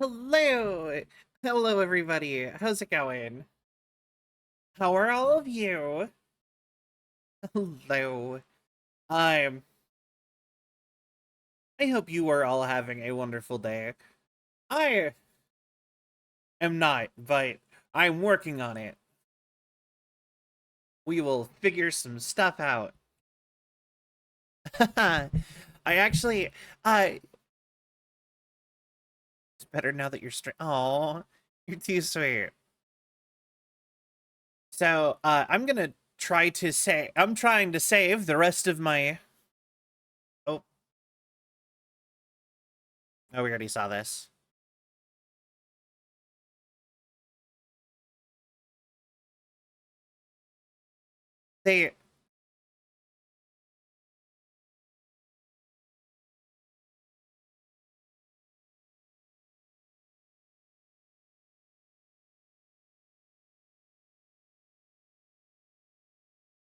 Hello! Hello, everybody. How's it going? How are all of you? Hello. Um, I hope you are all having a wonderful day. I am not, but I'm working on it. We will figure some stuff out. I actually, I. It's better now that you're straight. Oh, you're too sweet. So, I'm gonna try to say, I'm trying to save the rest of my. Oh, oh, we already saw this. They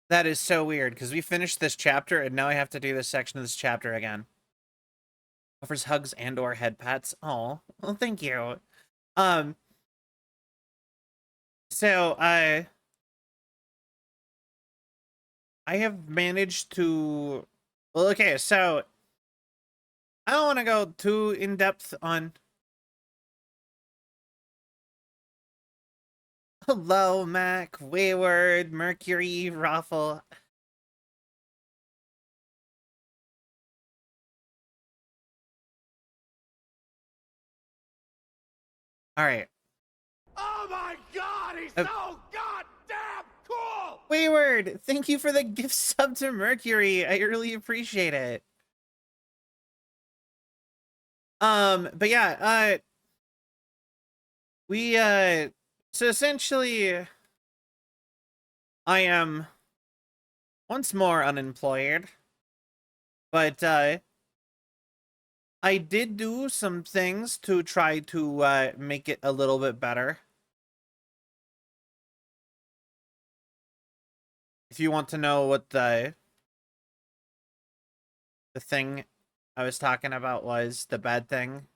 That is so weird because we finished this chapter and now I have to do this section of this chapter again. Offers hugs and or head pats. Oh, well, thank you. Um, so I have managed to. Well, okay, so I don't want to go too in depth on. Hello, Mac, Wayward, Mercury, Raffle. All right. Oh my god, he's Uh, so goddamn cool! Wayward, thank you for the gift sub to Mercury. I really appreciate it. But yeah, we so essentially I am once more unemployed, but I did do some things to try to make it a little bit better. If you want to know what the thing I was talking about was, the bad thing,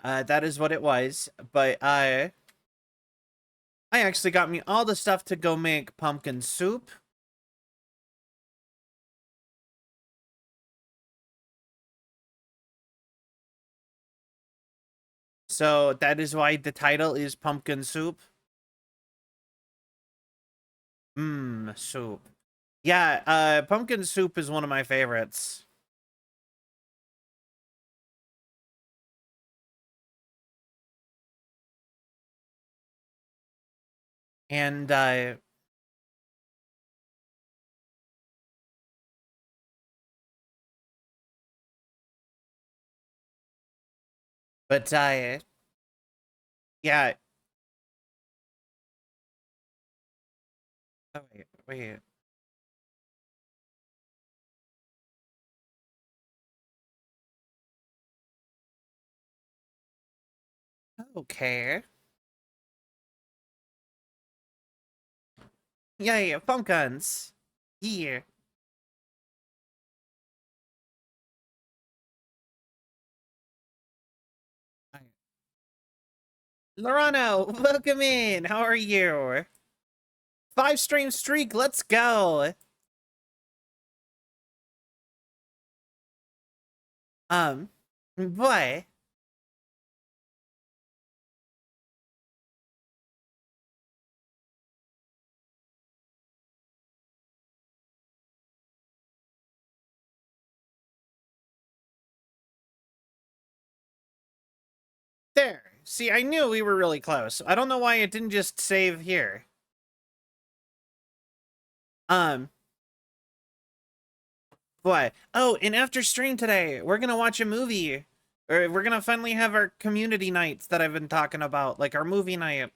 that is what it was. But I actually got me all the stuff to go make pumpkin soup. So that is why the title is pumpkin soup. Mmm, soup. Yeah, pumpkin soup is one of my favorites. And but yeah. Oh, wait. Okay. Yay, pumpkins. Yeah. Lorano, welcome in. How are you? 5 stream streak, let's go. What? There. See, I knew we were really close. I don't know why it didn't just save here. Um, what? Oh, and after stream today, we're gonna watch a movie. Or we're gonna finally have our community nights that I've been talking about, like our movie night.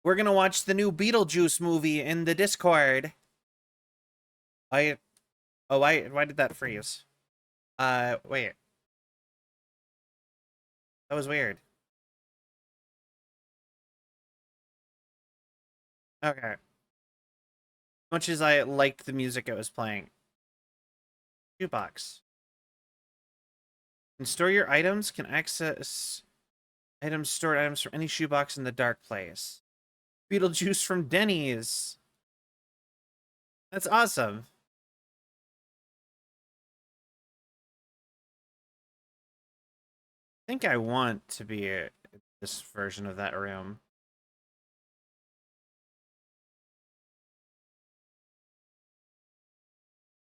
We're gonna watch the new Beetlejuice movie in the Discord. I Oh, why did that freeze? Wait. That was weird. Okay. Much as I liked the music it was playing. Jukebox. Can store your items. Can access items, stored items from any shoebox in the dark place. Beetlejuice from Denny's. That's awesome. I think I want to be this version of that room.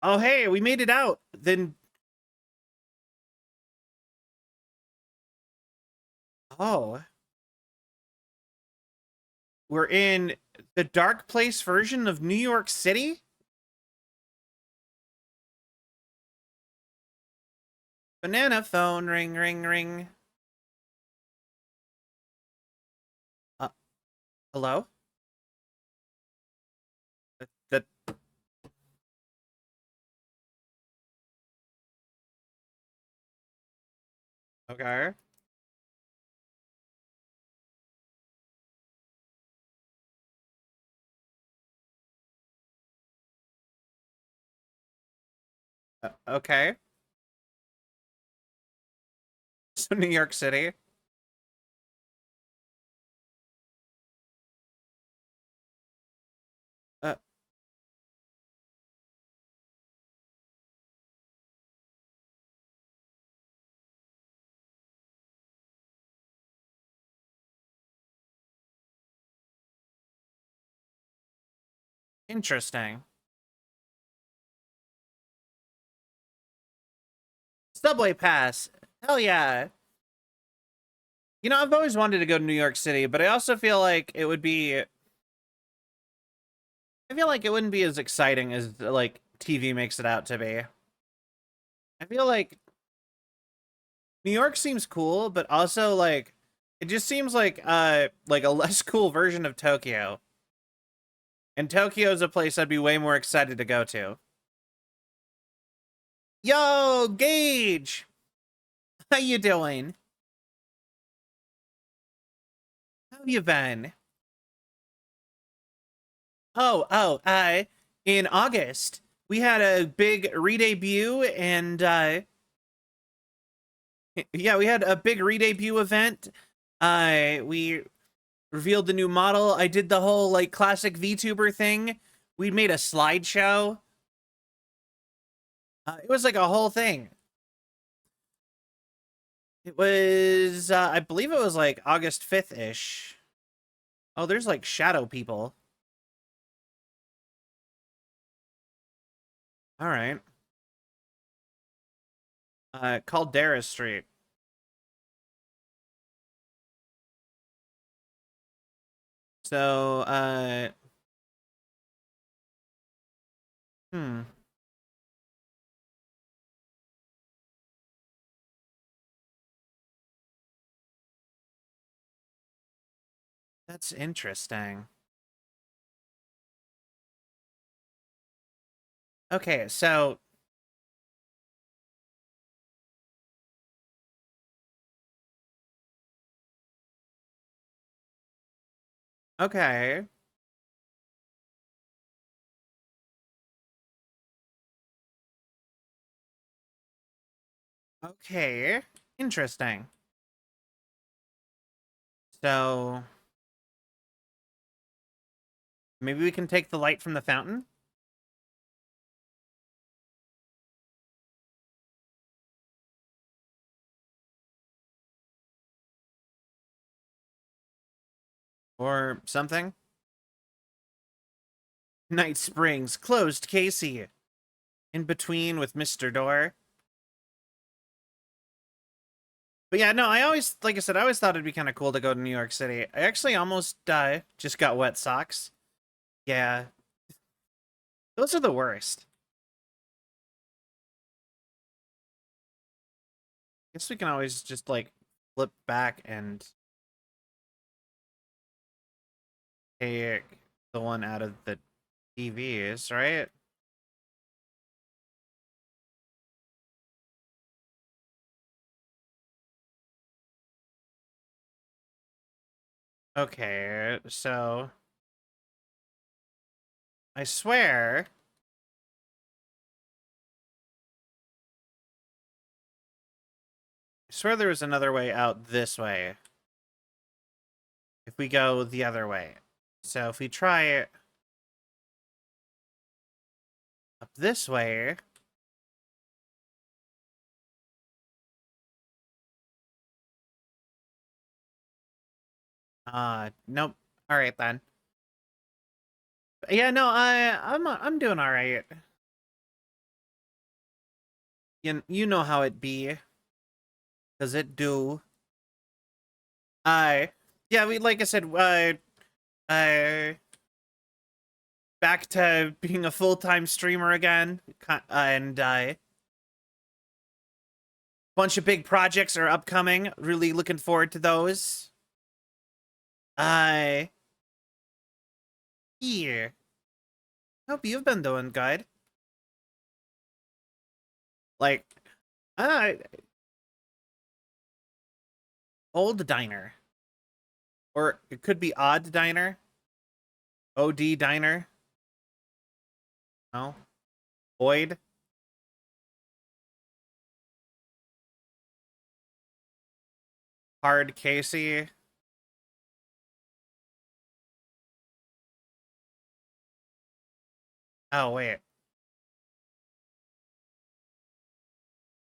Oh, hey, we made it out. Then. Oh. We're in the dark place version of New York City? Banana phone, ring, ring, ring. Hello? That. Okay. Okay. So New York City. Uh, Interesting. Subway pass. Hell yeah. You know, I've always wanted to go to New York City, but I also feel like it would be. I feel like it wouldn't be as exciting as like TV makes it out to be. I feel like New York seems cool, but also like it just seems like a less cool version of Tokyo. And Tokyo is a place I'd be way more excited to go to. Yo, Gage! How you doing? How you been? In August, we had a big re-debut and yeah, we had a big re-debut event. We revealed the new model. I did the whole like classic VTuber thing. We made a slideshow. It was like a whole thing. It was, I believe it was like August 5th-ish. Oh, there's like shadow people. All right. Caldera Street. So, hmm. That's interesting. Okay, so okay. Okay. Interesting. So maybe we can take the light from the fountain? Or something? Night Springs, closed Casey. In between with Mr. Door. But yeah, no, I always, like I said, I always thought it'd be kind of cool to go to New York City. I actually almost just got wet socks. Yeah, those are the worst. Guess we can always just like flip back and take the one out of the TVs, right? Okay, so I swear swear there was another way out this way. If we go the other way. So if we try it up this way. Nope. All right then. Yeah, no, I'm doing all right. You know how it be. Does it do? Yeah, we like I said, back to being a full-time streamer again, and bunch of big projects are upcoming. Really looking forward to those. Yeah. Hope you've been doing good. Like, uh, old diner. Or it could be odd diner. OD diner. No. Boyd. Hard Casey. Oh, wait.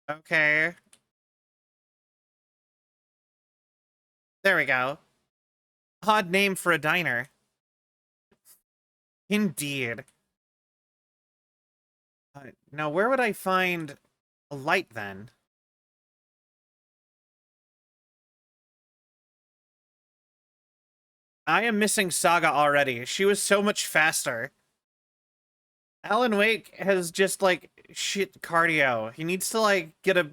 Okay. There we go. Odd name for a diner. Indeed. Now, where would I find a light then? I am missing Saga already. She was so much faster. Alan Wake has just like shit cardio. He needs to like get a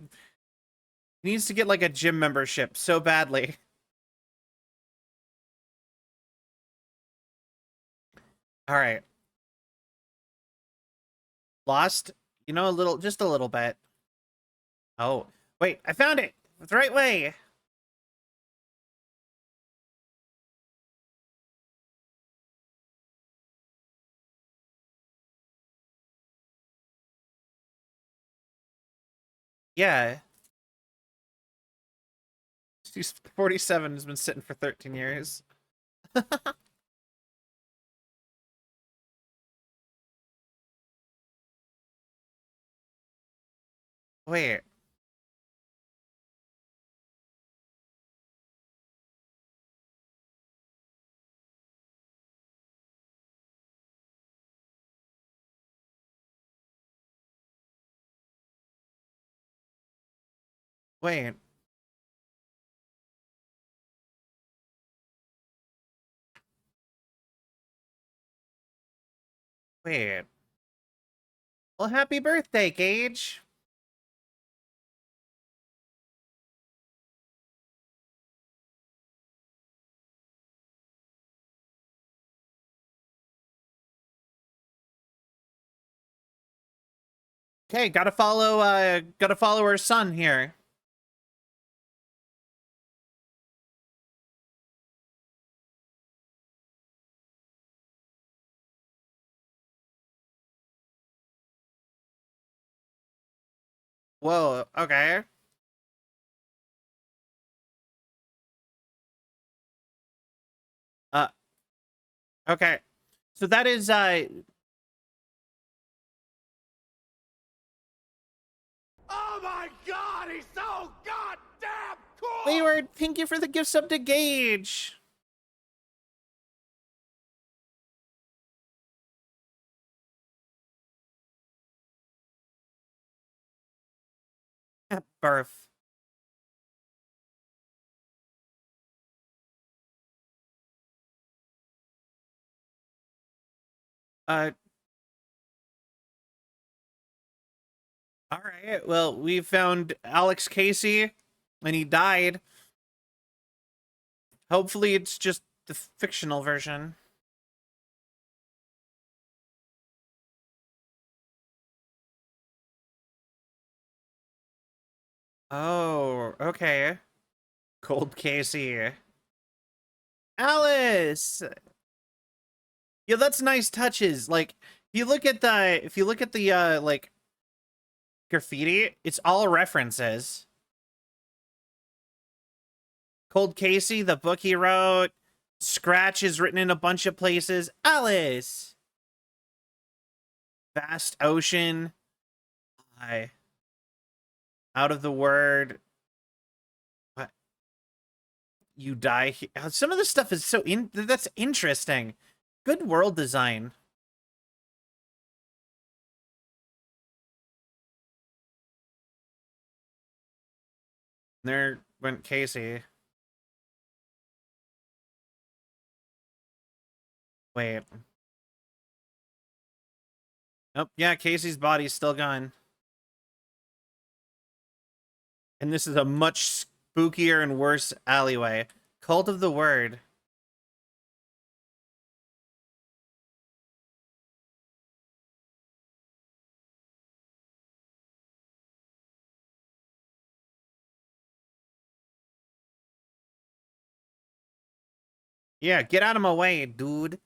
he needs to get like a gym membership so badly. All right. Lost, you know, just a little bit. Oh, wait, I found it. The right way. Yeah. She's 47, has been sitting for 13 years. Wait. Wait. Wait. Well, happy birthday, Gage. Okay, gotta follow her son here. Whoa, okay. Uh, okay. So that is, Oh my god, he's so goddamn cool! Wayward, thank you for the gift sub to Gage. At birth. Uh, all right. Well, we found Alex Casey, and he died. Hopefully, it's just the fictional version. Oh, okay. Cold Casey. Alice! Yeah, that's nice touches. Like, if you look at the, like, graffiti, it's all references. Cold Casey, the book he wrote. Scratch is written in a bunch of places. Alice. Vast Ocean. Out of the Word. What? You Die. Some of this stuff is that's interesting. Good world design. There went Casey. Wait. Oh, yeah, Casey's body's still gone. And this is a much spookier and worse alleyway. Cult of the Word. Yeah, get out of my way, dude.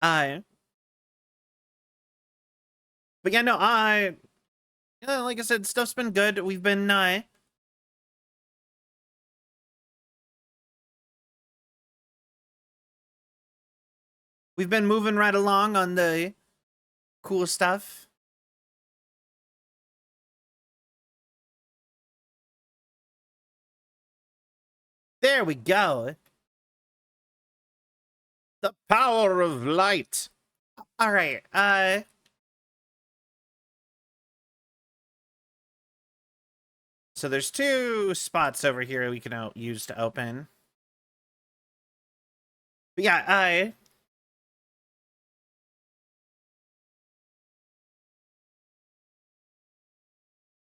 But yeah, no, yeah, like I said, stuff's been good. We've been, we've been moving right along on the cool stuff. There we go. The power of light. All right, so there's 2 spots over here we can use to open. But yeah, I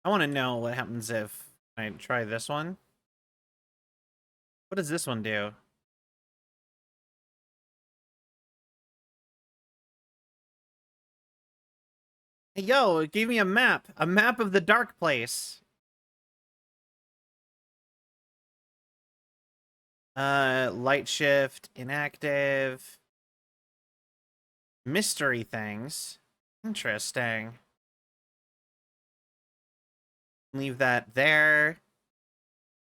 want to know what happens if I try this one. What does this one do? Hey, yo, it gave me a map of the dark place. Light shift, inactive. Mystery things. Interesting. Leave that there.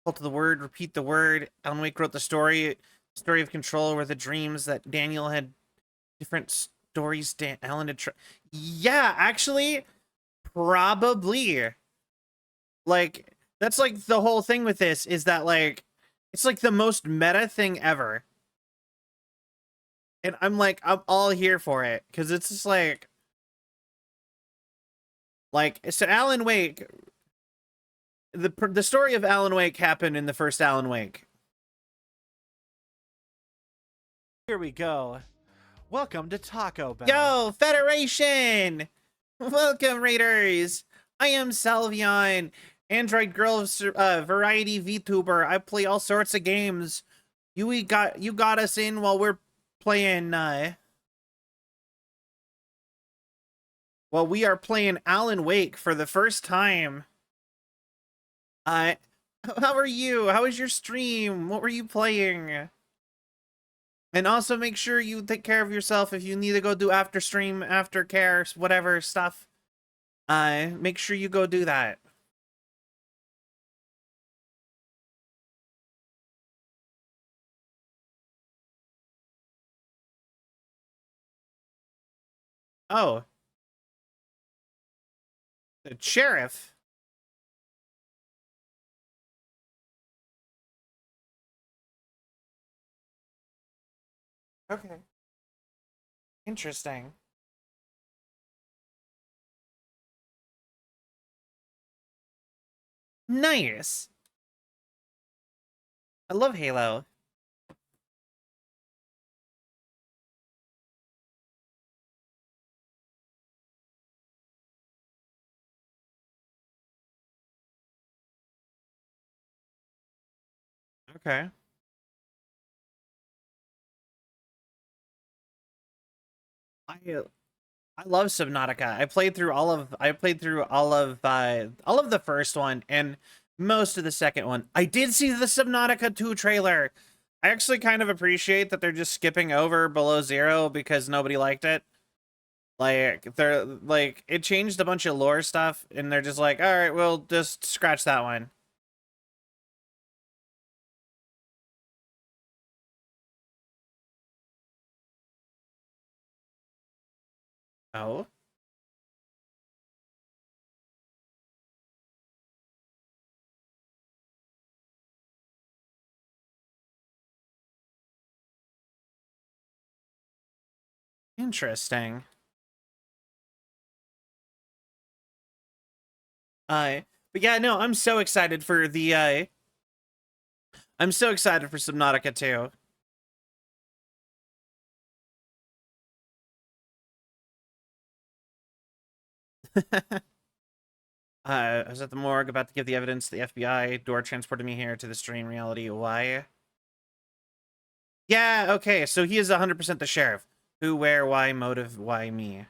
Cult of the Word, repeat the word. Alan Wake wrote the story of Control, where the dreams that Daniel had different stories. Alan had yeah, actually, probably. Like, that's like the whole thing with this is that, like, it's like the most meta thing ever. And I'm all here for it, because it's just like, so Alan Wake, the story of Alan Wake happened in the first Alan Wake. Here we go. Welcome to Taco Bell. Yo, Federation! Welcome, Raiders! I am Salvion, Android Girl variety VTuber. I play all sorts of games. You got us in while we're playing, well, we are playing Alan Wake for the first time. How are you? How was your stream? What were you playing? And also make sure you take care of yourself if you need to go do after stream, aftercare, whatever stuff. Make sure you go do that. Oh. The sheriff. Okay. Interesting. Nice. I love Halo. Okay. I love Subnautica. I played through all of the first one and most of the second one. I did see the Subnautica 2 trailer. I actually kind of appreciate that they're just skipping over Below Zero because nobody liked it. Like, they're like, it changed a bunch of lore stuff and they're just like, all right, we'll just scratch that one. Oh. Interesting. But yeah, no, I'm so excited for the I'm so excited for Subnautica 2. I was at the morgue about to give the evidence to the FBI. Door transported me here to the stream reality. Why? Yeah, okay, so he is 100% the sheriff. Who, where, why, motive, why me?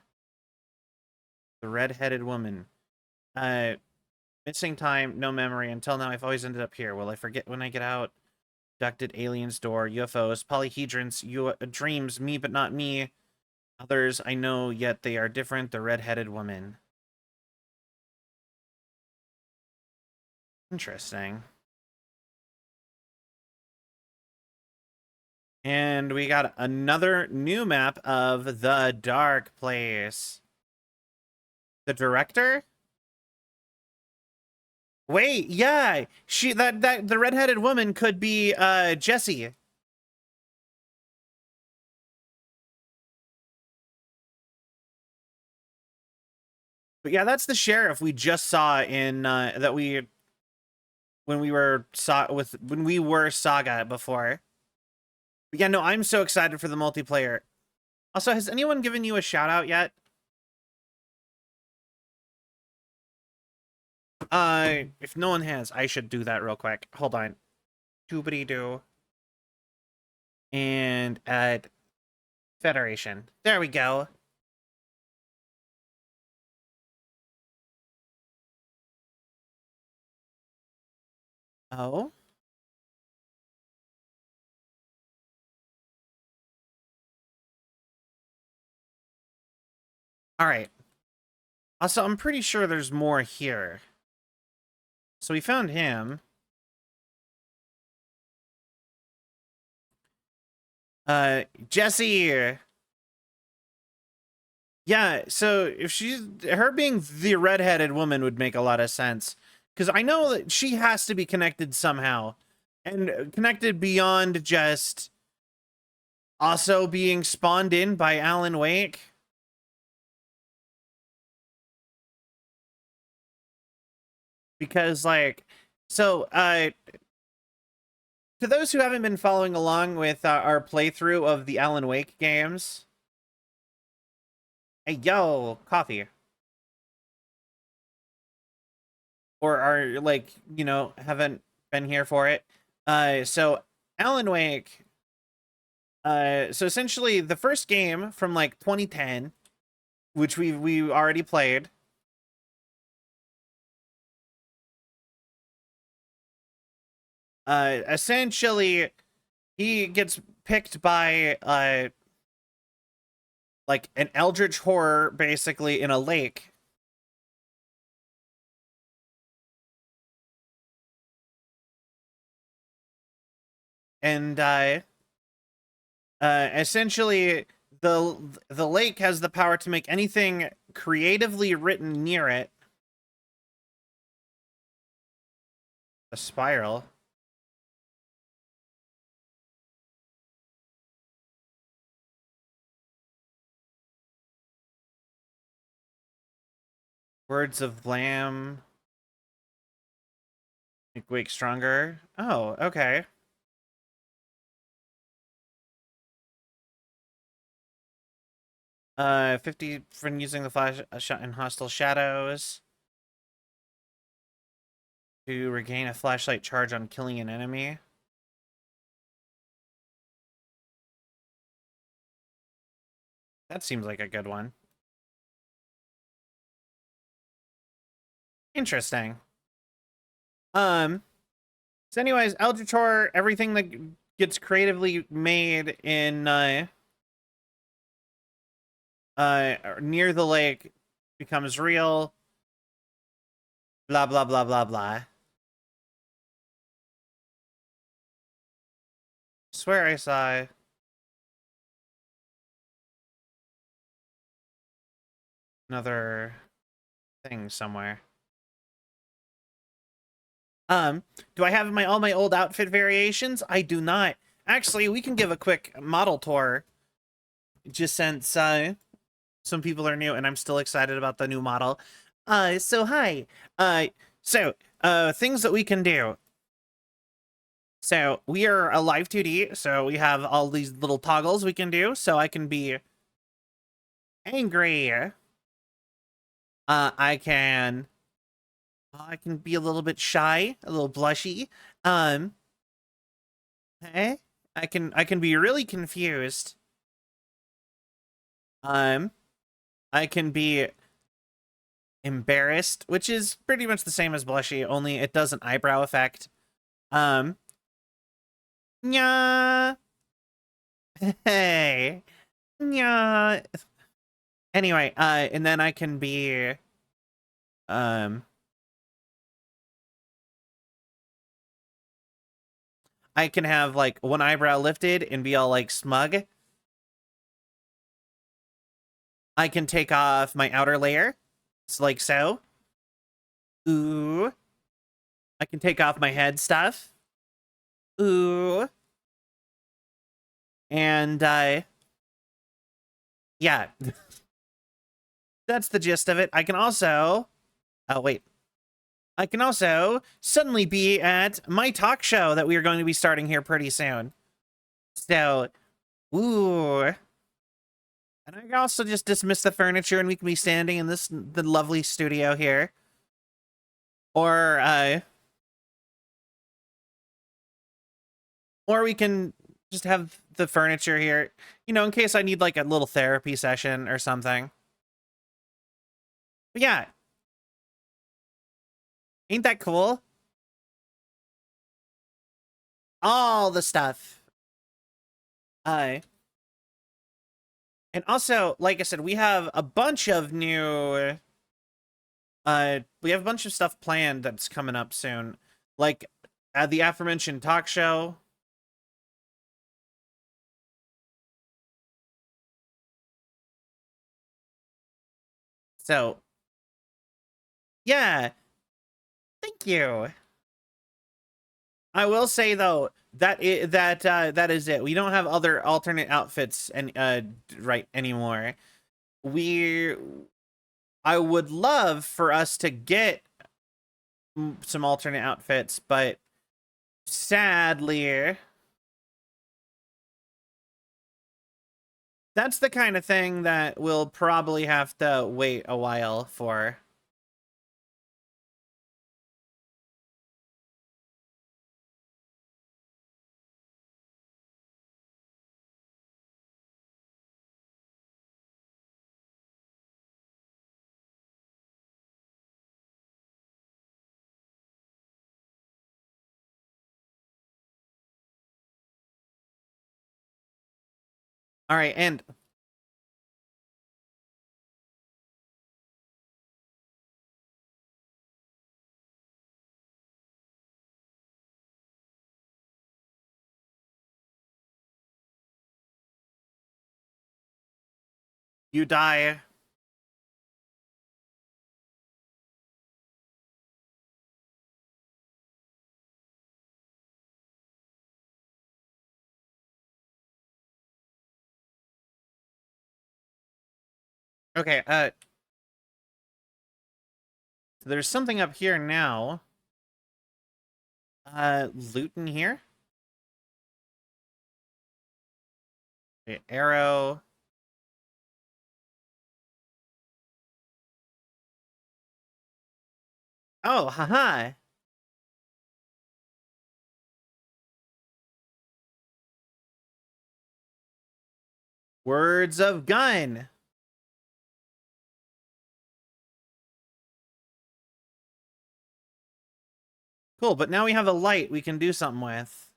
The red-headed woman. Uh, Missing time, no memory. Until now, I've always ended up here. Will I forget when I get out? Abducted aliens, door, UFOs, polyhedrons, dreams, me but not me. Others I know, yet they are different. The red-headed woman. Interesting. And we got another new map of The Dark Place. The director? Wait, yeah. That the redheaded woman could be Jessie. But yeah, that's the sheriff we just saw in that we when we were Saga before. But yeah, no, I'm so excited for the multiplayer. Also, has anyone given you a shout out yet? If no one has, I should do that real quick. Hold on. Doobity doo. And add Federation. There we go. Oh. All right. Also, I'm pretty sure there's more here. So we found him. Jessie. Yeah, so if her being the redheaded woman would make a lot of sense. Because I know that she has to be connected somehow. And connected beyond just also being spawned in by Alan Wake. Because, like, so, to those who haven't been following along with our playthrough of the Alan Wake games, hey, yo, coffee. Or are, like, you know, haven't been here for it. So Alan Wake, so essentially the first game from, like, 2010, which we already played, essentially he gets picked by, like, an eldritch horror, basically, in a lake. And essentially the lake has the power to make anything creatively written near it a spiral. Words of Lamb. Make Wake stronger. Oh, okay. 50 from using the flash shot in hostile shadows. To regain a flashlight charge on killing an enemy. That seems like a good one. Interesting. So anyways, Eldritch Horror, everything that gets creatively made in near the lake becomes real. Blah blah blah blah blah. Swear I saw another thing somewhere. Do I have all my old outfit variations? I do not. Actually, we can give a quick model tour, just since some people are new and I'm still excited about the new model. So hi. Things that we can do. So we are a live 2D, so we have all these little toggles we can do. So I can be angry. I can be a little bit shy, a little blushy. I can be really confused. I can be embarrassed, which is pretty much the same as blushy, only it does an eyebrow effect. Yeah. Hey. Yeah. Anyway, and then I can be I can have like one eyebrow lifted and be all like smug. I can take off my outer layer. It's like so. Ooh. I can take off my head stuff. Ooh. And yeah. That's the gist of it. I can also I can also suddenly be at my talk show that we are going to be starting here pretty soon. So, ooh. And I can also just dismiss the furniture and we can be standing in the lovely studio here. Or we can just have the furniture here, you know, in case I need like a little therapy session or something. But yeah. Ain't that cool? All the stuff. And also, like I said, we have a bunch of new we have a bunch of stuff planned that's coming up soon. Like the aforementioned talk show. So, yeah. Thank you. I will say though, that is it. We don't have other alternate outfits and right anymore. I would love for us to get some alternate outfits, but sadly, that's the kind of thing that we'll probably have to wait a while for. All right, and you die. Okay, there's something up here now. Loot in here. Okay, arrow. Oh, haha. Words of gun. Cool, but now we have a light we can do something with.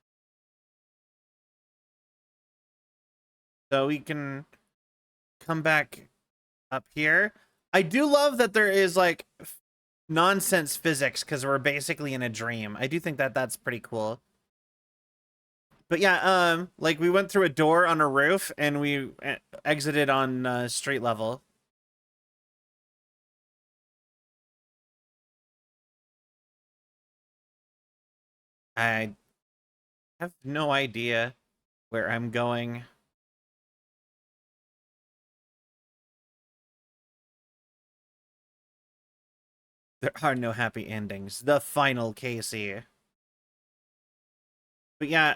So we can come back up here. I do love that there is like nonsense physics because we're basically in a dream. I do think that that's pretty cool. But yeah, like we went through a door on a roof and we exited on street level. I have no idea where I'm going. There are no happy endings. The final Casey. But yeah,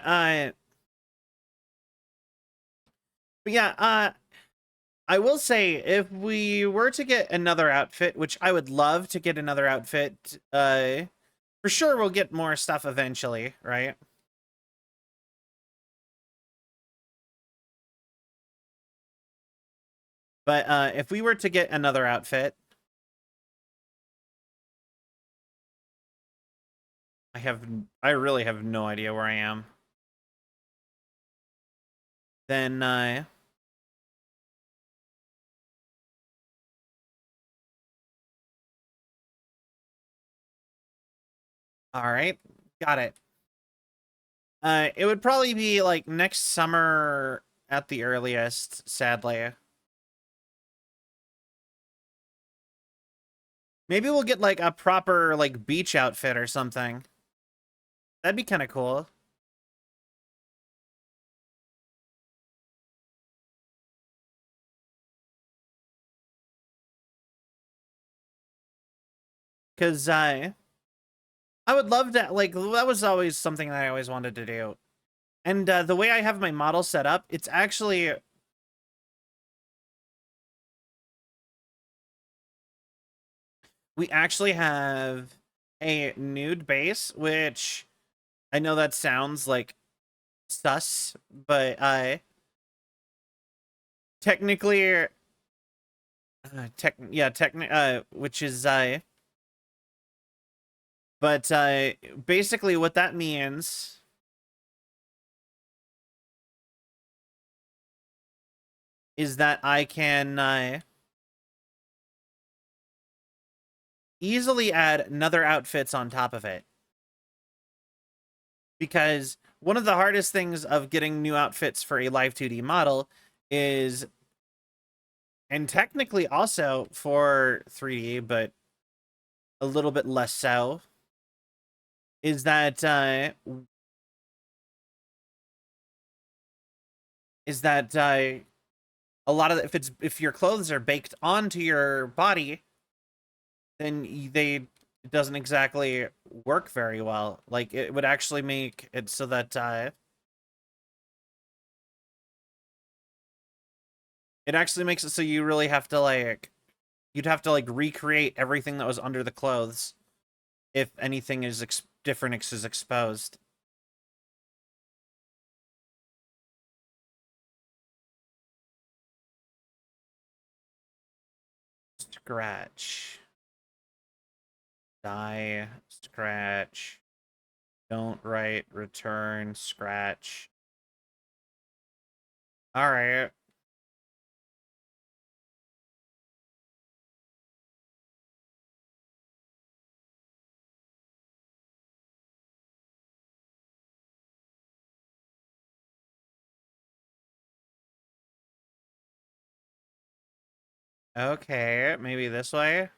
I will say if we were to get another outfit, which I would love to get another outfit, for sure we'll get more stuff eventually, right? But if we were to get another outfit, I really have no idea where I am. Then all right, got it. It would probably be like next summer at the earliest, sadly. Maybe we'll get like a proper like beach outfit or something. That'd be kind of cool. Cause I would love to like that was always something that I always wanted to do. And the way I have my model set up, it's actually we actually have a nude base, which I know that sounds like sus, but technically which is but basically what that means is that I can easily add another outfits on top of it. Because one of the hardest things of getting new outfits for a live 2D model is, and technically also for 3D, but a little bit less so, is that a lot of if your clothes are baked onto your body, then it doesn't exactly work very well. Like it would actually make it so that it actually makes it so you really have to like you'd have to like recreate everything that was under the clothes if anything is different is exposed. Scratch. Die. Scratch. Don't write. Return. Scratch. Alright. Okay, maybe this way?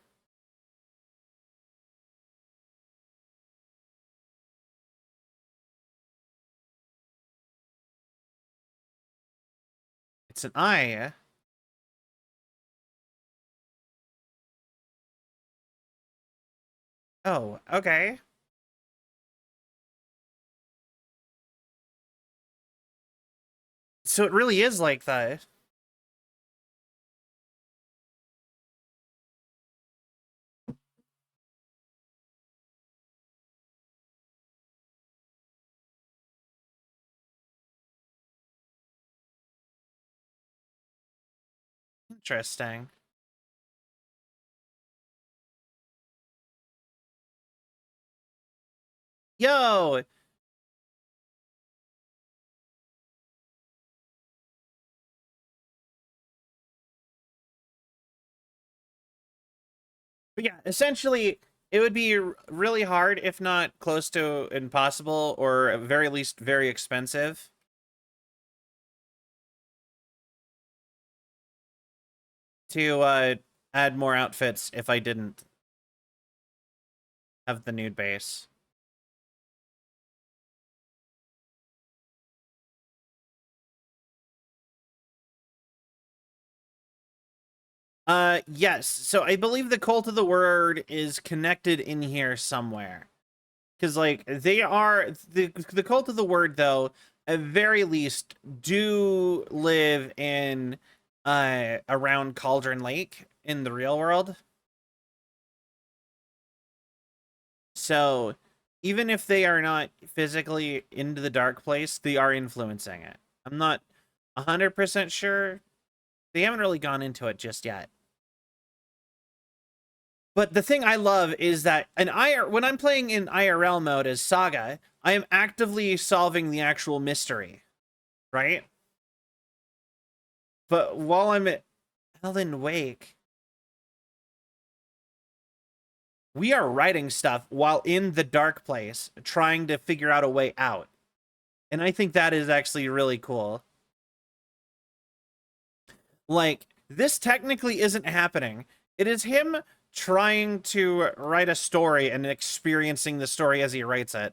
It's an eye. Oh, okay. So it really is like that. Interesting. Yo! But yeah, essentially, it would be really hard, if not close to impossible, or at very least very expensive, to add more outfits if I didn't have the nude base. Yes. So I believe the Cult of the Word is connected in here somewhere. Because, like, they are... The Cult of the Word, though, at very least, do live in... around Cauldron Lake in the real world. So, even if they are not physically into the dark place, they are influencing it. I'm not 100% sure. They haven't really gone into it just yet. But the thing I love is that when I'm playing in IRL mode as Saga, I am actively solving the actual mystery, right? But while I'm at Alan Wake, we are writing stuff while in the dark place, trying to figure out a way out. And I think that is actually really cool. Like, this technically isn't happening. It is him trying to write a story and experiencing the story as he writes it.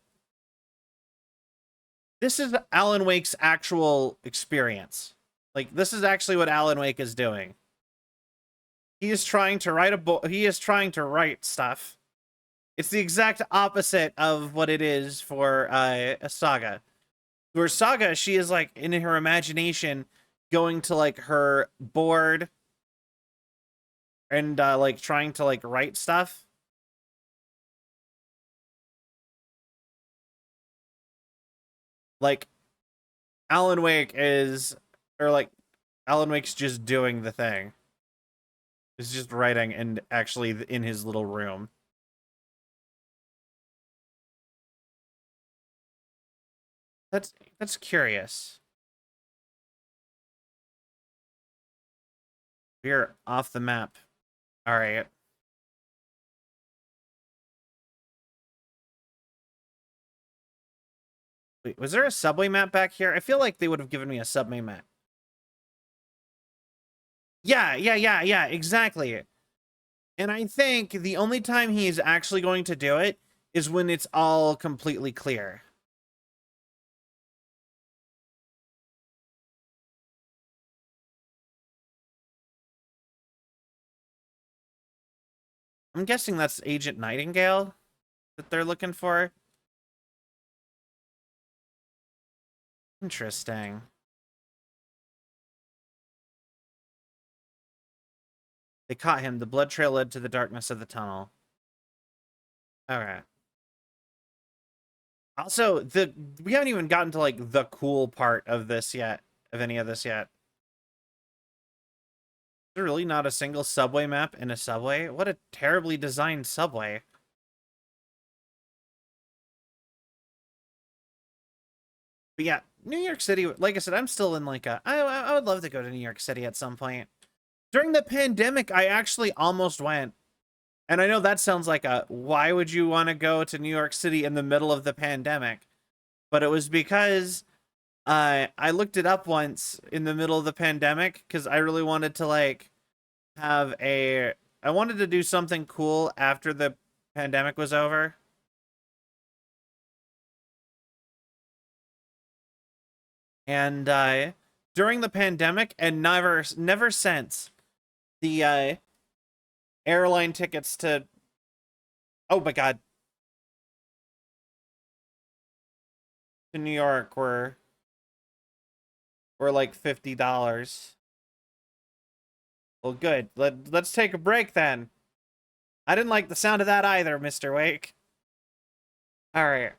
This is Alan Wake's actual experience. Like, this is actually what Alan Wake is doing. He is trying to write he is trying to write stuff. It's the exact opposite of what it is for a Saga. Where Saga, she is like in her imagination going to like her board and like trying to like write stuff. Like Alan Wake is, or like Alan Wake's just doing the thing. He's just writing and actually in his little room. That's curious. We're off the map. All right. Wait, was there a subway map back here? I feel like they would have given me a subway map. Yeah, exactly. And I think the only time he's actually going to do it is when it's all completely clear. I'm guessing that's Agent Nightingale that they're looking for. Interesting. They caught him. The blood trail led to the darkness of the tunnel. Okay. Also, we haven't even gotten to like the cool part of this yet, of any of this yet. Is there really not a single subway map in a subway? What a terribly designed subway. But yeah, New York City, like I said, I'm still in like I would love to go to New York City at some point. During the pandemic, I actually almost went. And I know that sounds like why would you want to go to New York City in the middle of the pandemic? But it was because I looked it up once in the middle of the pandemic because I really wanted to like I wanted to do something cool after the pandemic was over. And during the pandemic and never since, the airline tickets to, oh my god, to New York were like $50. Well, good. Let's take a break then. I didn't like the sound of that either, Mr. Wake. All right.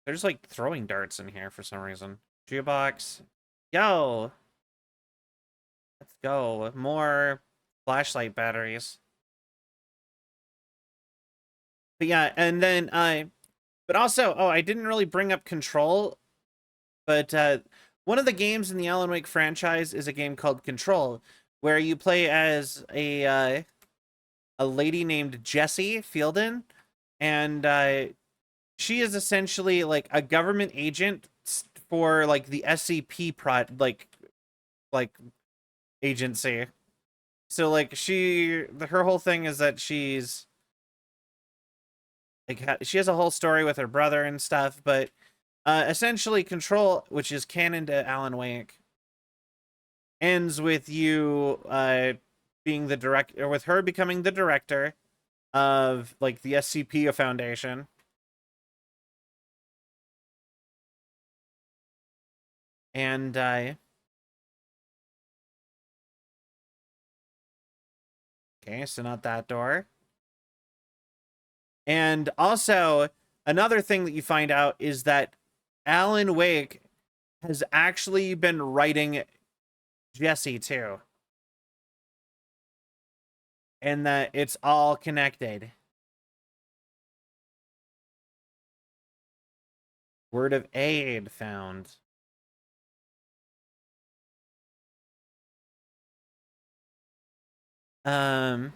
There's like throwing darts in here for some reason. Geobox. Yo. Let's go. More flashlight batteries. But yeah, and then but also, oh, I didn't really bring up Control, but one of the games in the Alan Wake franchise is a game called Control, where you play as a lady named Jessie Fielden, and she is essentially like a government agent for like the SCP like agency. So like her whole thing is that she's she has a whole story with her brother and stuff, but essentially Control, which is canon to Alan Wake, ends with you being the director, or with her becoming the director of like the SCP Foundation. And okay, so not that door. And also, another thing that you find out is that Alan Wake has actually been writing Jesse too. And that it's all connected. Word of aid found. And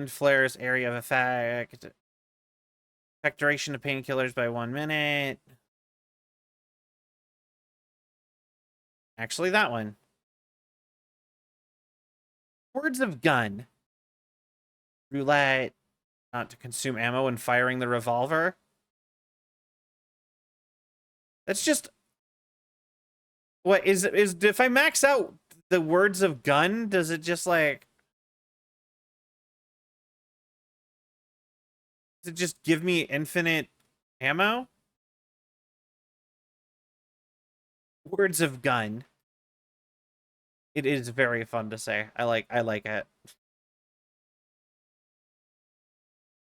flares area of effect. Effect duration of painkillers by 1 minute. Actually, that one. Words of gun. Roulette. Not to consume ammo when firing the revolver. That's just... What is if I max out the words of gun, does it just like... Does it just give me infinite ammo? Words of gun. It is very fun to say. I like it. Where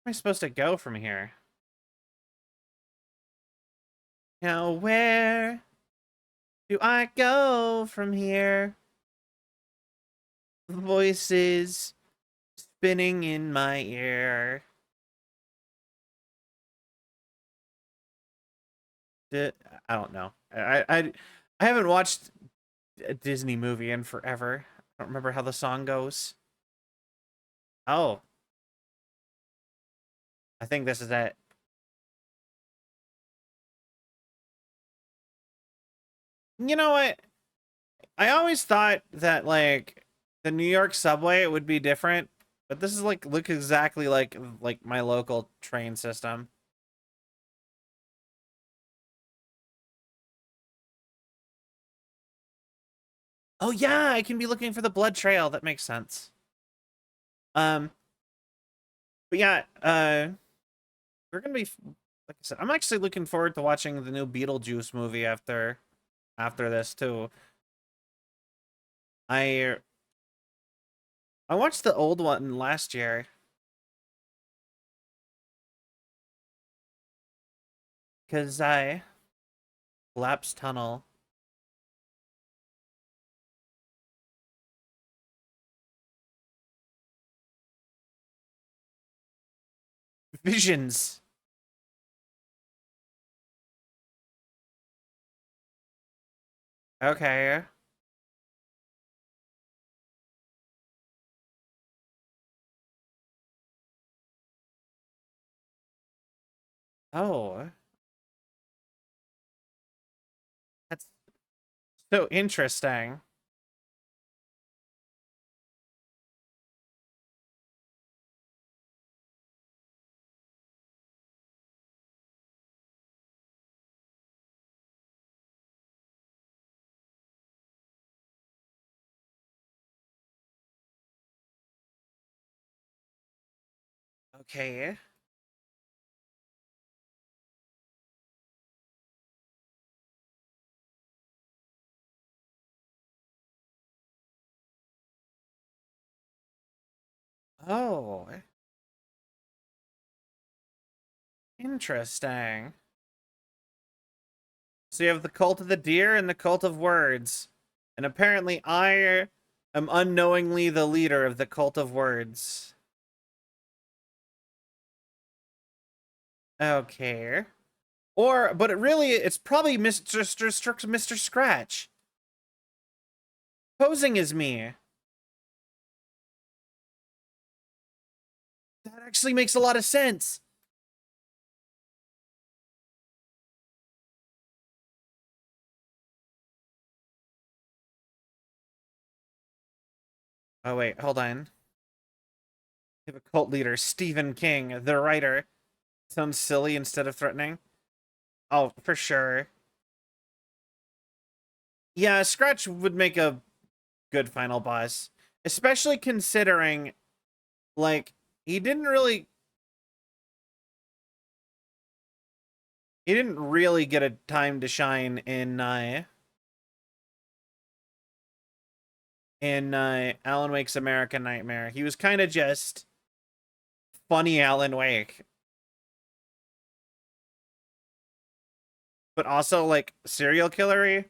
am I supposed to go from here? Now where do I go from here? Voices spinning in my ear. I don't know. I haven't watched a Disney movie in forever. I don't remember how the song goes. Oh. I think this is it. You know what? I always thought that like the New York subway would be different, but this is like look exactly like my local train system. Oh yeah, I can be looking for the blood trail. That makes sense. Um, but yeah, we're gonna be like I said, I'm actually looking forward to watching the new Beetlejuice movie after this too. I I watched the old one last year. Cause I Collapse Tunnel. Visions. Okay. Oh, that's so interesting. Okay. Oh, interesting. So you have the Cult of the Deer and the Cult of Words. And apparently I am unknowingly the leader of the Cult of Words. Okay. But it's probably Mr. Scratch. Posing as me. That actually makes a lot of sense. Oh, wait, hold on. have a cult leader, Stephen King, the writer. Sounds silly instead of threatening. Oh, for sure. Yeah, Scratch would make a good final boss, especially considering, like, he didn't really get a time to shine in Alan Wake's American Nightmare. He was kind of just funny Alan Wake, but also like serial killery.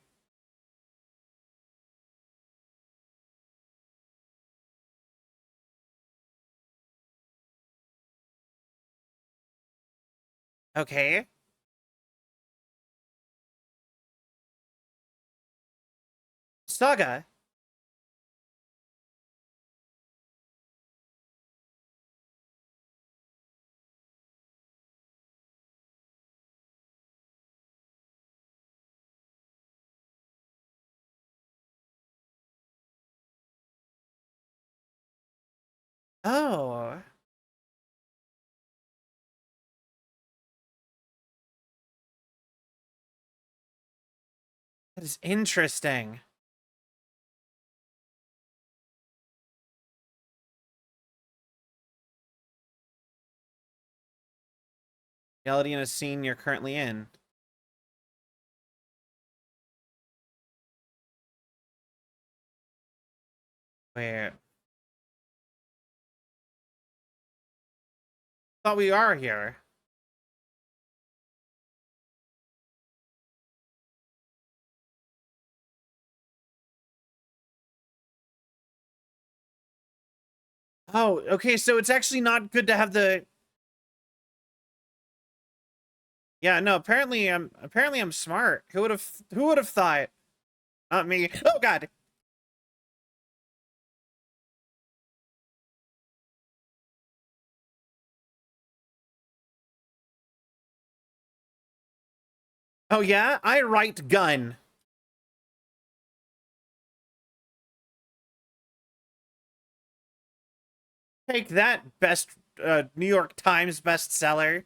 Okay. Saga. Oh, that is interesting. Reality in a scene you're currently in. Wait. Thought we are here. Oh, okay, so it's actually not good to have the... Yeah, no, apparently I'm smart. Who would have thought? Not me. Oh god. Oh yeah, I write gun. Take that, best New York Times bestseller.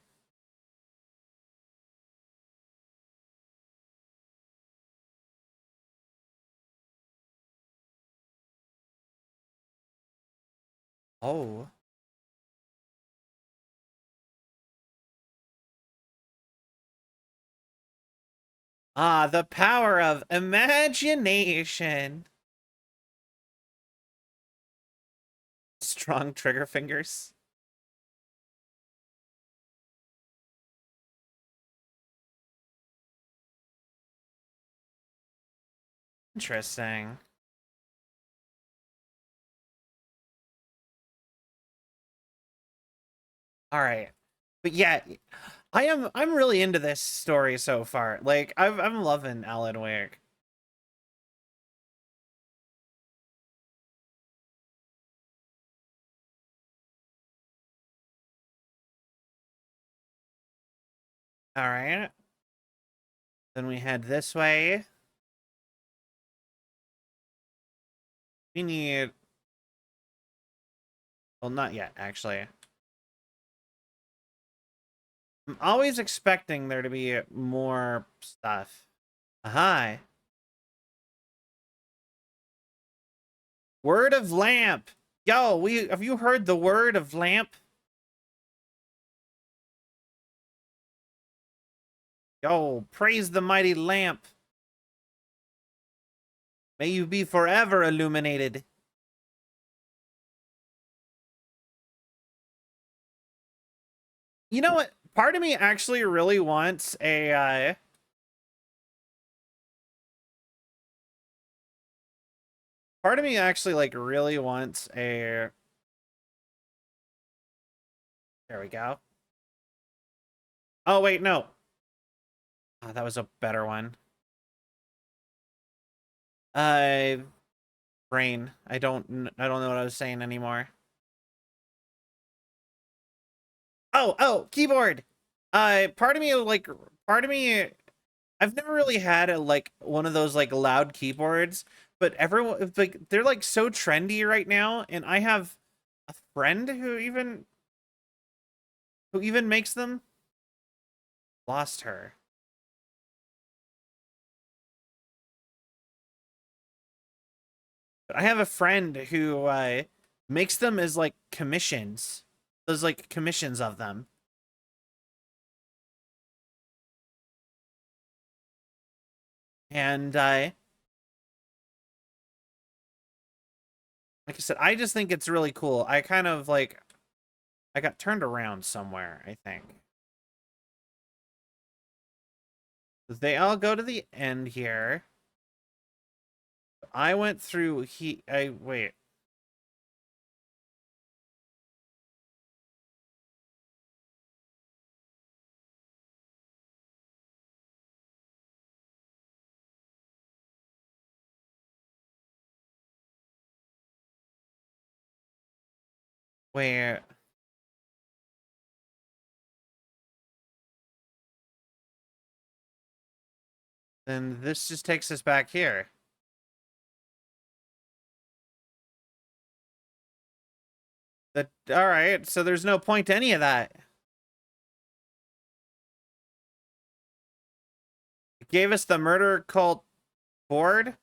Oh. Ah, the power of imagination. Strong trigger fingers. Interesting. All right. But yeah, I'm really into this story so far. Like I'm loving Alan Wake. All right. Then we head this way. We need... Well, not yet, actually. I'm always expecting there to be more stuff. Hi. Word of Lamp. Yo, have you heard the word of Lamp? Yo, praise the mighty lamp. May you be forever illuminated. You know what? Part of me actually really wants a part of me actually like really wants a... There we go. Oh wait, no. Oh, that was a better one. Brain. I don't know what I was saying anymore. Oh, keyboard. Part of me like I've never really had a like one of those like loud keyboards, but everyone like they're like so trendy right now, and I have a friend who even makes them? Lost her. But I have a friend who makes them as like commissions. Does like commissions of them. And like I said, I just think it's really cool. I kind of like I got turned around somewhere, I think. They all go to the end here. I went through wait. Where then this just takes us back here. That all right, so there's no point to any of that. It gave us the murder cult board.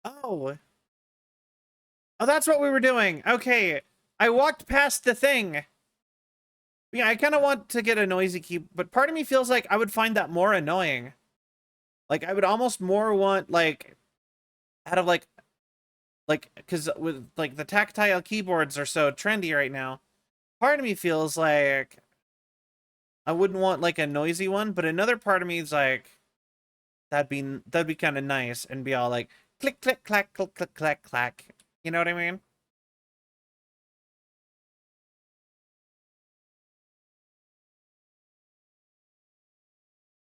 Oh. Oh, that's what we were doing. Okay. I walked past the thing. Yeah, I kind of want to get a noisy key, but part of me feels like I would find that more annoying. Like I would almost more want like out of like because with like the tactile keyboards are so trendy right now. Part of me feels like I wouldn't want like a noisy one, but another part of me is like that'd be kind of nice and be all like click click clack click click clack clack. You know what I mean?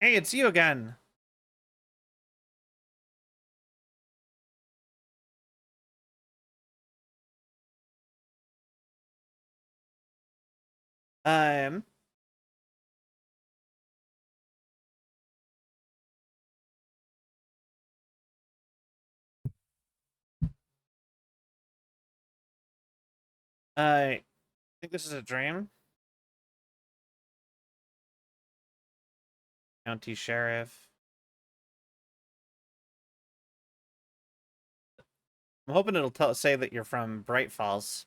Hey, it's you again. Um I think this is a dream. County sheriff. I'm hoping it'll say that you're from Bright Falls.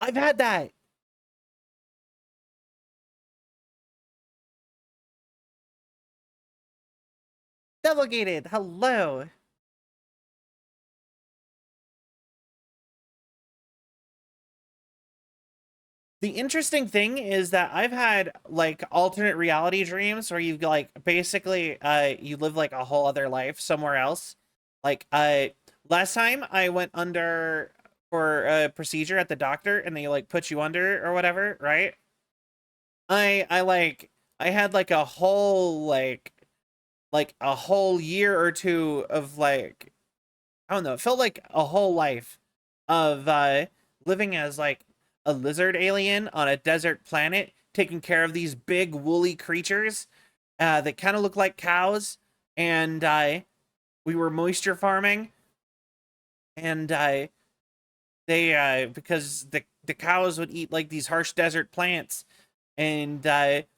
I've had that. Delegated. Hello. The interesting thing is that I've had like alternate reality dreams where you've like basically you live like a whole other life somewhere else. Like last time I went under for a procedure at the doctor and they like put you under or whatever, right? I had like a whole like a whole year or two of like I don't know, it felt like a whole life of living as like a lizard alien on a desert planet, taking care of these big woolly creatures that kind of look like cows, and we were moisture farming, and they because the cows would eat like these harsh desert plants, and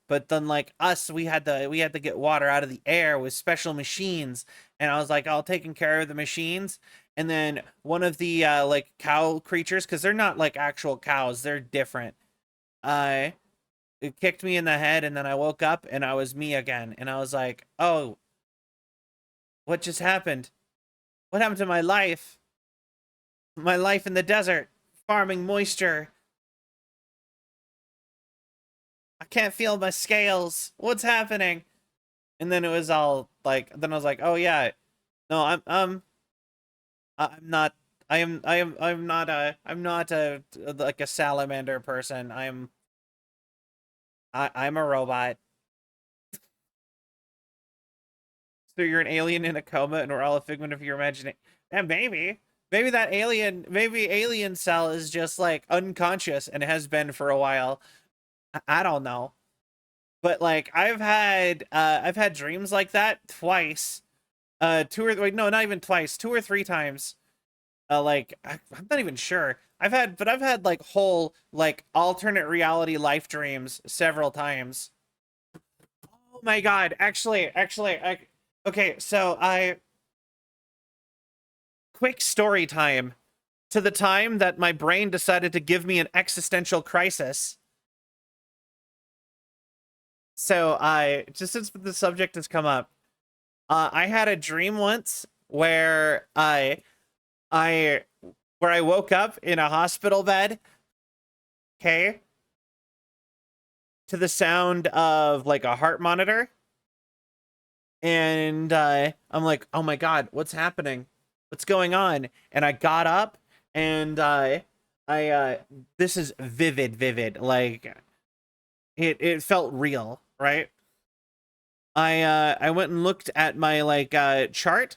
but then like us we had to get water out of the air with special machines, and I was like all taking care of the machines, and then one of the like cow creatures, because they're not like actual cows, they're different, uh it kicked me in the head, and then I woke up and I was me again, and I was like, oh, what just happened? What happened to my life in the desert farming moisture? I can't feel my scales. What's happening? And then it was all like, then I was like, oh yeah, no, I'm not, I'm not a like a salamander person. I'm a robot. So you're an alien in a coma, and we're all a figment of your imagination. And maybe that alien cell is just like unconscious and has been for a while. I don't know. But like I've had dreams like that twice. No, not even twice, 2 or 3 times. I'm not even sure. I've had like whole like alternate reality life dreams several times. Oh my god, okay, so quick story time to the time that my brain decided to give me an existential crisis. So I just since the subject has come up, I had a dream once where I woke up in a hospital bed, okay, to the sound of like a heart monitor, and I'm like, oh my god, what's happening? What's going on? And I got up, and this is vivid, like it felt real, right? I went and looked at my like chart,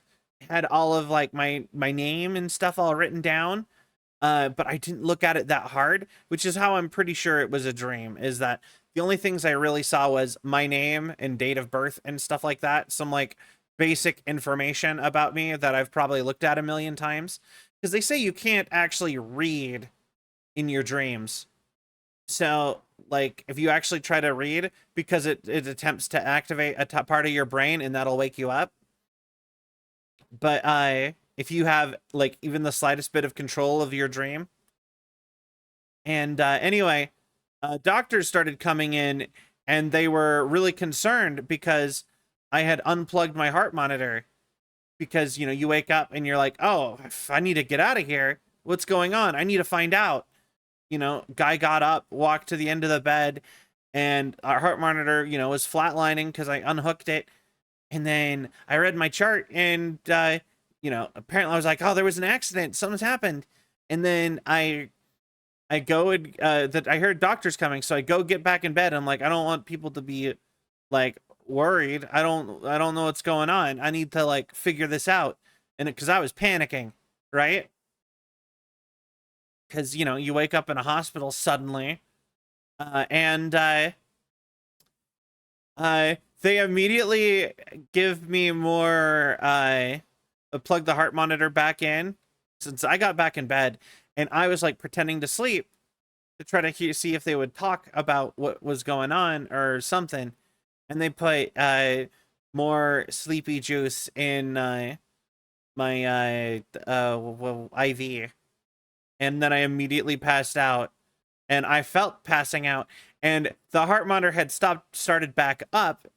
had all of like my name and stuff all written down, but I didn't look at it that hard, which is how I'm pretty sure it was a dream, is that the only things I really saw was my name and date of birth and stuff like that, some like basic information about me that I've probably looked at a million times, because they say you can't actually read in your dreams. So like if you actually try to read, because it attempts to activate a part of your brain and that'll wake you up. But if you have like even the slightest bit of control of your dream. And anyway, doctors started coming in, and they were really concerned because I had unplugged my heart monitor, because you know you wake up and you're like, oh, I need to get out of here, what's going on, I need to find out. You know, guy got up, walked to the end of the bed, and our heart monitor, you know, was flatlining because I unhooked it. And then I read my chart, and you know, apparently I was like, oh, there was an accident, something's happened. And then I go and that I heard doctors coming, so I go get back in bed. I'm like, I don't want people to be like worried. I don't know what's going on. I need to like figure this out. And because I was panicking, right? Because you know you wake up in a hospital suddenly, and they immediately give me more plug the heart monitor back in, since I got back in bed, and I was like pretending to sleep to try to see if they would talk about what was going on or something. And they put more sleepy juice in my IV, and then I immediately passed out, and I felt passing out, and the heart monitor had started back up,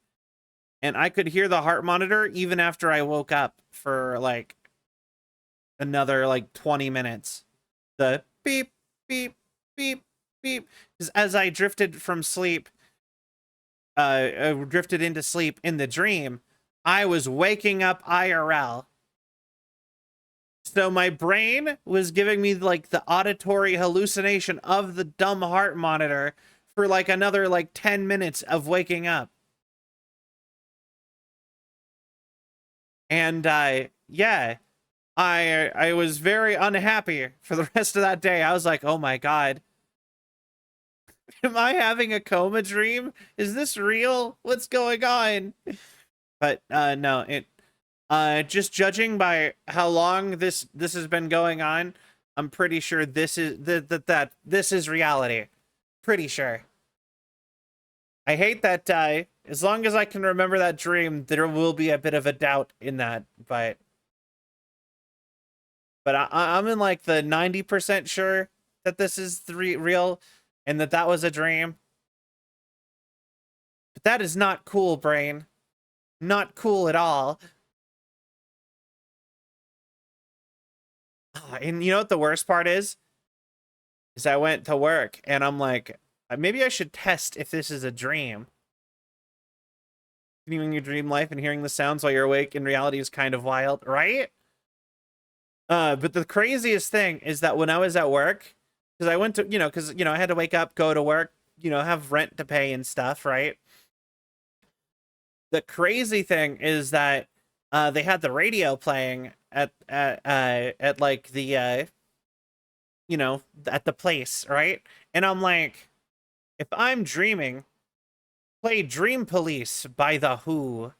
and I could hear the heart monitor even after I woke up for like another like 20 minutes. The beep, beep, beep, beep. Because as I drifted from sleep, drifted into sleep in the dream, I was waking up IRL. So my brain was giving me like the auditory hallucination of the dumb heart monitor for like another like 10 minutes of waking up. And yeah, I was very unhappy for the rest of that day. I was like, oh my god, am I having a coma dream? Is this real? What's going on? But no, it just judging by how long this has been going on, I'm pretty sure this is that this is reality. Pretty sure. I hate that as long as I can remember that dream, there will be a bit of a doubt in that, but I'm in like the 90% sure that this is real and that was a dream. But that is not cool, brain. Not cool at all. And you know what the worst part is? Is I went to work and I'm like, maybe I should test if this is a dream. Continuing your dream life and hearing the sounds while you're awake in reality is kind of wild, right? But the craziest thing is that when I was at work, because I went to, because, I had to wake up, go to work, have rent to pay and stuff, right? The crazy thing is that they had the radio playing at like the at the place, right? And I'm like, if I'm dreaming, play Dream Police by The Who.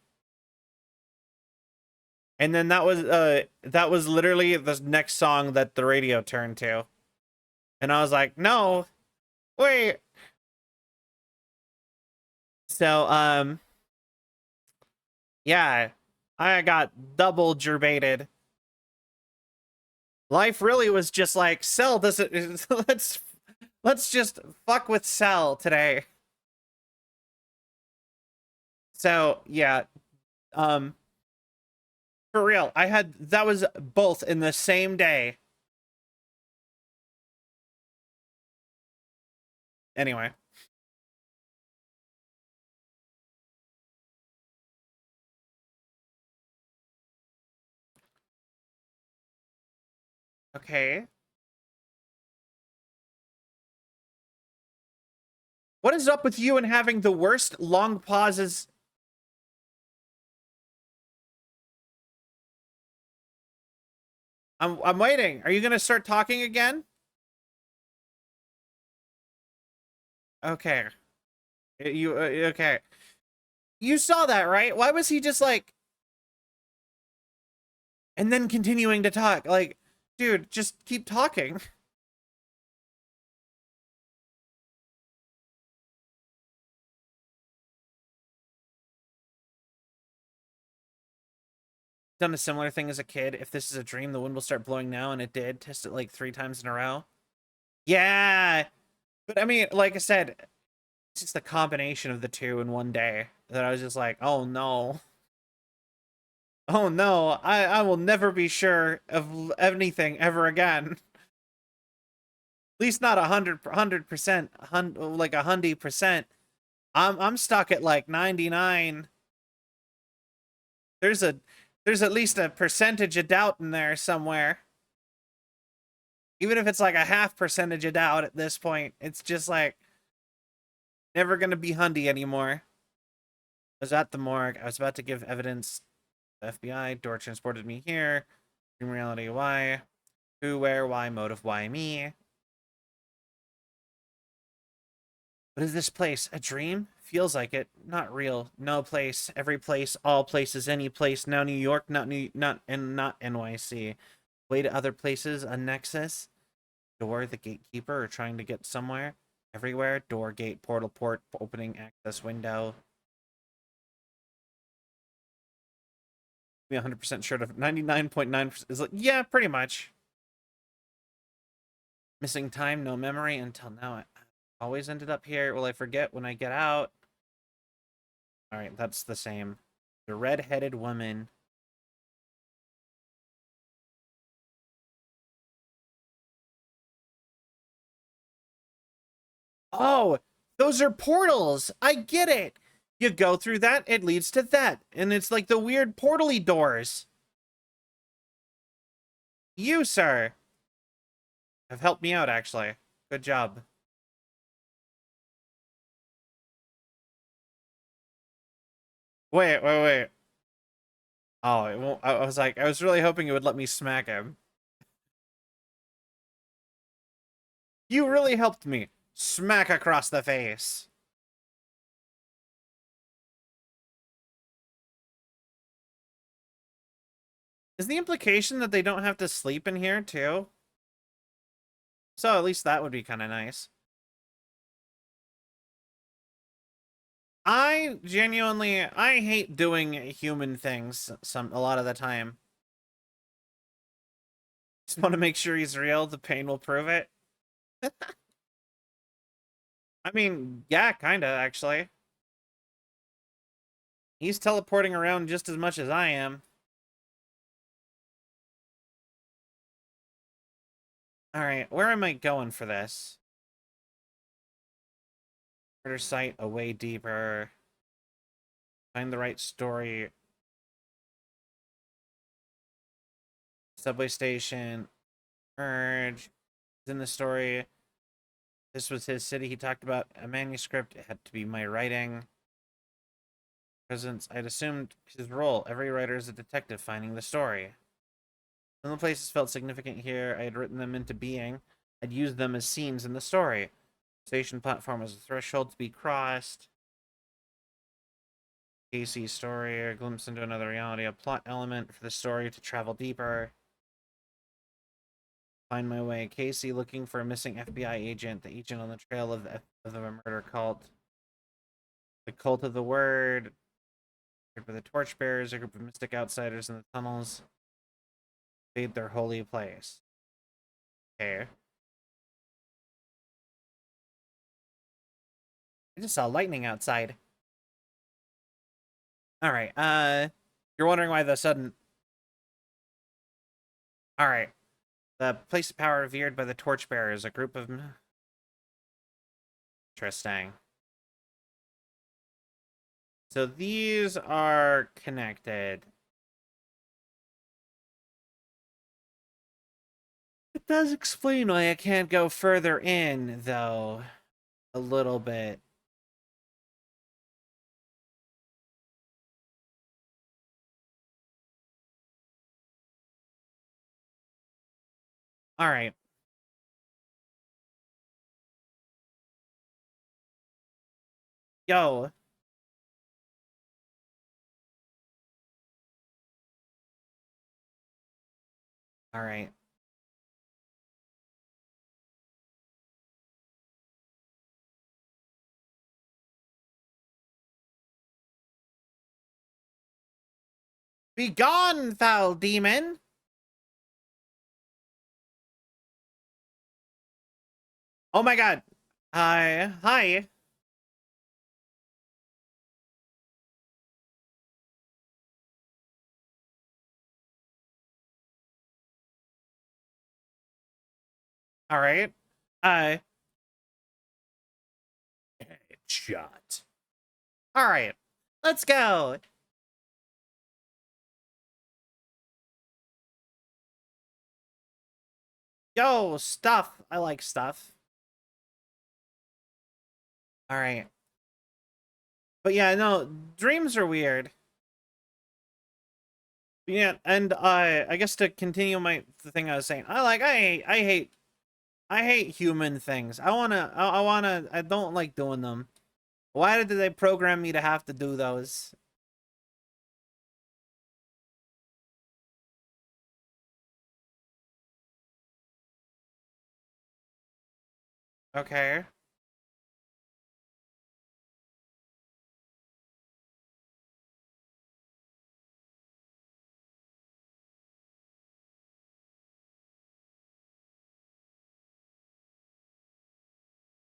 And then that was literally the next song that the radio turned to. And I was like, no, wait. So yeah, I got double gerbated. Life really was just like, Cell doesn't let's just fuck with Cell today. So yeah, for real, that was both in the same day. Anyway. Okay. What is up with you and having the worst long pauses? I'm waiting. Are you gonna start talking again? Okay. Okay. You saw that, right? Why was he just like, and then continuing to talk? Like, dude, just keep talking. Done a similar thing as a kid. If this is a dream, the wind will start blowing now, and it did. Test it like 3 times in a row. Yeah. But I mean, like I said, it's just the combination of the two in one day that I was just like, oh no. Oh no, I will never be sure of anything ever again. At least not 100%, like 100%. I'm stuck at like 99. There's at least a percentage of doubt in there somewhere. Even if it's like a half percentage of doubt at this point, it's just like never gonna be Hundy anymore. I was at the morgue. I was about to give evidence. The FBI door transported me here. Dream reality, why? Who, where, why, motive, why me? What is this place? A dream? Feels like it. Not real. No place. Every place. All places. Any place. Now New York. Not not NYC. Way to other places. A nexus. Door. The gatekeeper. Or trying to get somewhere. Everywhere. Door. Gate. Portal. Port. Opening. Access. Window. Be 100% sure of 99.9% is like, yeah, pretty much. Missing time. No memory until now. I always ended up here. Will I forget when I get out? All right, that's the same. The red-headed woman. Oh, those are portals. I get it. You go through that, it leads to that. And it's like the weird portal-y doors. You, sir, have helped me out, actually. Good job. Wait. Oh, it won't. I was like, I was really hoping it would let me smack him. You really helped me. Smack across the face. Is the implication that they don't have to sleep in here, too? So at least that would be kind of nice. I genuinely, I hate doing human things a lot of the time. Just want to make sure he's real. The pain will prove it. I mean, yeah, kind of, actually. He's teleporting around just as much as I am. Alright, where am I going for this? Murder site, away deeper. Find the right story. Subway station. Merge. In the story. This was his city. He talked about a manuscript. It had to be my writing. presence, I'd assumed his role. Every writer is a detective finding the story. Some of the places felt significant here. I had written them into being. I'd used them as scenes in the story. Station platform was a threshold to be crossed. Casey's story, a glimpse into another reality, a plot element for the story to travel deeper. Find my way. Casey looking for a missing FBI agent, the agent on the trail of the murder cult. The cult of the word. A group of the torchbearers, a group of mystic outsiders in the tunnels. Invade their holy place. Okay. I just saw lightning outside. Alright, you're wondering why the sudden... Alright. The place of power revered by the torchbearers, a group of... Interesting. So these are connected. It does explain why I can't go further in, though. A little bit. Alright. Yo. Alright. Be gone, foul demon! Oh my god. Hi. Alright. Headshot. Alright. Let's go. Yo, stuff. I like stuff. Alright. But yeah, no, dreams are weird. Yeah, and I guess to continue the thing I was saying, I hate human things. I don't like doing them. Why did they program me to have to do those? Okay.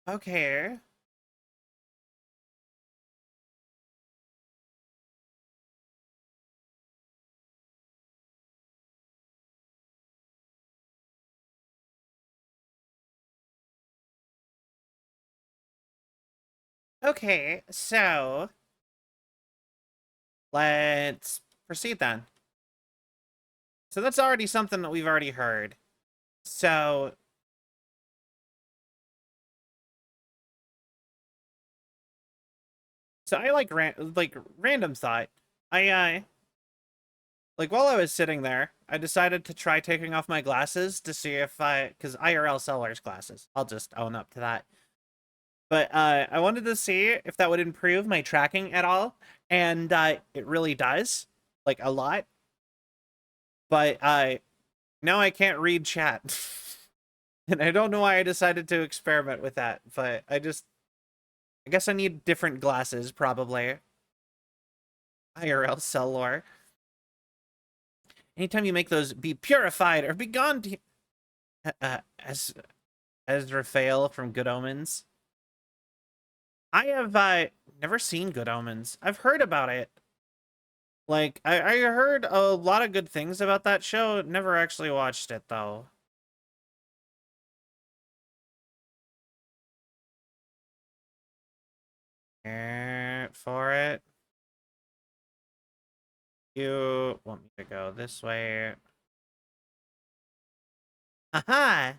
Okay. Okay, so let's proceed then. So that's already something that we've already heard. So I like random thought. I like while I was sitting there, I decided to try taking off my glasses to see if cuz IRL still wears glasses. I'll just own up to that. But I wanted to see if that would improve my tracking at all, and it really does, like a lot. But now I can't read chat. And I don't know why I decided to experiment with that, but I guess I need different glasses, probably. IRL cell lore. Anytime you make those be purified or be gone to... as Raphael from Good Omens. I have never seen Good Omens. I've heard about it. Like, I heard a lot of good things about that show. Never actually watched it, though. For it. You want me to go this way? Aha!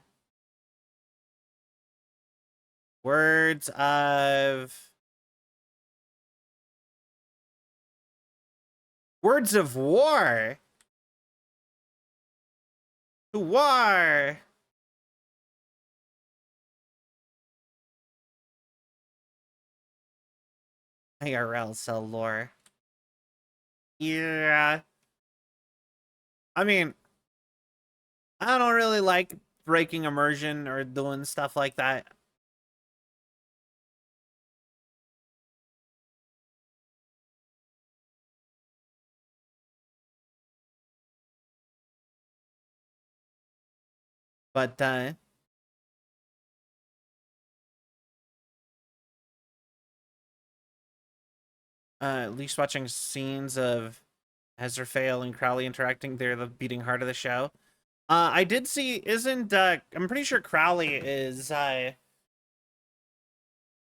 Words of... Words of war. To war. IRL cell lore. Yeah. I mean, I don't really like breaking immersion or doing stuff like that. But at least watching scenes of Ezreal and Crowley interacting, they're the beating heart of the show. I did see, isn't I'm pretty sure Crowley is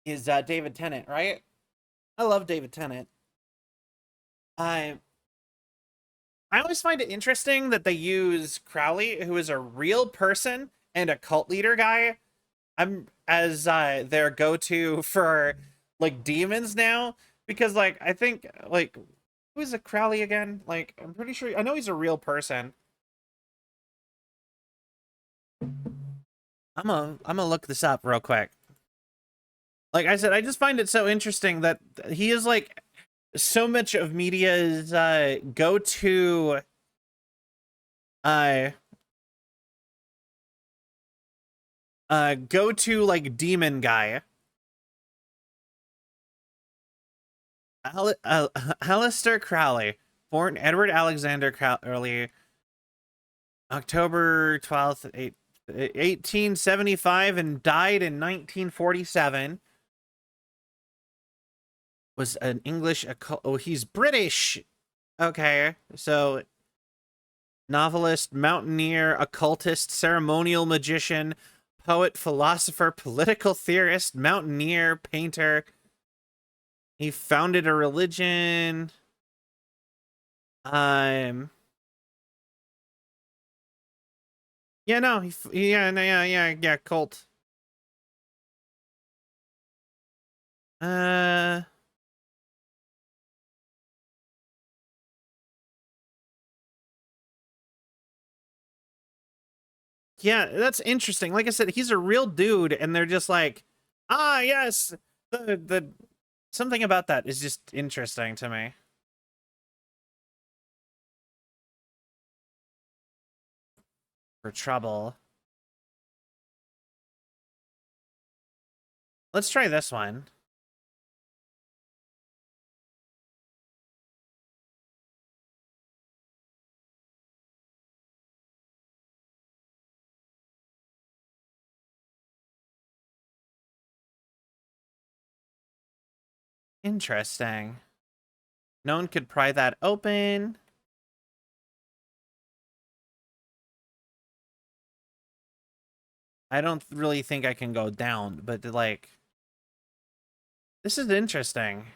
David Tennant, right? I love David Tennant. I always find it interesting that they use Crowley, who is a real person and a cult leader guy, as their go-to for like demons now, because like I think like who is a Crowley again? Like I'm pretty sure I know he's a real person. I'm gonna look this up real quick. Like I said, I just find it so interesting that he is like so much of media's go-to uh go-to like demon guy. Aleister Crowley, born Edward Alexander Crowley, October 12th, 1875, and died in 1947. Was an English oh, he's British. Okay, so novelist, mountaineer, occultist, ceremonial magician, poet, philosopher, political theorist, mountaineer, painter. He founded a religion. Yeah, no, yeah, cult. Uh, yeah, that's interesting. Like I said, he's a real dude, and they're just like, ah, yes, the something about that is just interesting to me. For trouble. Let's try this one. Interesting. No one could pry that open. I don't really think I can go down, but like, this is interesting.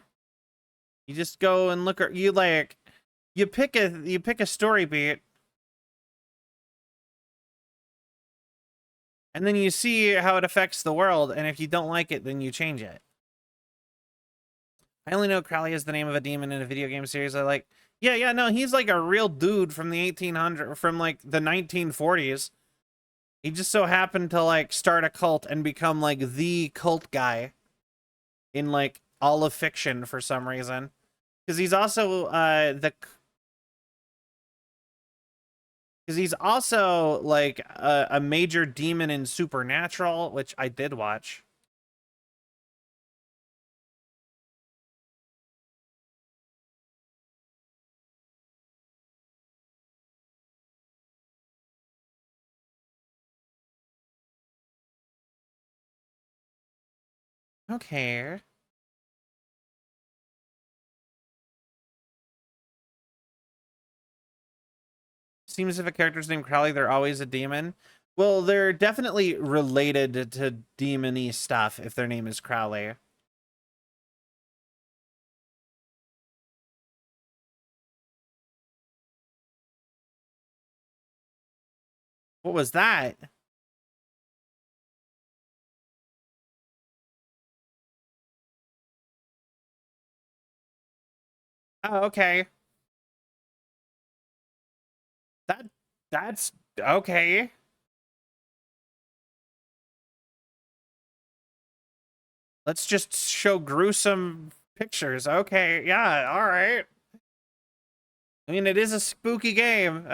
You just go and look at you like you pick a story beat, and then you see how it affects the world, and if you don't like it, then you change it. I only know Crowley is the name of a demon in a video game series I like. Yeah, no, he's like a real dude from the 1800s, from like the 1940s. He just so happened to like start a cult and become like the cult guy in like all of fiction for some reason. Because he's also he's also like a major demon in Supernatural, which I did watch. Okay. Seems if a character's named Crowley, they're always a demon. Well, they're definitely related to demon-y stuff if their name is Crowley. What was that? Oh, okay. That's okay. Let's just show gruesome pictures. Okay, yeah, all right. I mean, it is a spooky game.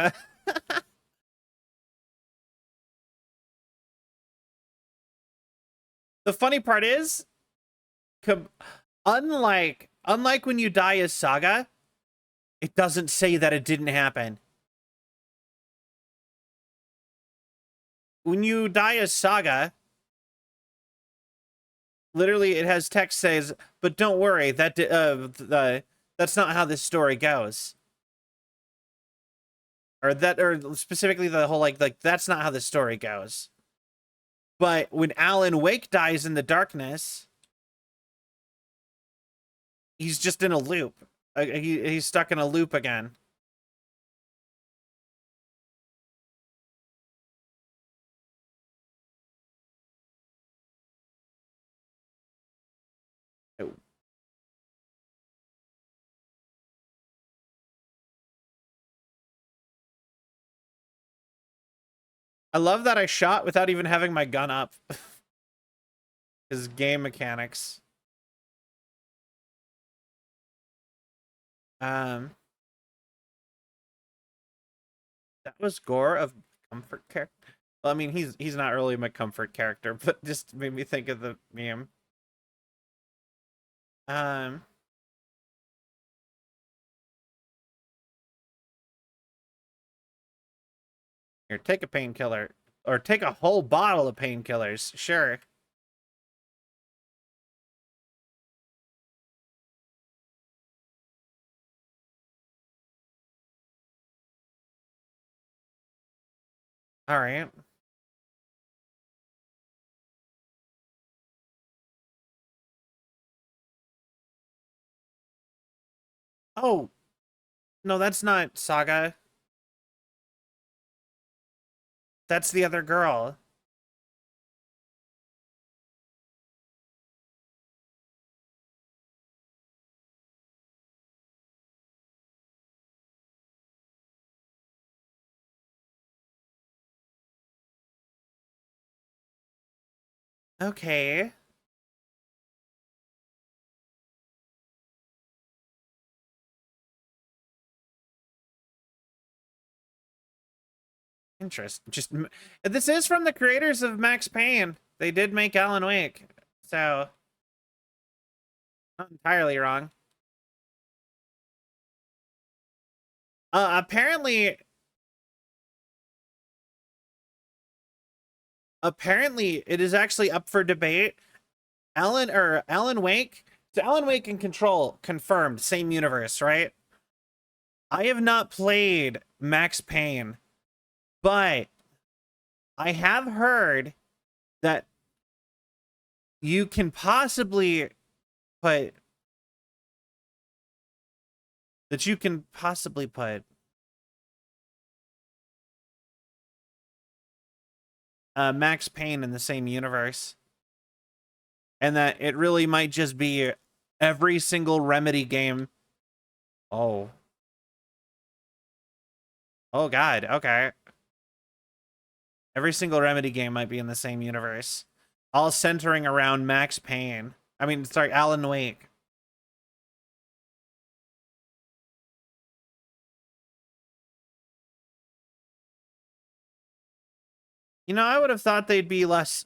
The funny part is, unlike when you die as Saga, it doesn't say that it didn't happen. When you die as Saga, literally it has text says, "But don't worry, that's not how this story goes." Or specifically the whole like that's not how the story goes. But when Alan Wake dies in the darkness, he's just in a loop. He's stuck in a loop again. I love that I shot without even having my gun up. His game mechanics. That was Gore of Comfort character. Well, I mean, he's not really my comfort character, but just made me think of the meme. Here, take a painkiller. Or take a whole bottle of painkillers. Sure. All right. Oh, no, that's not Saga. That's the other girl. Okay. Interesting. This is from the creators of Max Payne. They did make Alan Wake. So, not entirely wrong. Apparently it is actually up for debate. Alan Wake. So Alan Wake and Control confirmed, same universe, right? I have not played Max Payne, but I have heard that you can possibly put Max Payne in the same universe, and that it really might just be every single Remedy game. Oh God, okay. Every single Remedy game might be in the same universe, all centering around Max Payne. I mean, sorry, Alan Wake. You know, I would have thought they'd be less.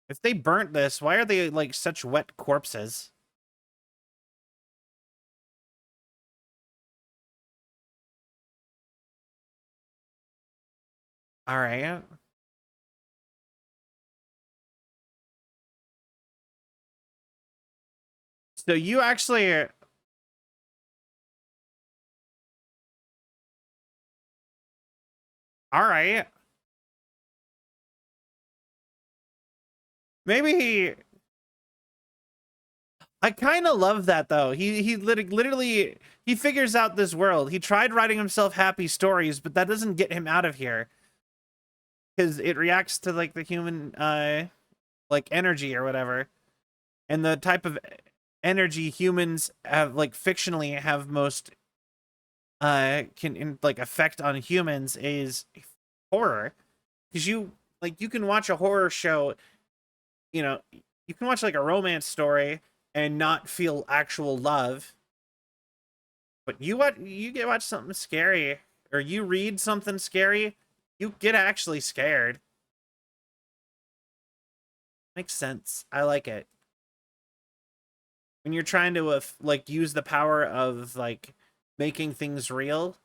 If they burnt this, why are they like such wet corpses? All right. So you actually. All right. Maybe he. I kind of love that though. He literally he figures out this world. He tried writing himself happy stories, but that doesn't get him out of here because it reacts to like the human like energy or whatever, and the type of energy humans have like fictionally have most can like effect on humans is horror, because you can watch a horror show, you know, you can watch like a romance story and not feel actual love, but you get watch something scary, or you read something scary, you get actually scared. Makes sense. I like it. When you're trying to like use the power of like making things real.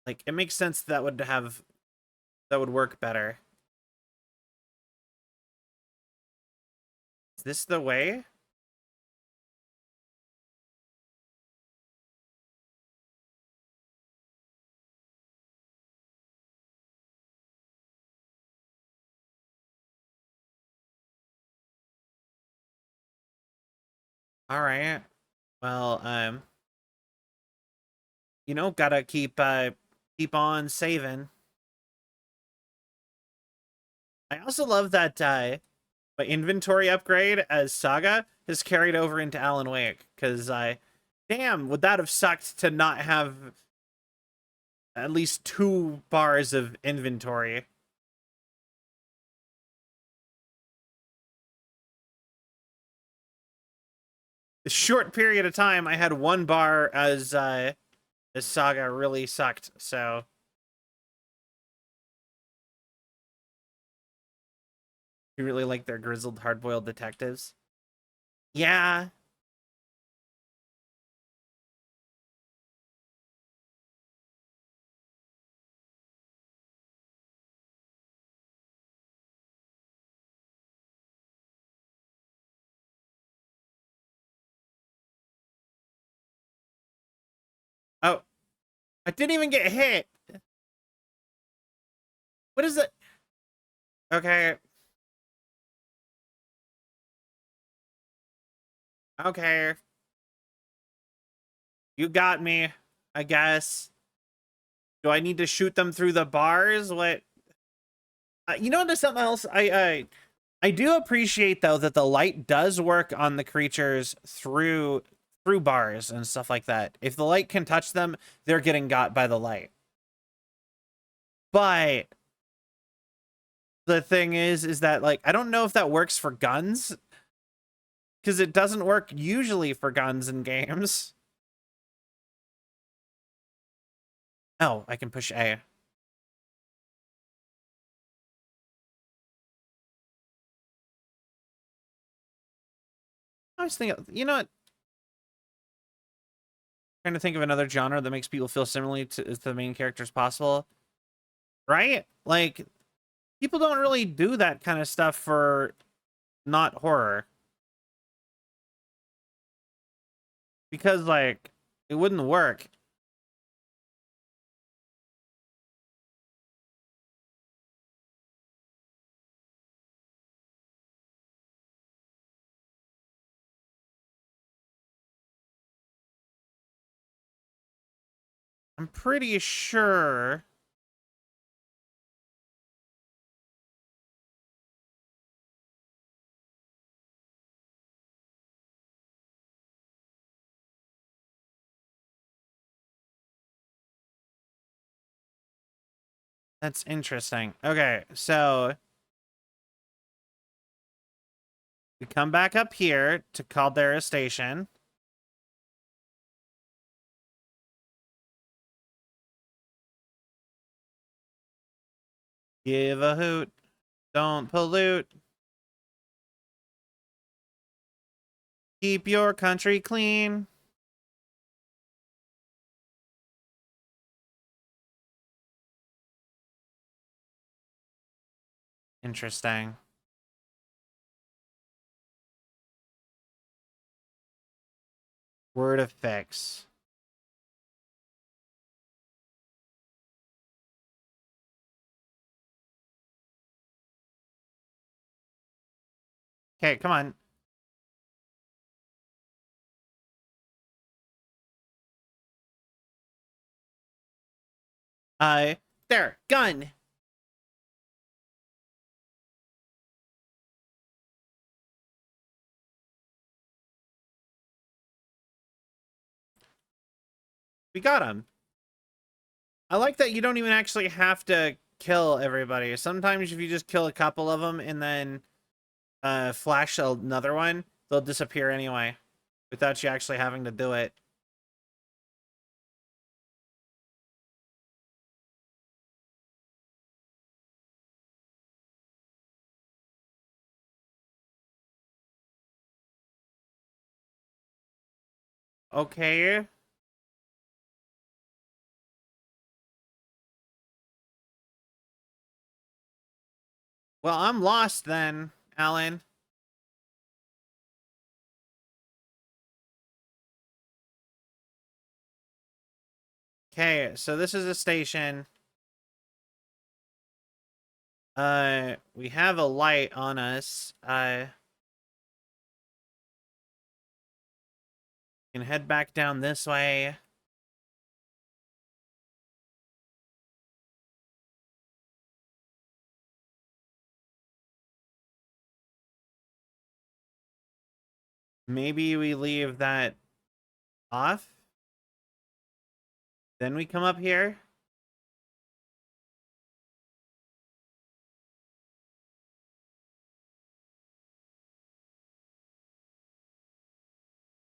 Like, it makes sense that would work better. Is this the way? All right. Well, gotta keep on saving. I also love that my inventory upgrade as Saga has carried over into Alan Wake, because damn, would that have sucked to not have at least 2 bars of inventory. The short period of time I had 1 bar as Saga really sucked, so you really like their grizzled hard-boiled detectives. Yeah. Oh, I didn't even get hit. What is it? Okay. Okay. You got me, I guess. Do I need to shoot them through the bars? What? There's something else. I do appreciate though that the light does work on the creatures through bars and stuff like that. If the light can touch them, they're getting got by the light. But the thing is that like I don't know if that works for guns, because it doesn't work usually for guns in games. Oh, I can push A. I was thinking, trying to think of another genre that makes people feel similarly to the main character as possible. Right? Like, people don't really do that kind of stuff for not horror. Because, like, it wouldn't work. I'm pretty sure. That's interesting. Okay, so we come back up here to Caldera Station. Give a hoot. Don't pollute. Keep your country clean. Interesting. Word of fix. Okay, come on. There, gun. We got him. I like that you don't even actually have to kill everybody. Sometimes if you just kill a couple of them and then flash another one, they'll disappear anyway without you actually having to do it. Okay. Well, I'm lost then, Alan. Okay, so this is a station. We have a light on us. Can head back down this way. Maybe we leave that off. Then we come up here.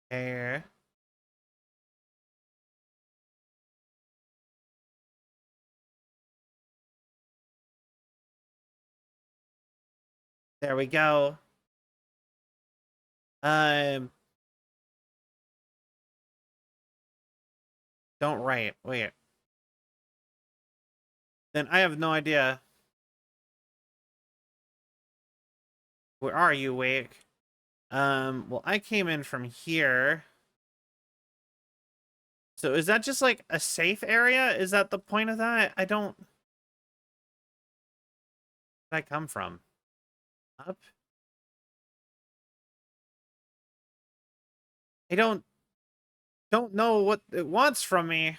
Here. There we go. Um, don't write. Wait. Then I have no idea. Where are you, Wake? Well, I came in from here. So is that just like a safe area? Is that the point of that? I don't... Where'd I come from? Up? I don't know what it wants from me.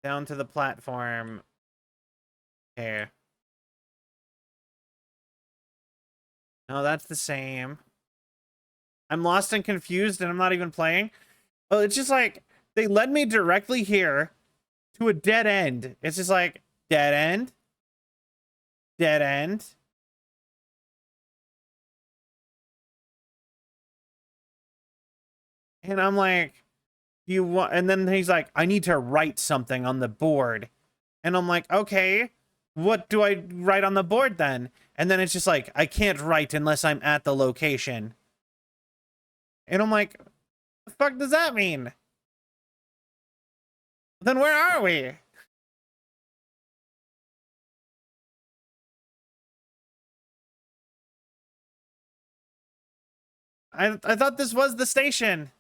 Down to the platform. Here. No, that's the same. I'm lost and confused and I'm not even playing. Oh, it's just like they led me directly here to a dead end. It's just like dead end. Dead end. And I'm like, you want, and then he's like, I need to write something on the board. And I'm like, okay, what do I write on the board then? And then it's just like, I can't write unless I'm at the location. And I'm like, the fuck does that mean? Then where are we? I thought this was the station.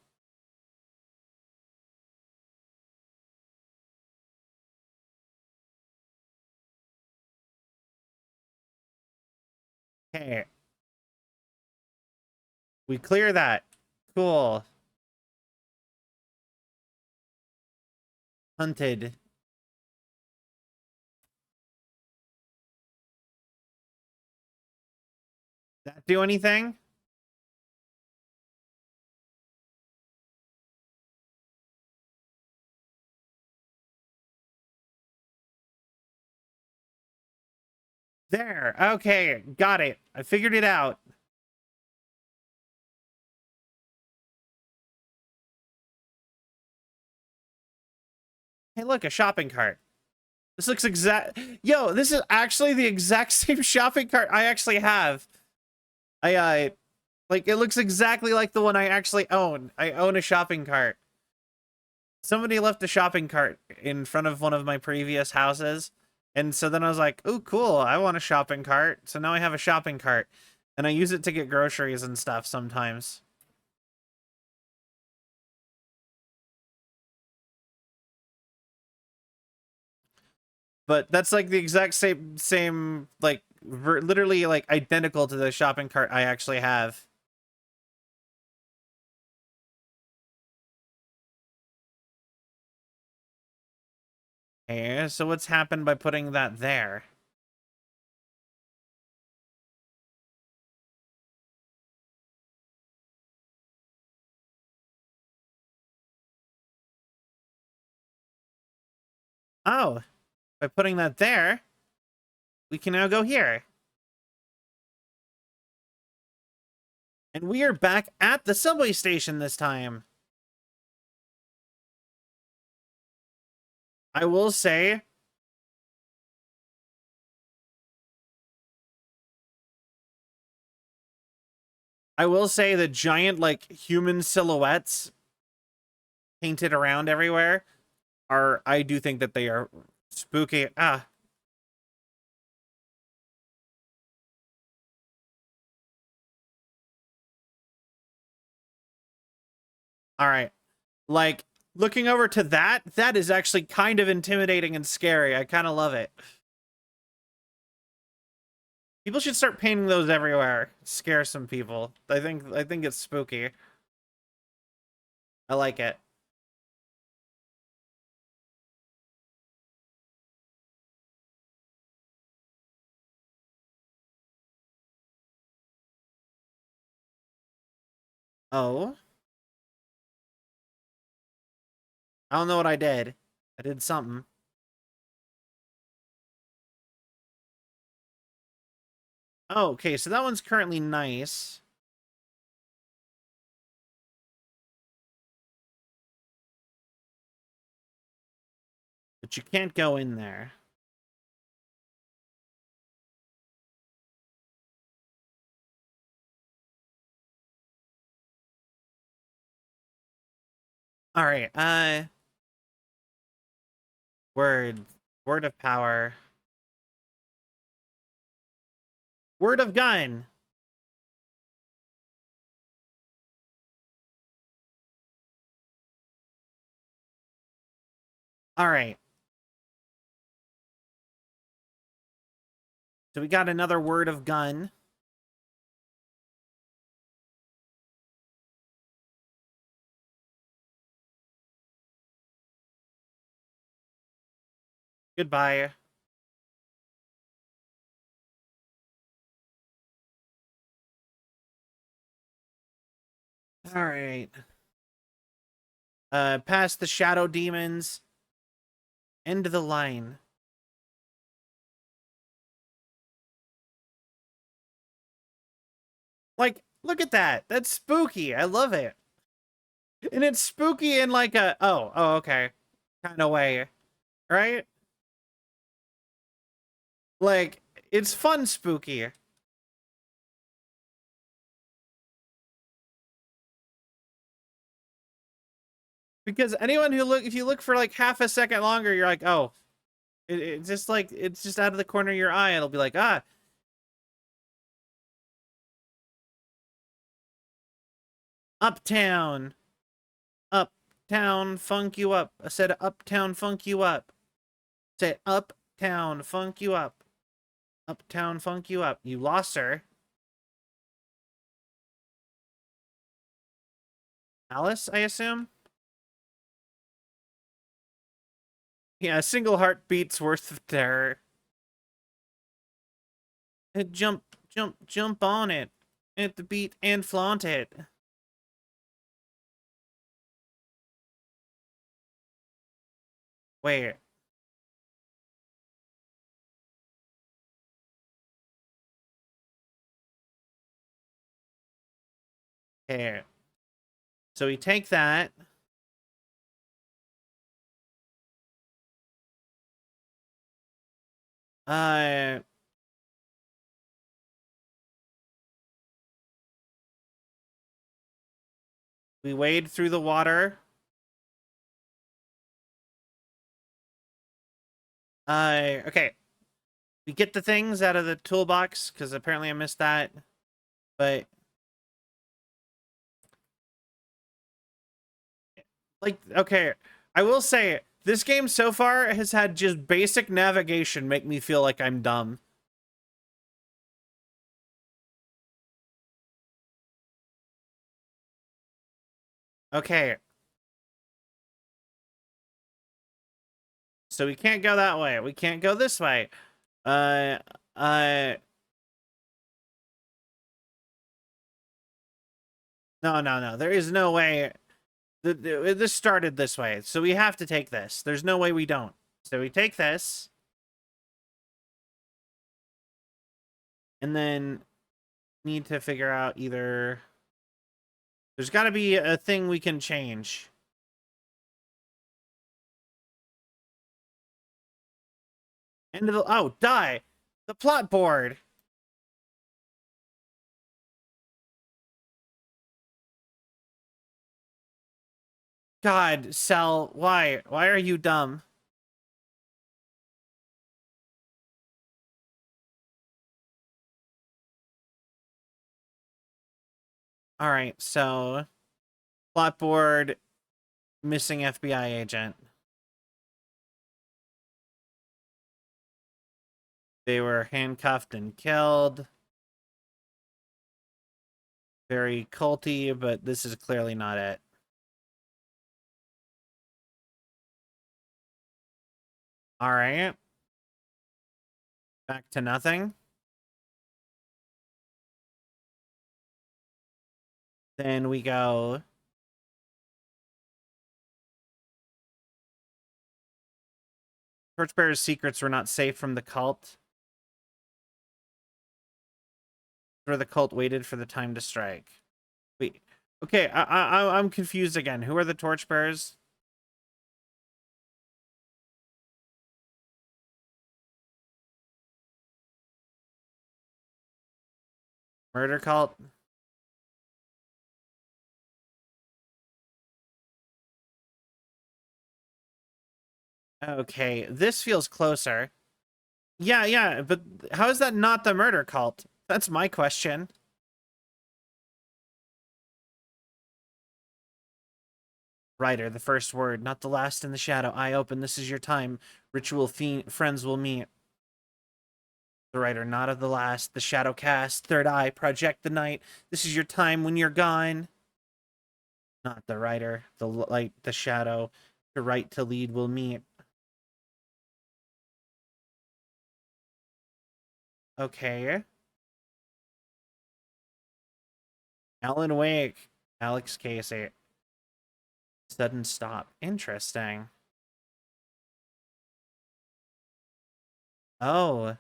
Okay. We clear that. Cool. Hunted. That do anything? There. Okay. Got it. I figured it out. Hey, look, a shopping cart. This looks exact. Yo, this is actually the exact same shopping cart I actually have. Like, it looks exactly like the one I actually own. I own a shopping cart. Somebody left a shopping cart in front of one of my previous houses. And so then I was like, oh, cool. I want a shopping cart. So now I have a shopping cart. And I use it to get groceries and stuff sometimes. But that's like the exact same like literally like identical to the shopping cart I actually have. Okay, so what's happened by putting that there? Oh, by putting that there, we can now go here. And we are back at the subway station this time. I will say, the giant, like, human silhouettes painted around everywhere are, I do think that they are spooky. Ah. All right. Like, looking over to that is actually kind of intimidating and scary. I kind of love it. People should start painting those everywhere. Scare some people. I think it's spooky. I like it. Oh. I don't know what I did. I did something. Oh, okay, so that one's currently nice. But you can't go in there. All right, word of power. Word of gun. All right. So we got another word of gun. Goodbye. All right. Past the shadow demons. End the line. Like, look at that. That's spooky. I love it. And it's spooky in like a, oh, okay, kind of way, right? Like, it's fun spooky. Because anyone who if you look for like half a second longer, you're like, oh, it's just like, it's just out of the corner of your eye. It'll be like, ah. Uptown. Uptown, funk you up. I said uptown, funk you up. Say uptown, funk you up. Uptown, funk you up. You lost her. Alice, I assume? Yeah, a single heartbeat's worth of terror. Jump, jump, jump on it. At the beat and flaunt it. Wait. Here. So we take that. Uh... We wade through the water. Okay. We get the things out of the toolbox, because apparently I missed that. But... like, okay. I will say, this game so far has had just basic navigation make me feel like I'm dumb. Okay. So we can't go that way. We can't go this way. Uh... No. There is no way. This started this way, so we have to take this. There's no way we don't. So we take this. And then need to figure out either... There's got to be a thing we can change. End of the... Oh, die! The plot board! God, Cell, why? Why are you dumb? Alright, so... Plot board, missing FBI agent. They were handcuffed and killed. Very culty, but this is clearly not it. Alright. Back to nothing. Then we go... Torchbearer's secrets were not safe from the cult. Where the cult waited for the time to strike. Wait. Okay, I'm confused again. Who are the torchbearers? Murder cult? Okay, this feels closer. Yeah, but how is that not the murder cult? That's my question. Writer, the first word, not the last in the shadow. Eye open, this is your time. Ritual friends will meet. The writer, not of the last. The shadow cast, third eye, project the night. This is your time when you're gone. Not the writer, the light, the shadow. The right to lead will meet. Okay. Alan Wake. Alex Casey. Sudden stop. Interesting. Oh.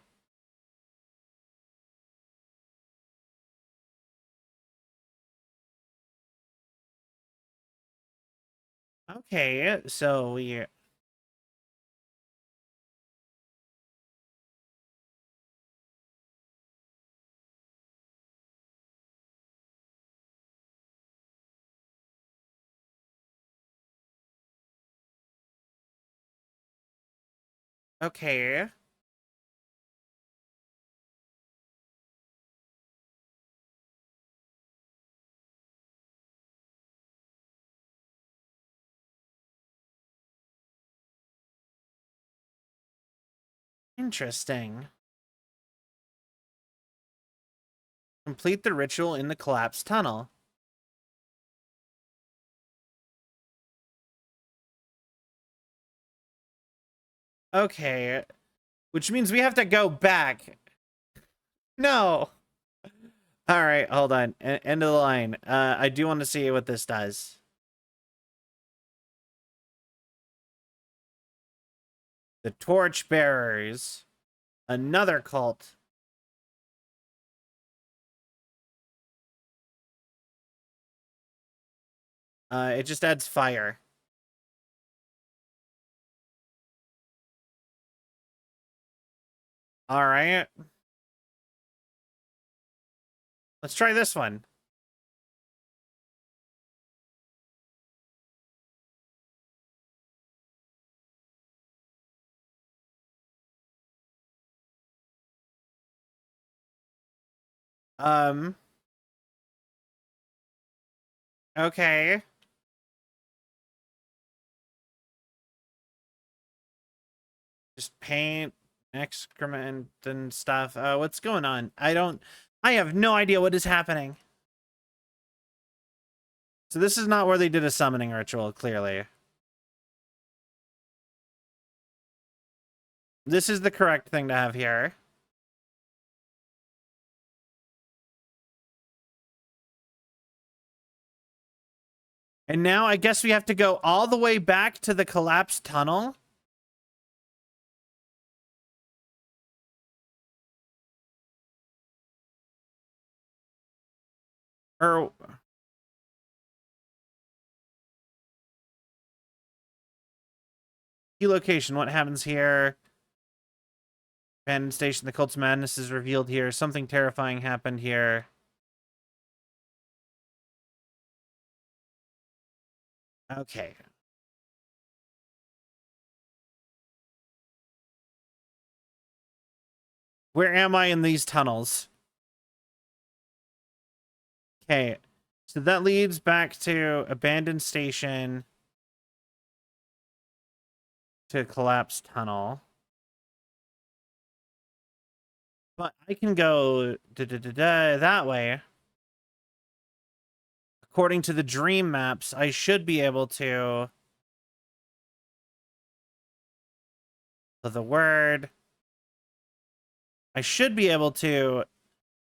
Okay, so we... Okay. Interesting. Complete the ritual in the collapsed tunnel. Okay. Which means we have to go back. No. All right, hold on. End of the line. I do want to see what this does. The Torchbearers. Another cult. It just adds fire. All right. Let's try this one. Okay. Just paint, excrement, and stuff. What's going on? I have no idea what is happening. So this is not where they did a summoning ritual, clearly. This is the correct thing to have here. And now I guess we have to go all the way back to the collapsed tunnel. Or key location. What happens here? Abandoned station. The cult's madness is revealed here. Something terrifying happened here. Okay. Where am I in these tunnels? Okay. So that leads back to abandoned station to collapsed tunnel. But I can go that way. According to the dream maps, I should be able to. So the word. I should be able to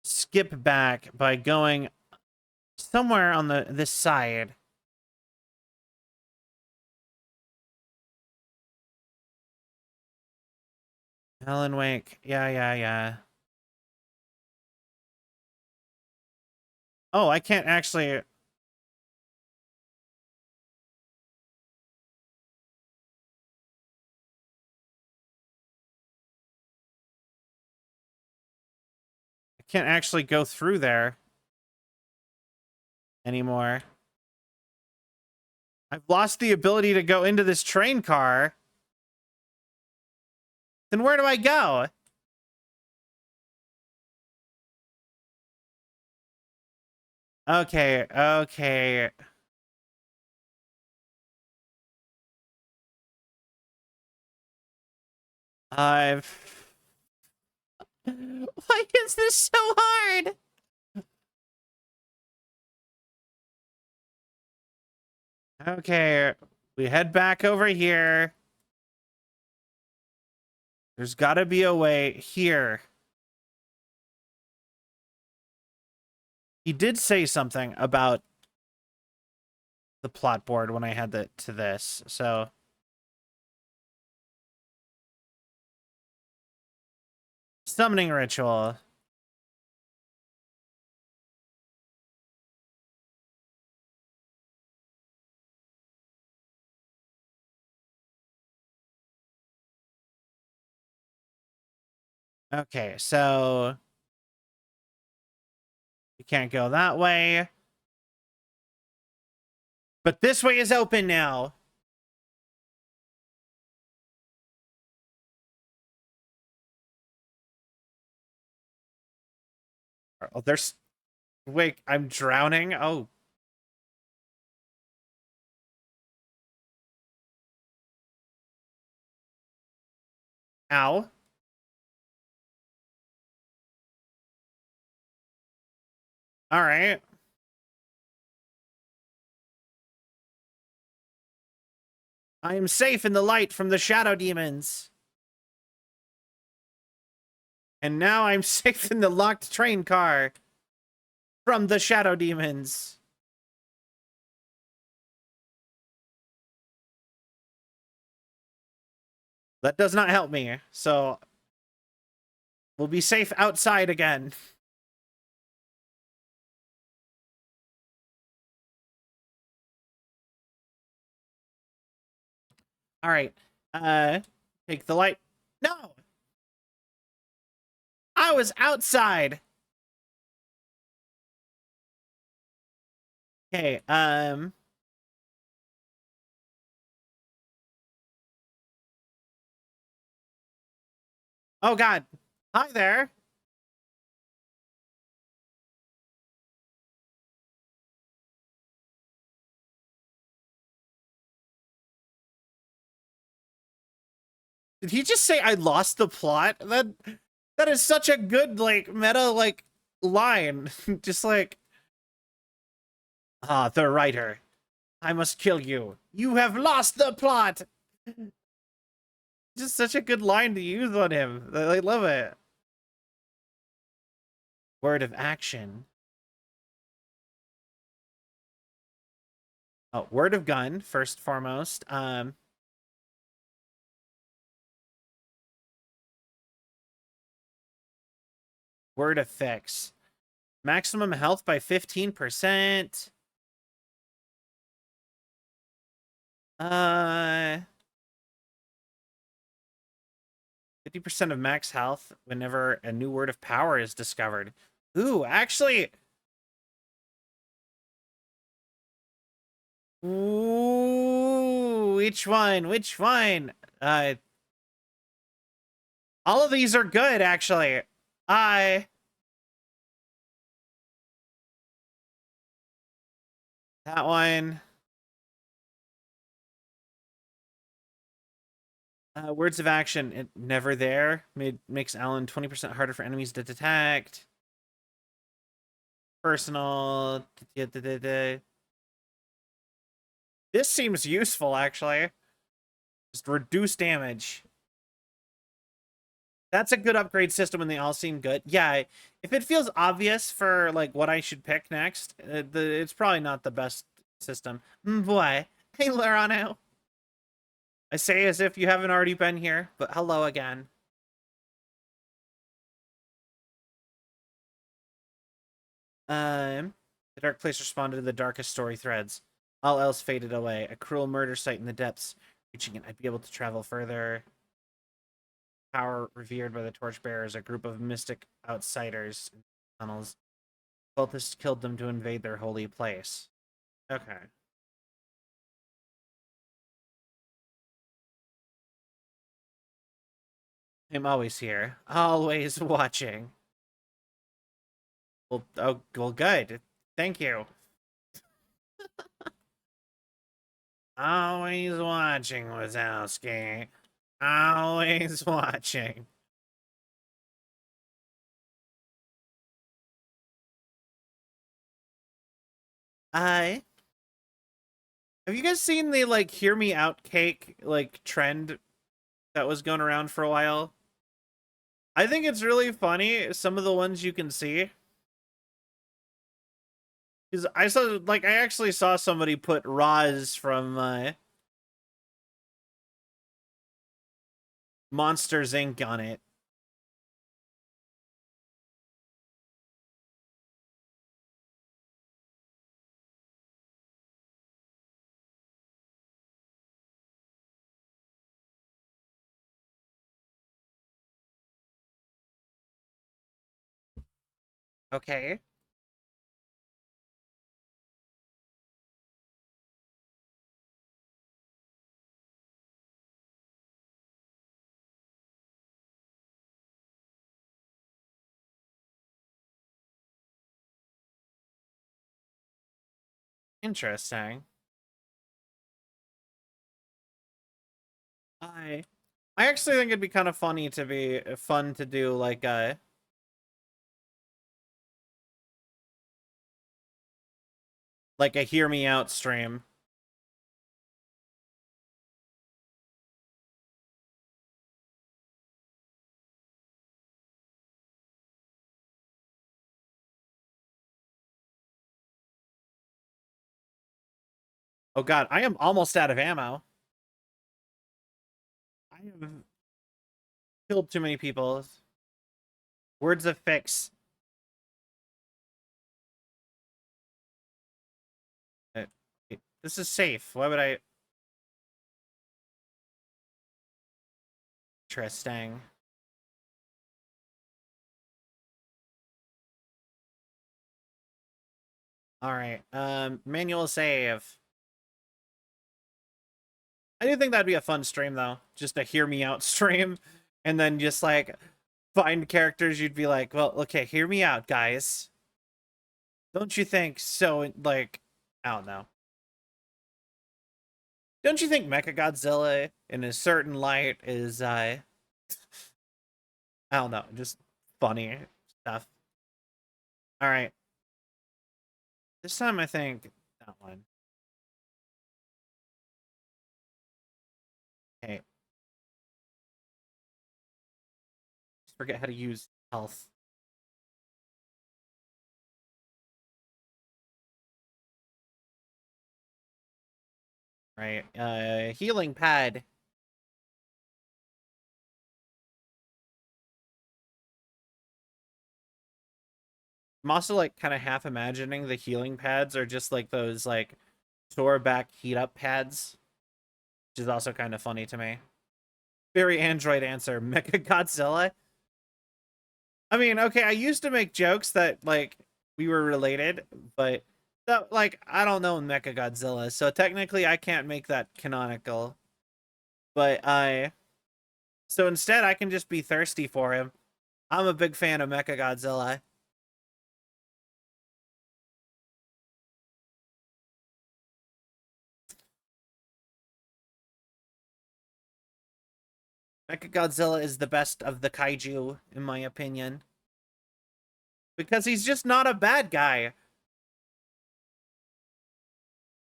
skip back by going somewhere on this side. Alan Wake. Yeah. Oh, I can't actually. I can't actually go through there anymore. I've lost the ability to go into this train car. Then where do I go? Okay. I've... Why is this so hard? Okay, we head back over here. There's gotta be a way here. He did say something about the plot board when I had to this, so... Summoning ritual. Okay, so... You can't go that way. But this way is open now. Oh, there's... Wait, I'm drowning? Oh. Ow. Alright. I am safe in the light from the shadow demons. And now I'm safe in the locked train car from the shadow demons. That does not help me, so we'll be safe outside again. All right. Take the light. No! I was outside. Okay, oh god. Hi there. Did he just say I lost the plot? That is such a good, like, meta, like, line. Just like, ah, the writer. I must kill you. You have lost the plot. Just such a good line to use on him. I love it. Word of action. Oh, word of gun, first foremost. Word of fix. Maximum health by 15%. 50% of max health whenever a new word of power is discovered. Ooh, actually. Ooh, which one? Which one? All of these are good, actually. That one. Words of action. Never there. Makes Alan 20% harder for enemies to detect. Personal. This seems useful, actually. Just reduce damage. That's a good upgrade system and they all seem good. Yeah, if it feels obvious for like what I should pick next, it's probably not the best system. Boy. Hey, Lorano. I say as if you haven't already been here, but hello again. The Dark Place responded to the darkest story threads. All else faded away. A cruel murder site in the depths. Reaching it, I'd be able to travel further. Power revered by the Torchbearers, a group of mystic outsiders in tunnels. Cultists killed them to invade their holy place. Okay. I'm always here. Always watching. Well, oh, well, good. Thank you. Always watching, Wazowski. Always watching. Have you guys seen the like hear me out cake like trend that was going around for a while? I think it's really funny, some of the ones you can see. Because I actually saw somebody put Roz from Monsters Inc. on it. Okay. Interesting. I I actually think it'd be kind of funny to be fun to do like a hear me out stream. Oh god, I am almost out of ammo. I have killed too many people. Words of fix. Uh, This is safe. Why would I? Interesting. All right. Manual save. I do think that'd be a fun stream though. Just a hear me out stream, and then just like find characters you'd be like, well, okay, hear me out, guys. Don't you think so? Like, I don't know. Don't you think Mechagodzilla, in a certain light, is I don't know, just funny stuff. All right. This time I think that one. Okay. Just forget how to use health. Right. Healing pad. I'm also like kind of half imagining the healing pads are just like those like tore back heat up pads, which is also kind of funny to me. Very Android answer. Mecha Godzilla. I mean, okay, I used to make jokes that like we were related, but that like I don't know Mecha Godzilla, so technically I can't make that canonical. But I so instead I can just be thirsty for him. I'm a big fan of Mecha Godzilla. Mechagodzilla is the best of the kaiju, in my opinion. Because he's just not a bad guy.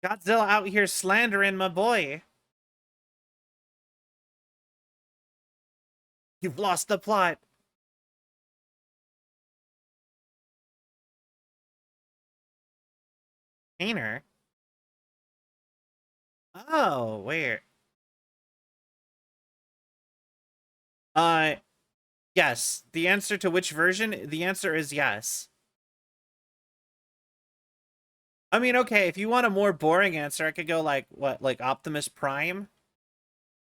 Godzilla out here slandering my boy. You've lost the plot. Painter? Oh, wait. Uh, yes. The answer to which version? The answer is yes. I mean, okay, if you want a more boring answer, I could go like, what, like Optimus Prime?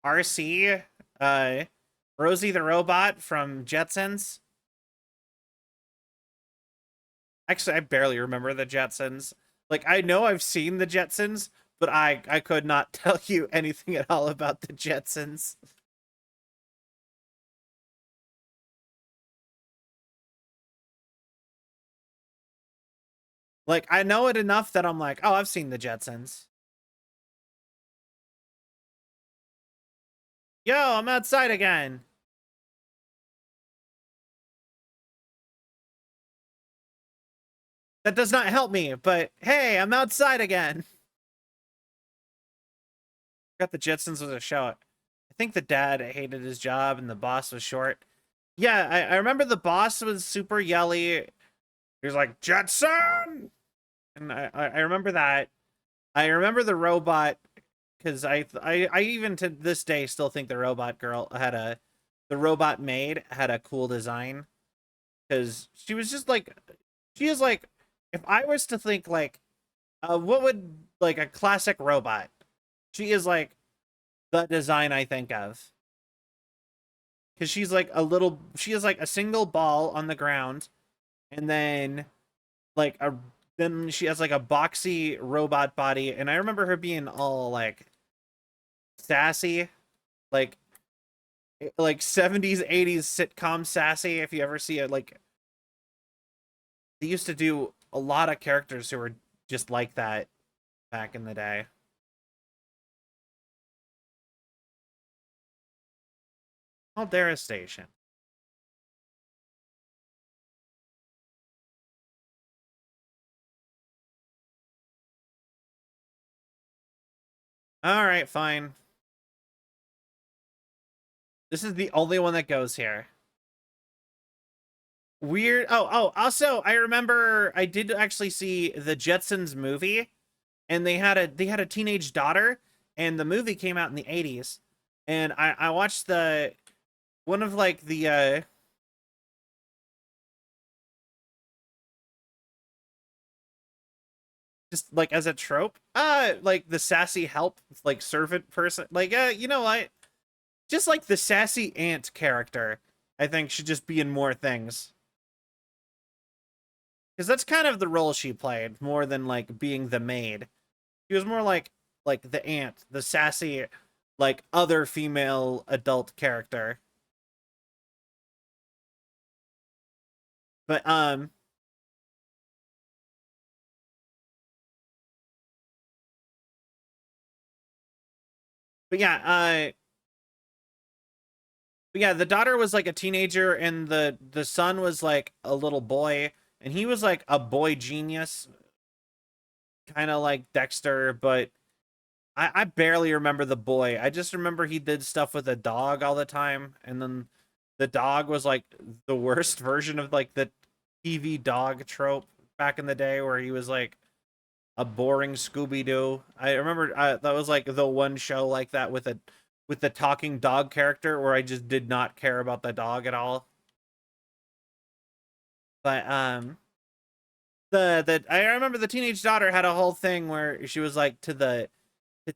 RC? Rosie the Robot from Jetsons? Actually, I barely remember the Jetsons. Like, I know I've seen the Jetsons, but I could not tell you anything at all about the Jetsons. Like, I know it enough that I'm like, oh, I've seen the Jetsons. Yo, I'm outside again. That does not help me, but hey, I'm outside again. Got the Jetsons was a show. I think the dad hated his job and the boss was short. Yeah, I remember the boss was super yelly. He was like, Jetson! And I remember that. I remember the robot because I even to this day still think the robot girl had the robot maid had a cool design because she was just like she is like if I was to think like what would like a classic robot, she is like the design I think of because she's like she is like a single ball on the ground and then like a then she has like a boxy robot body and I remember her being all like sassy like 70s 80s sitcom sassy. If you ever see it, like they used to do a lot of characters who were just like that back in the day. Caldera Station. All right, fine. This is the only one that goes here. Weird. Oh, also, I remember I did actually see the Jetsons movie and they had a teenage daughter and the movie came out in the 80s. And I watched the one of like the just like as a trope, like the sassy help like servant person, like you know what, just like the sassy aunt character I think should just be in more things because that's kind of the role she played more than like being the maid. She was more like the aunt, the sassy like other female adult character. But um but yeah, but yeah, the daughter was like a teenager and the son was like a little boy and he was like a boy genius, kind of like Dexter, but I barely remember the boy. I just remember he did stuff with a dog all the time, and then the dog was like the worst version of like the TV dog trope back in the day, where he was like a boring Scooby Doo. I remember that was like the one show like that with the talking dog character where I just did not care about the dog at all. But I remember the teenage daughter had a whole thing where she was like to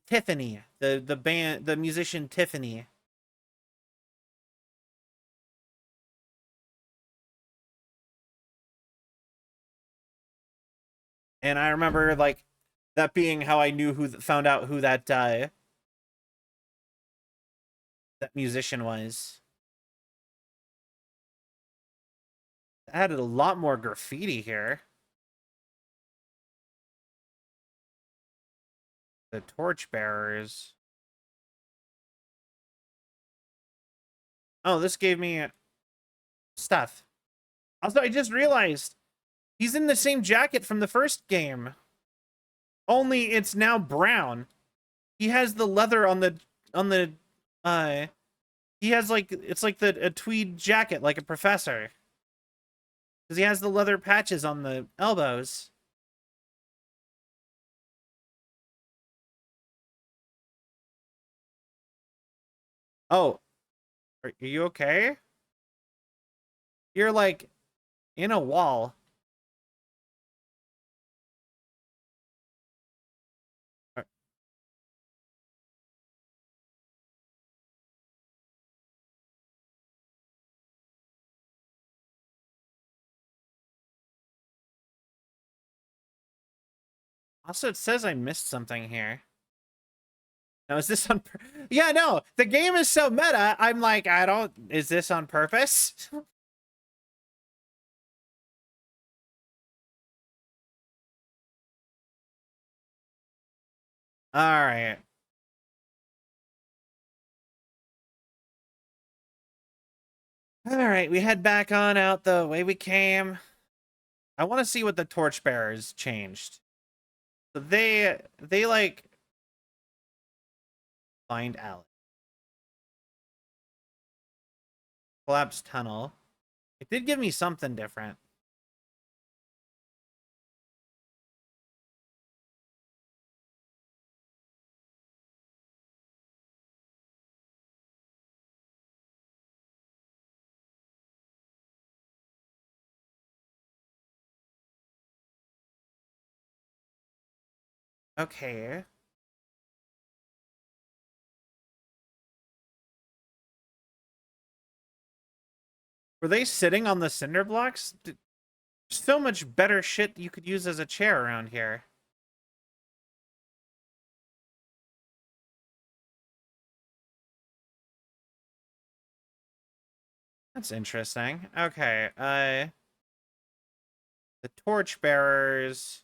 Tiffany, the band, the musician Tiffany. And I remember like that being how I knew found out who that musician was. Added a lot more graffiti here. The torchbearers. Oh, this gave me stuff. Also, I just realized he's in the same jacket from the first game. Only it's now brown. He has the leather on the he has like it's like a tweed jacket like a professor. Because he has the leather patches on the elbows. Oh, are you okay? You're like in a wall. Also, it says I missed something here. Now, is this on? Yeah, no. The game is so meta. I'm like, I don't. Is this on purpose? All right. All right. We head back on out the way we came. I want to see what the torchbearers changed. So they like find Alex. Collapsed tunnel. It did give me something different. Okay. Were they sitting on the cinder blocks? There's so much better shit you could use as a chair around here. That's interesting. Okay, the torchbearers.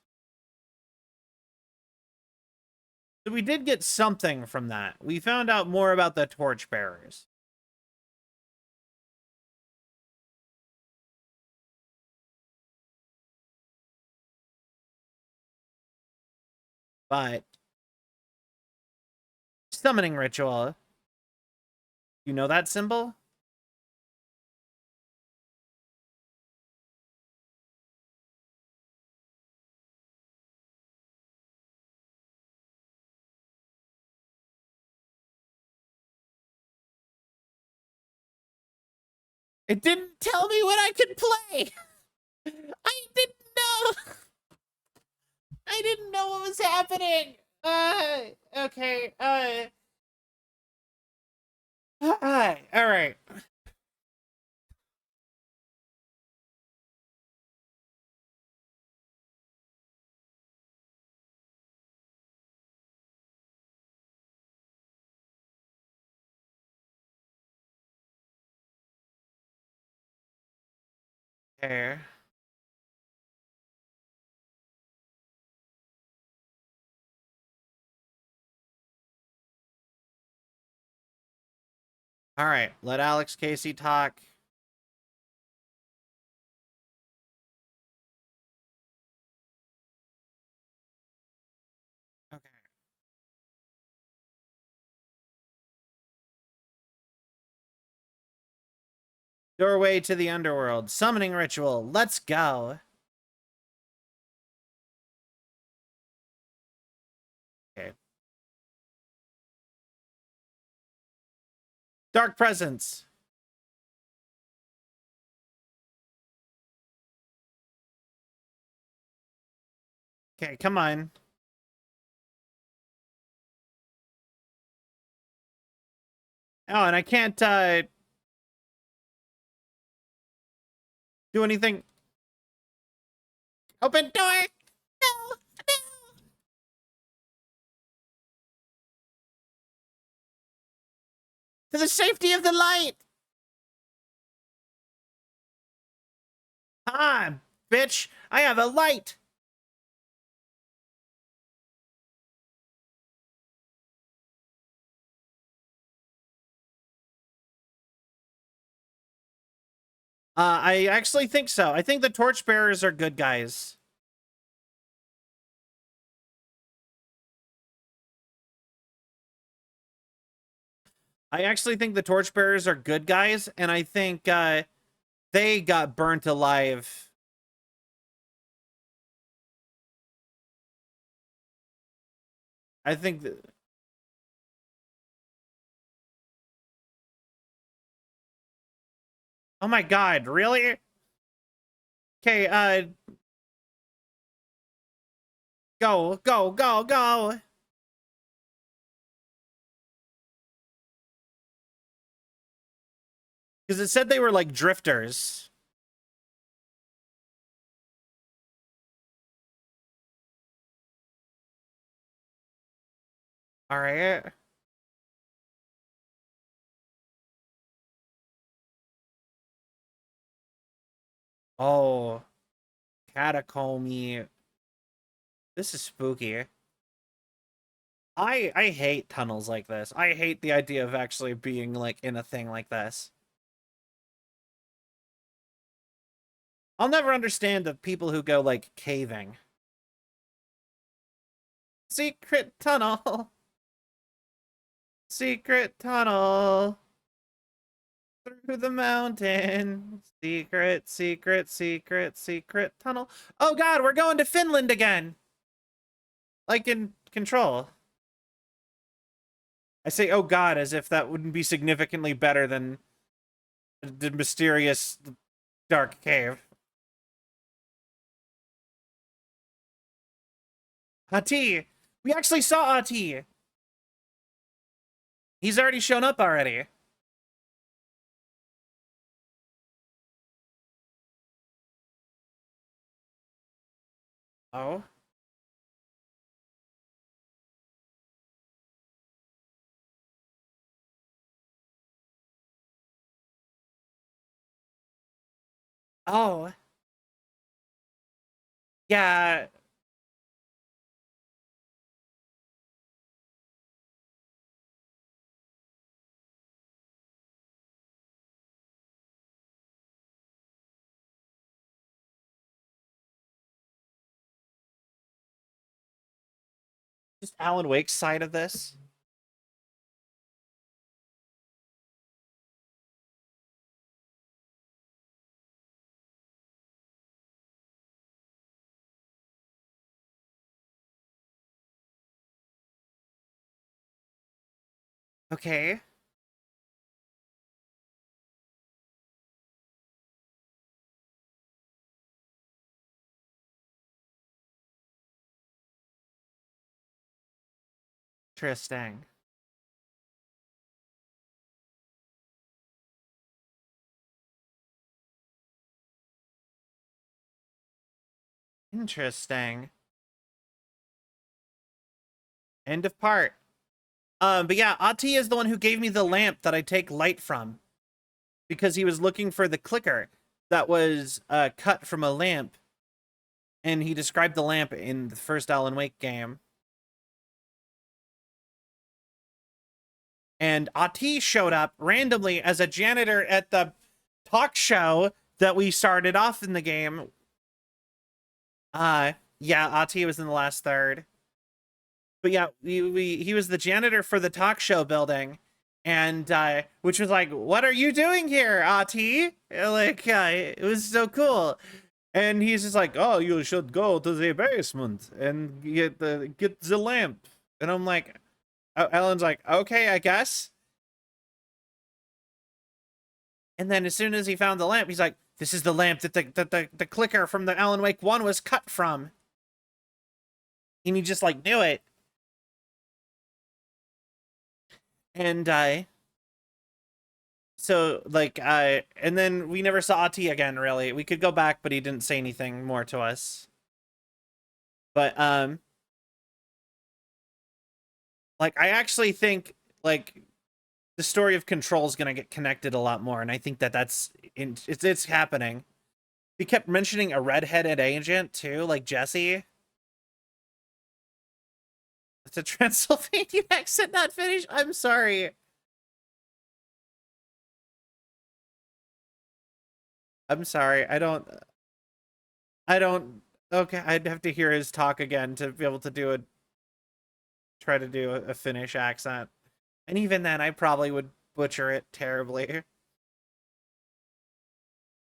So we did get something from that. We found out more about the torchbearers. But summoning ritual. You know that symbol? It didn't tell me what I could play. I didn't know. I didn't know what was happening. Okay. All right. Okay. All right. Let Alex Casey talk. Okay. Doorway to the underworld. Summoning ritual. Let's go. Okay. Dark presence. Okay, come on. Oh, and I can't do anything. Open door. No, no. To the safety of the light. Ah, bitch, I have a light. I actually think so. I think the torchbearers are good guys. I actually think the torchbearers are good guys, and I think they got burnt alive. I think that... Oh my god, really? Okay, go, go, go, go. Because it said they were like drifters. All right. Oh, catacomby. This is spooky. I hate tunnels like this. I hate the idea of actually being like in a thing like this. I'll never understand the people who go like caving. Secret tunnel. Secret tunnel. Through the mountain. Secret, secret, secret, secret tunnel. Oh god, we're going to Finland again. Like in Control. I say oh god as if that wouldn't be significantly better than the mysterious dark cave. Ati! We actually saw Ati! He's already shown up already. Oh? Oh. Yeah. Just Alan Wake's side of this. Okay. Interesting. Interesting. End of part. But yeah, Ati is the one who gave me the lamp that I take light from. Because he was looking for the clicker that was cut from a lamp. And he described the lamp in the first Alan Wake game. And Ati showed up randomly as a janitor at the talk show that we started off in the game. Yeah, Ati was in the last third. But yeah, he was the janitor for the talk show building, and which was like, what are you doing here, Ati? Like, it was so cool. And he's just like, oh, you should go to the basement and get the lamp. And I'm like, Ellen's like, okay, I guess. And then as soon as he found the lamp, he's like, this is the lamp that the clicker from the Alan Wake 1 was cut from. and he just like knew it. And so like and then we never saw Ati again, really. We could go back, but he didn't say anything more to us. But like I actually think like the story of Control is gonna get connected a lot more, and I think that it's happening. He kept mentioning a redheaded agent too, like Jesse. It's a Transylvanian accent not finished. I'm sorry. I'm sorry. I don't. Okay, I'd have to hear his talk again to be able to try to do a Finnish accent. And even then, I probably would butcher it terribly.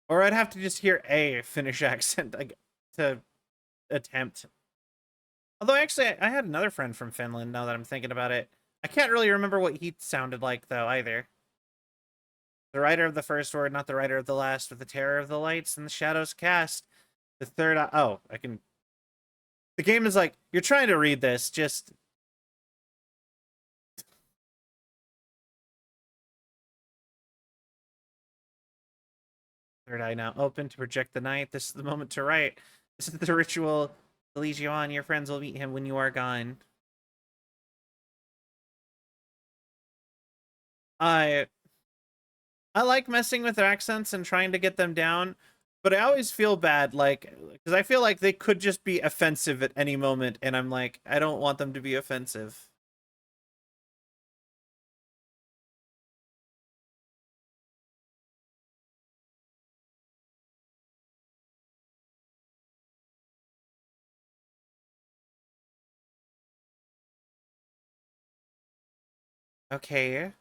Or I'd have to just hear a Finnish accent to attempt. Although, actually, I had another friend from Finland, now that I'm thinking about it. I can't really remember what he sounded like, though, either. The writer of the first word, not the writer of the last, with the terror of the lights and the shadows cast. The third... Oh, I can... The game is like, you're trying to read this, just... Third eye now open to project the night. This is the moment to write. This is the ritual to lead you on. Your friends will meet him when you are gone. I like messing with their accents and trying to get them down, but I always feel bad, like, because I feel like they could just be offensive at any moment, and I'm like, I don't want them to be offensive. Okay.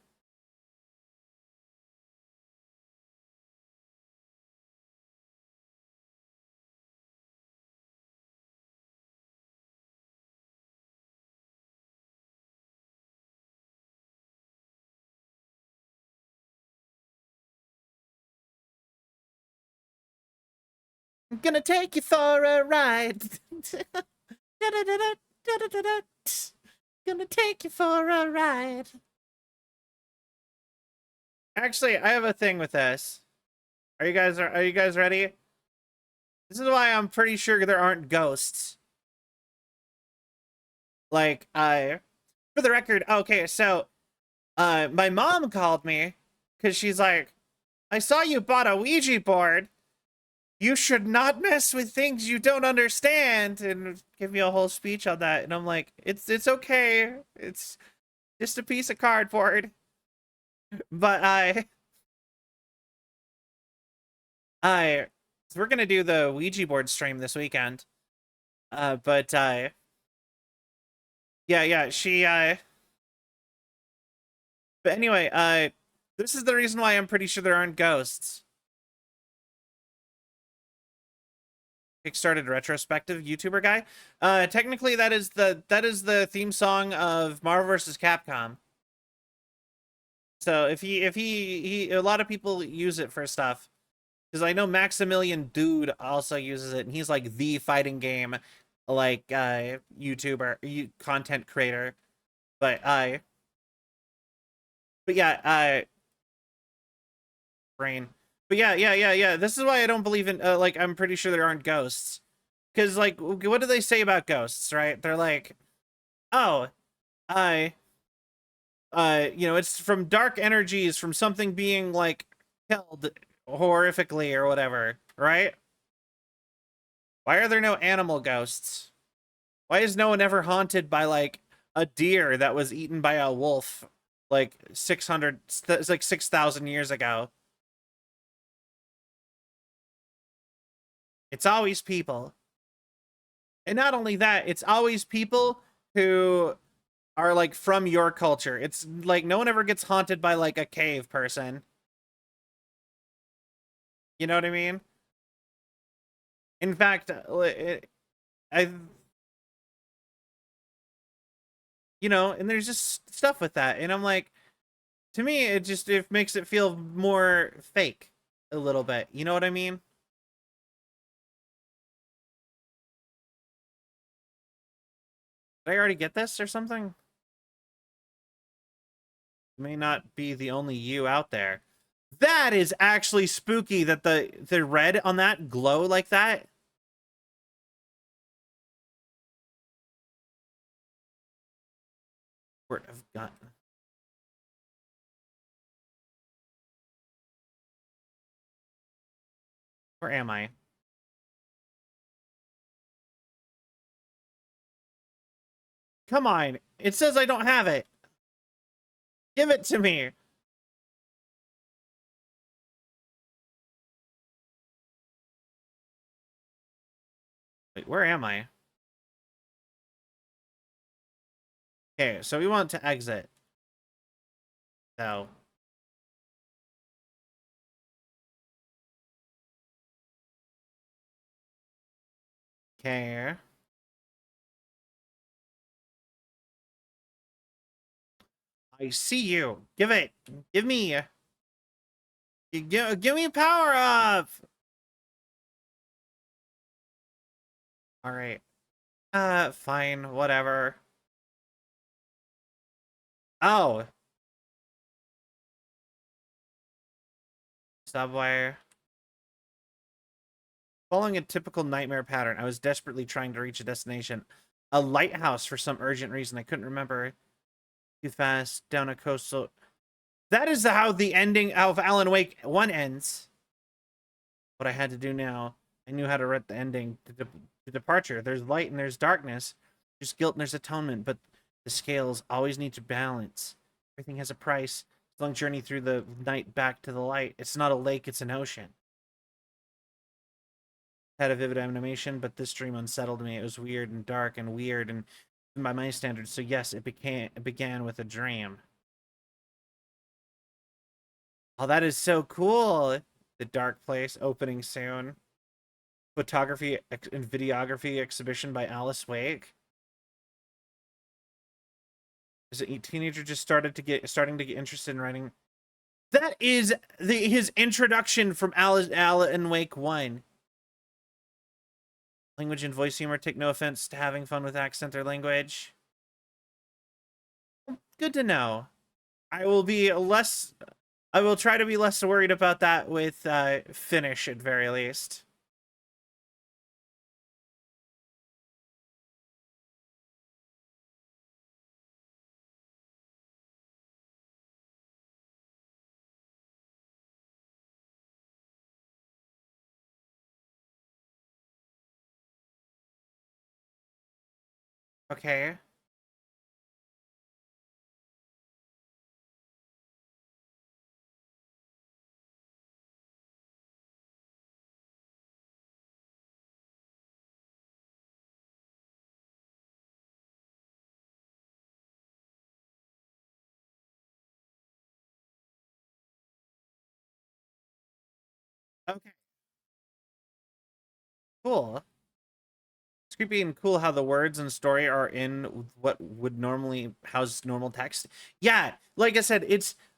I'm gonna take you for a ride. Gonna take you for a ride. Actually, I have a thing with this. Are you guys ready? This is why I'm pretty sure there aren't ghosts. Like, for the record, okay, so my mom called me because she's like, I saw you bought a Ouija board. You should not mess with things you don't understand, and give me a whole speech on that. And I'm like, it's okay. It's just a piece of cardboard. But so we're gonna do the Ouija board stream this weekend. But yeah, she but anyway, this is the reason why I'm pretty sure there aren't ghosts. Kickstarted retrospective YouTuber guy. Technically that is the theme song of Marvel vs. Capcom. So if he a lot of people use it for stuff. Because I know Maximilian Dude also uses it, and he's like the fighting game like YouTuber, content creator. But yeah, brain. But yeah. This is why I don't believe in like I'm pretty sure there aren't ghosts. Cuz like what do they say about ghosts, right? They're like, "Oh, I it's from dark energies from something being like killed horrifically or whatever, right? Why are there no animal ghosts? Why is no one ever haunted by like a deer that was eaten by a wolf like 6,000 years ago? It's always people. And not only that, it's always people who are like from your culture. It's like no one ever gets haunted by like a cave person. You know what I mean? In fact, I and there's just stuff with that, and I'm like, to me, it makes it feel more fake a little bit. You know what I mean? Did I already get this or something? May not be the only you out there. That is actually spooky that the red on that glow like that. Word of God. Where am I? Come on. It says I don't have it. Give it to me. Wait, where am I? Okay, so we want to exit. So. Okay. I see you. Give it. Give me. Give me power up. All right. Fine. Whatever. Oh. Subway. Following a typical nightmare pattern, I was desperately trying to reach a destination. A lighthouse for some urgent reason. I couldn't remember. Too fast. Down a coastal. That is how the ending of Alan Wake 1 ends. What I had to do now. I knew how to write the ending to departure. There's light and there's darkness. There's guilt and there's atonement, but the scales always need to balance. Everything has a price. Long journey through the night back to the light. It's not a lake, it's an ocean. Had a vivid animation, but this dream unsettled me. It was weird and dark and weird and by my standards. So yes, it began with a dream. Oh, that is so cool. The Dark Place opening soon. Photography and videography exhibition by Alice Wake. Is a teenager just starting to get interested in writing? That is his introduction from Alan Wake 1. Language and voice humor. Take no offense to having fun with accent or language. Good to know. I will try to be less worried about that with Finnish at very least. Okay. Okay. Cool. It's creepy and cool how the words and story are in what would normally house normal text. Yeah, like I said,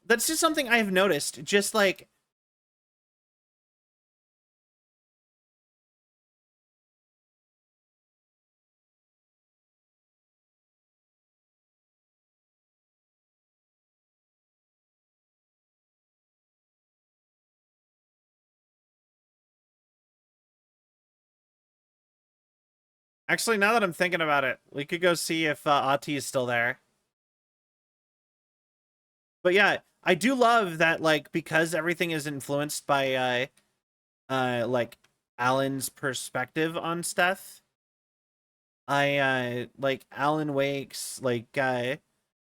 that's just something I've noticed. Just like actually, now that I'm thinking about it, we could go see if Ati is still there. But yeah, I do love that, like, because everything is influenced by like Alan's perspective on stuff. I like Alan Wake's like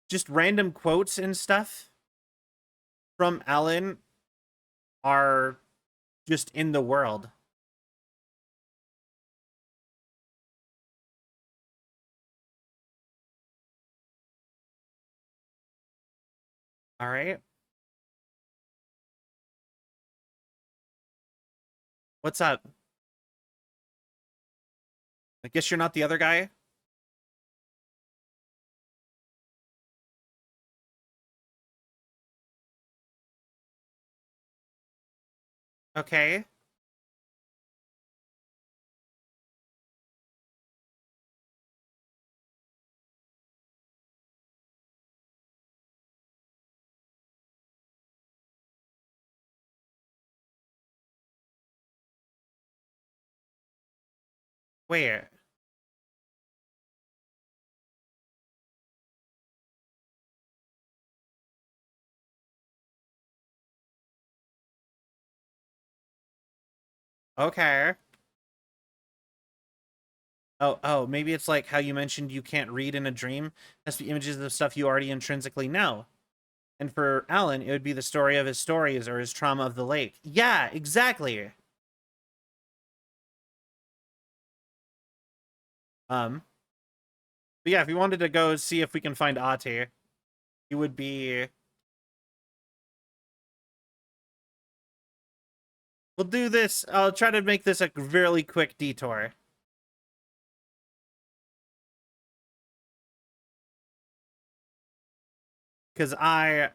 just random quotes and stuff from Alan are just in the world. All right. What's up? I guess you're not the other guy. Okay. Wait. Okay. Oh, maybe it's like how you mentioned you can't read in a dream. It has to be images of stuff you already intrinsically know. And for Alan, it would be the story of his stories or his trauma of the lake. Yeah, exactly. But yeah, if you wanted to go see if we can find Ahti, it would be... We'll do this. I'll try to make this a really quick detour. Because I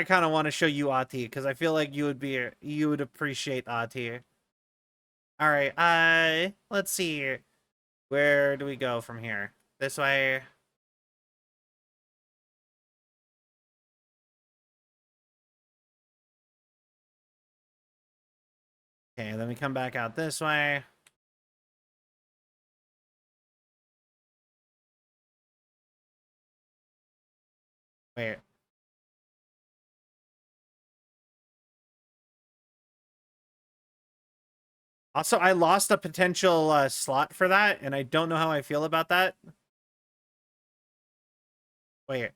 kind of want to show you Ahti, because I feel like you would appreciate Ahti. All right, let's see. Where do we go from here? This way. Okay, then we come back out this way. Wait. Also, I lost a potential slot for that, and I don't know how I feel about that. Wait.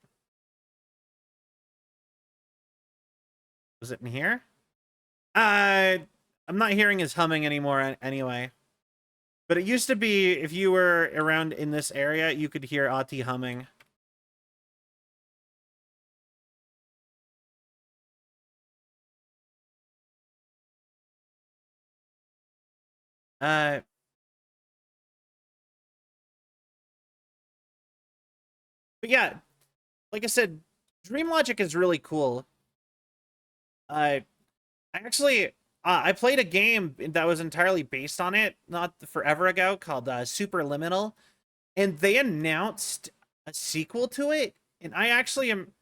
Was it in here? I'm not hearing his humming anymore anyway. But it used to be, if you were around in this area, you could hear Ahti humming. But yeah, like I said, Dream Logic is really cool. I actually, I played a game that was entirely based on it, not forever ago, called Superliminal, and they announced a sequel to it, and I actually am...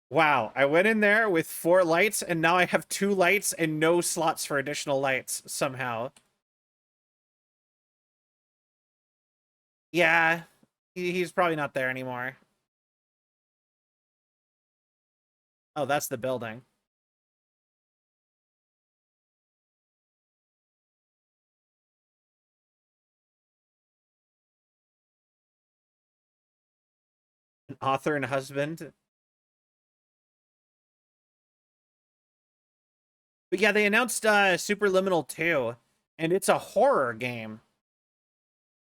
Wow, I went in there with 4 lights, and now I have 2 lights and no slots for additional lights, somehow. Yeah, he's probably not there anymore. Oh, that's the building. An author and husband. But yeah, they announced Superliminal 2, and it's a horror game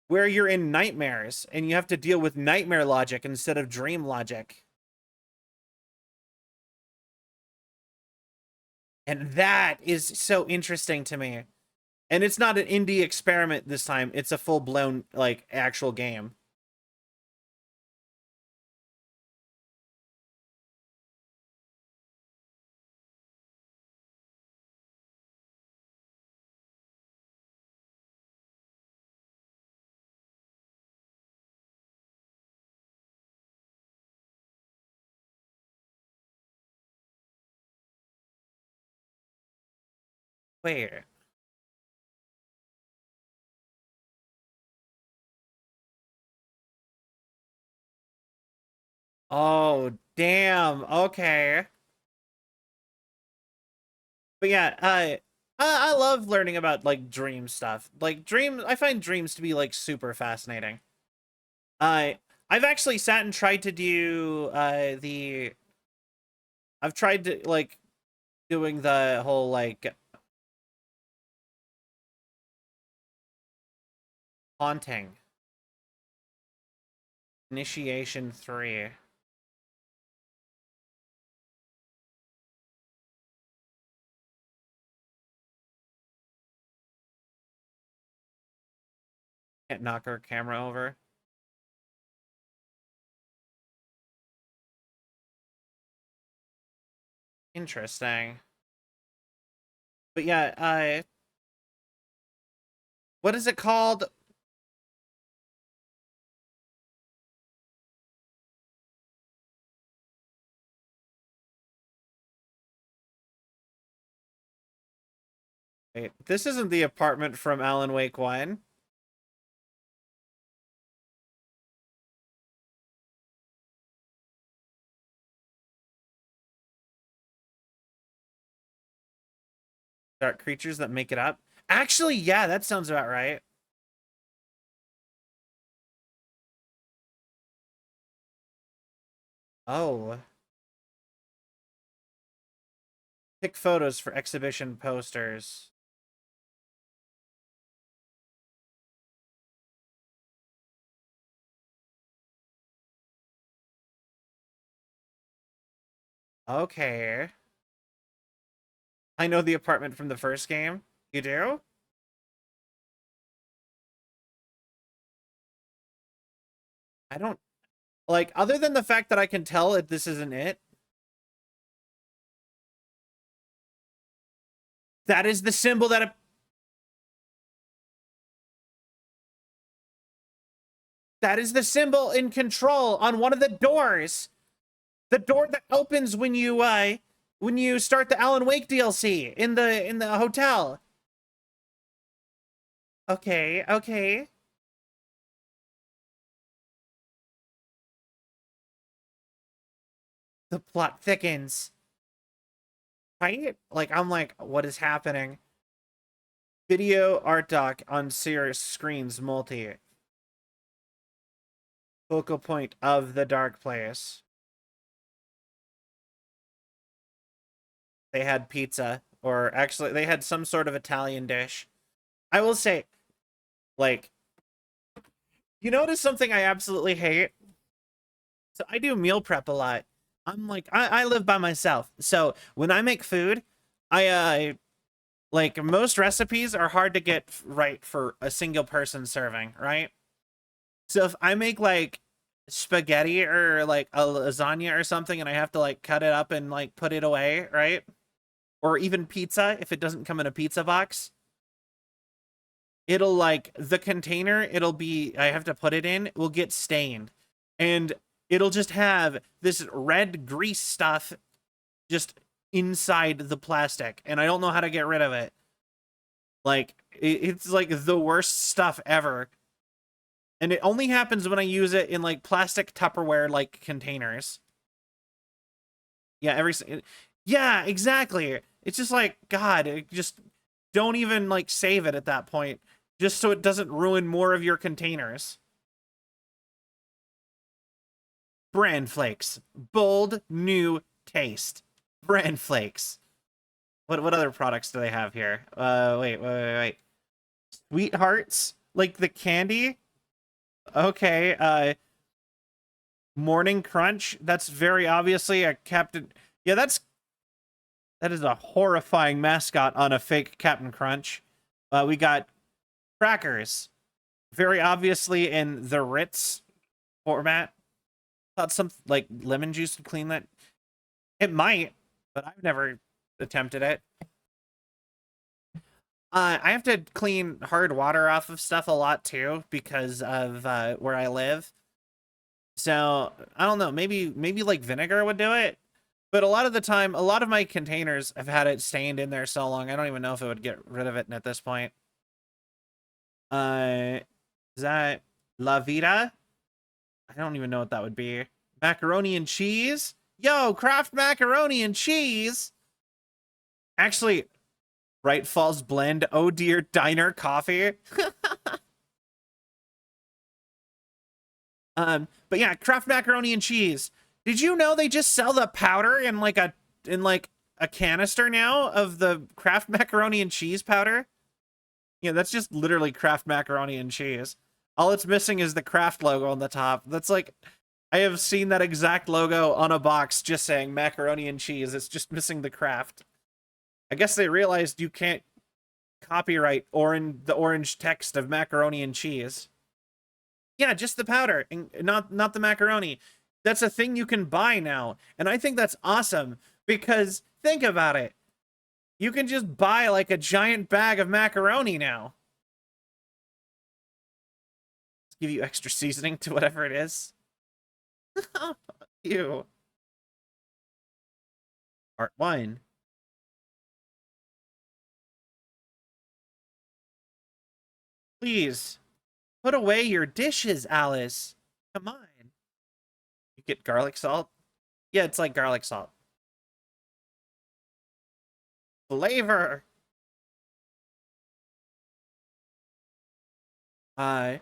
where you're in nightmares and you have to deal with nightmare logic instead of dream logic. And that is so interesting to me. And it's not an indie experiment this time. It's a full-blown, like, actual game. Wait. Oh, damn. Okay. But yeah, I love learning about, like, dream stuff. Like, I find dreams to be, like, super fascinating. I've actually sat and tried to do, I've tried to, like, doing the whole, like, haunting. Initiation 3. Can't knock our camera over. Interesting. But yeah, what is it called? Wait, this isn't the apartment from Alan Wake 1. Dark creatures that make it up. Actually, yeah, that sounds about right. Oh. Pick photos for exhibition posters. Okay. I know the apartment from the first game. You do? I don't like, other than the fact that I can tell that this isn't it. That is the symbol that is the symbol in Control on one of the doors. The door that opens when you start the Alan Wake DLC in the hotel. Okay, okay. The plot thickens. Right? Like, I'm like, what is happening? Video art doc on Cirrus screens multi. Focal point of the dark place. They had pizza, or actually, they had some sort of Italian dish. I will say, like, you notice something I absolutely hate? So I do meal prep a lot. I'm like, I live by myself. So when I make food, like, most recipes are hard to get right for a single person serving, right? So if I make like spaghetti or like a lasagna or something and I have to like cut it up and like put it away, right? Or even pizza, if it doesn't come in a pizza box, it'll like the container I have to put it in will get stained. And it'll just have this red grease stuff just inside the plastic. And I don't know how to get rid of it. Like, it's like the worst stuff ever. And it only happens when I use it in like plastic Tupperware like containers. Yeah, yeah, exactly. It's just like, God, just don't even like save it at that point, just so it doesn't ruin more of your containers. Bran flakes, bold new taste. Bran flakes. What other products do they have here? Wait. Sweethearts, like the candy. Okay, Morning Crunch. That's very obviously a Captain. Yeah, that is a horrifying mascot on a fake Captain Crunch. We got crackers, very obviously in the Ritz format. Thought some like lemon juice would clean that. It might, but I've never attempted it. I have to clean hard water off of stuff a lot too because of where I live. So I don't know. Maybe like vinegar would do it. But a lot of the time, a lot of my containers have had it stained in there so long, I don't even know if it would get rid of it at this point. Is that La Vida? I don't even know what that would be. Macaroni and cheese? Yo, Kraft macaroni and cheese! Actually, Bright Falls Blend, oh dear, diner coffee. But yeah, Kraft macaroni and cheese. Did you know they just sell the powder in like a canister now of the Kraft macaroni and cheese powder? Yeah, that's just literally Kraft macaroni and cheese. All it's missing is the Kraft logo on the top. That's like, I have seen that exact logo on a box just saying macaroni and cheese. It's just missing the Kraft. I guess they realized you can't copyright the orange text of macaroni and cheese. Yeah, just the powder, and not the macaroni. That's a thing you can buy now, and I think that's awesome because think about it. You can just buy like a giant bag of macaroni now. Give you extra seasoning to whatever it is. Ew. Part 1. Please, put away your dishes, Alice. Come on. You get garlic salt? Yeah, it's like garlic salt. Flavor. Uh,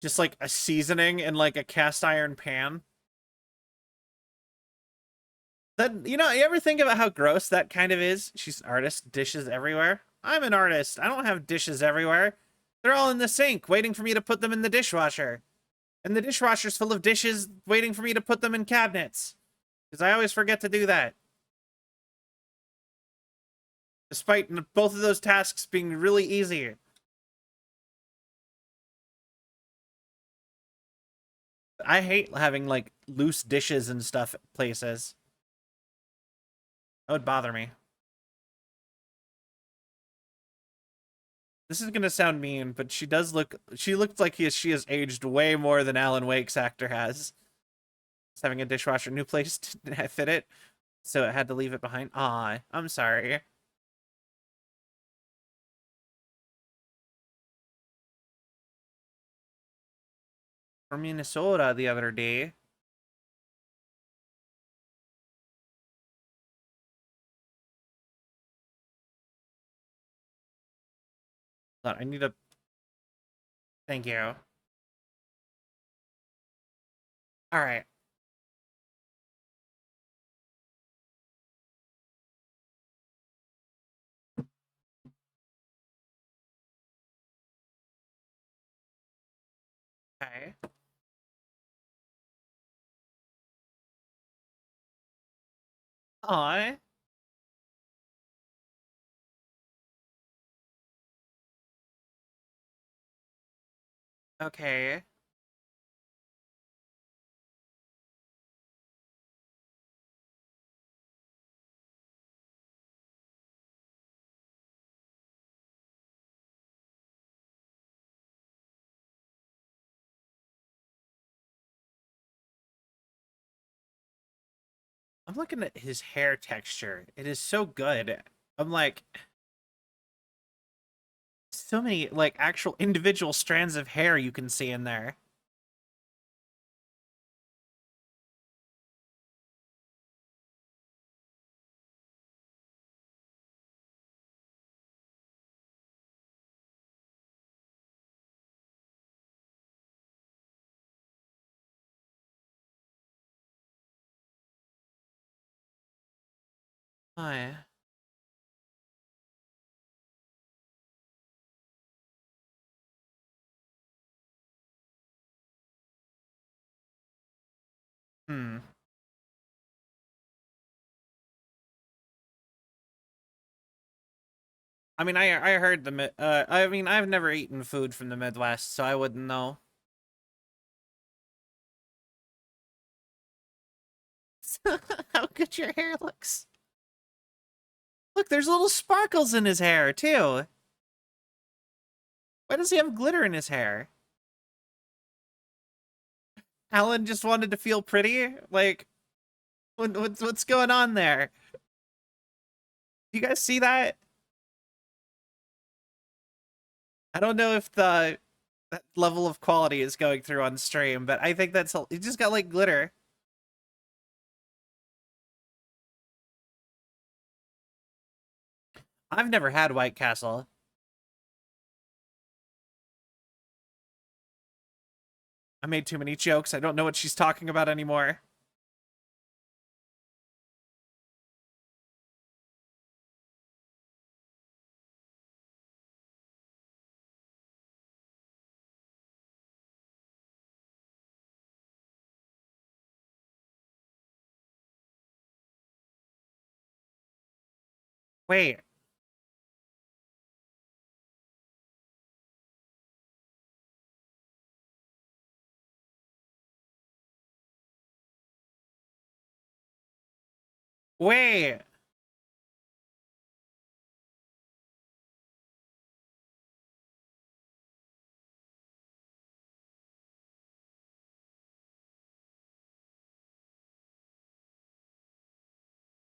just like a seasoning in like a cast iron pan. That, you ever think about how gross that kind of is? She's an artist, dishes everywhere. I'm an artist. I don't have dishes everywhere. They're all in the sink, waiting for me to put them in the dishwasher. And the dishwasher's full of dishes, waiting for me to put them in cabinets. Because I always forget to do that. Despite both of those tasks being really easy. I hate having, like, loose dishes and stuff at places. That would bother me. This is gonna sound mean, but she looks like she has aged way more than Alan Wake's actor has. Just having a dishwasher, new place to fit it, so it had to leave it behind. Aw, I'm sorry. From Minnesota the other day. Hold on, I need a... Thank you. Alright. Okay. Aw. Okay. I'm looking at his hair texture. It is so good. I'm like, so many, like, actual individual strands of hair you can see in there. Aye. Hmm. I mean, I heard I mean, I've never eaten food from the Midwest, so I wouldn't know. How good your hair looks. Look, there's little sparkles in his hair, too. Why does he have glitter in his hair? Alan just wanted to feel pretty? Like, what's going on there? You guys see that? I don't know if that level of quality is going through on stream, but I think he just got like glitter. I've never had White Castle. I made too many jokes. I don't know what she's talking about anymore. Wait. Wait.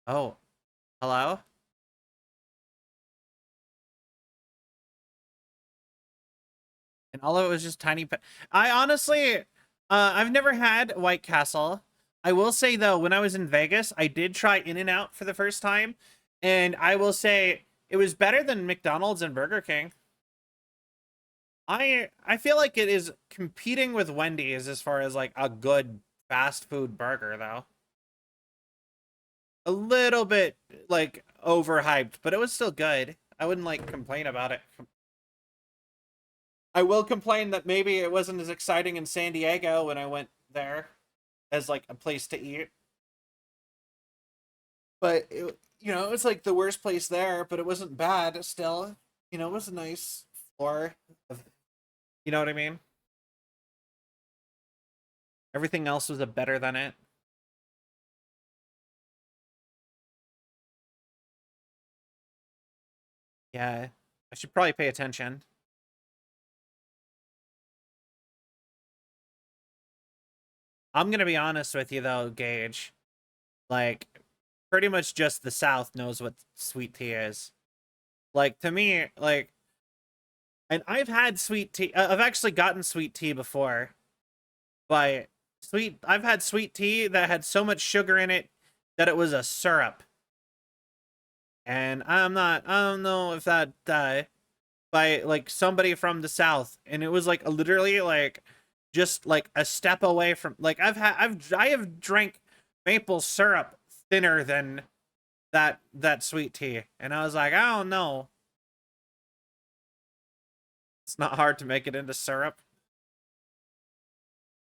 Oh. Hello? And all of it was just tiny. I honestly, I've never had White Castle. I will say though, when I was in Vegas, I did try In-N-Out for the first time, and I will say it was better than McDonald's and Burger King. I feel like it is competing with Wendy's as far as like a good fast food burger though. A little bit like overhyped, but it was still good. I wouldn't like complain about it. I will complain that maybe it wasn't as exciting in San Diego when I went there as like a place to eat. But it, it was like the worst place there, but it wasn't bad still. It was a nice floor. You know what I mean? Everything else was a better than it. Yeah, I should probably pay attention. I'm gonna be honest with you though, Gage. Like, pretty much just the South knows what sweet tea is. Like, to me, like, and I've had sweet tea. I've actually gotten sweet tea before. But I've had sweet tea that had so much sugar in it that it was a syrup. And I don't know if that, by like somebody from the South. And it was like literally like, just like a step away from, like I have drank maple syrup thinner than that sweet tea. And I was like, I don't know. It's not hard to make it into syrup.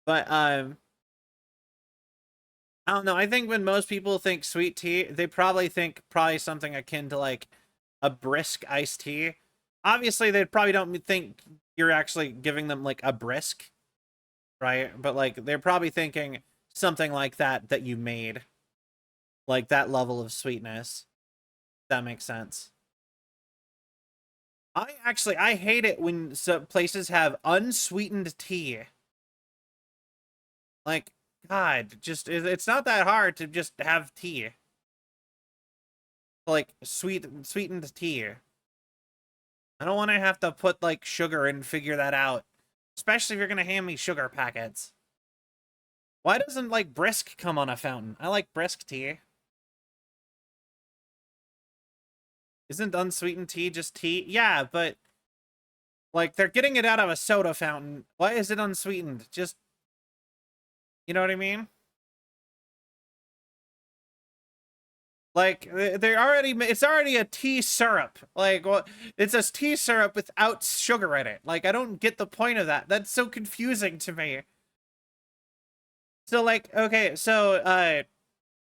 But I don't know. I think when most people think sweet tea, they probably think something akin to like a brisk iced tea. Obviously, they probably don't think you're actually giving them like a brisk, right? But like they're probably thinking something like that you made, like that level of sweetness. That makes sense. I hate it when some places have unsweetened tea. Like, God, just it's not that hard to just have tea. Like sweetened tea. I don't want to have to put like sugar and figure that out. Especially if you're gonna hand me sugar packets. Why doesn't like brisk come on a fountain? I like brisk tea. Isn't unsweetened tea just tea? Yeah, but like they're getting it out of a soda fountain. Why is it unsweetened? Just, you know what I mean? Like it's already a tea syrup. Like, well, it's a tea syrup without sugar in it. Like, I don't get the point of that. That's so confusing to me. So like, okay, so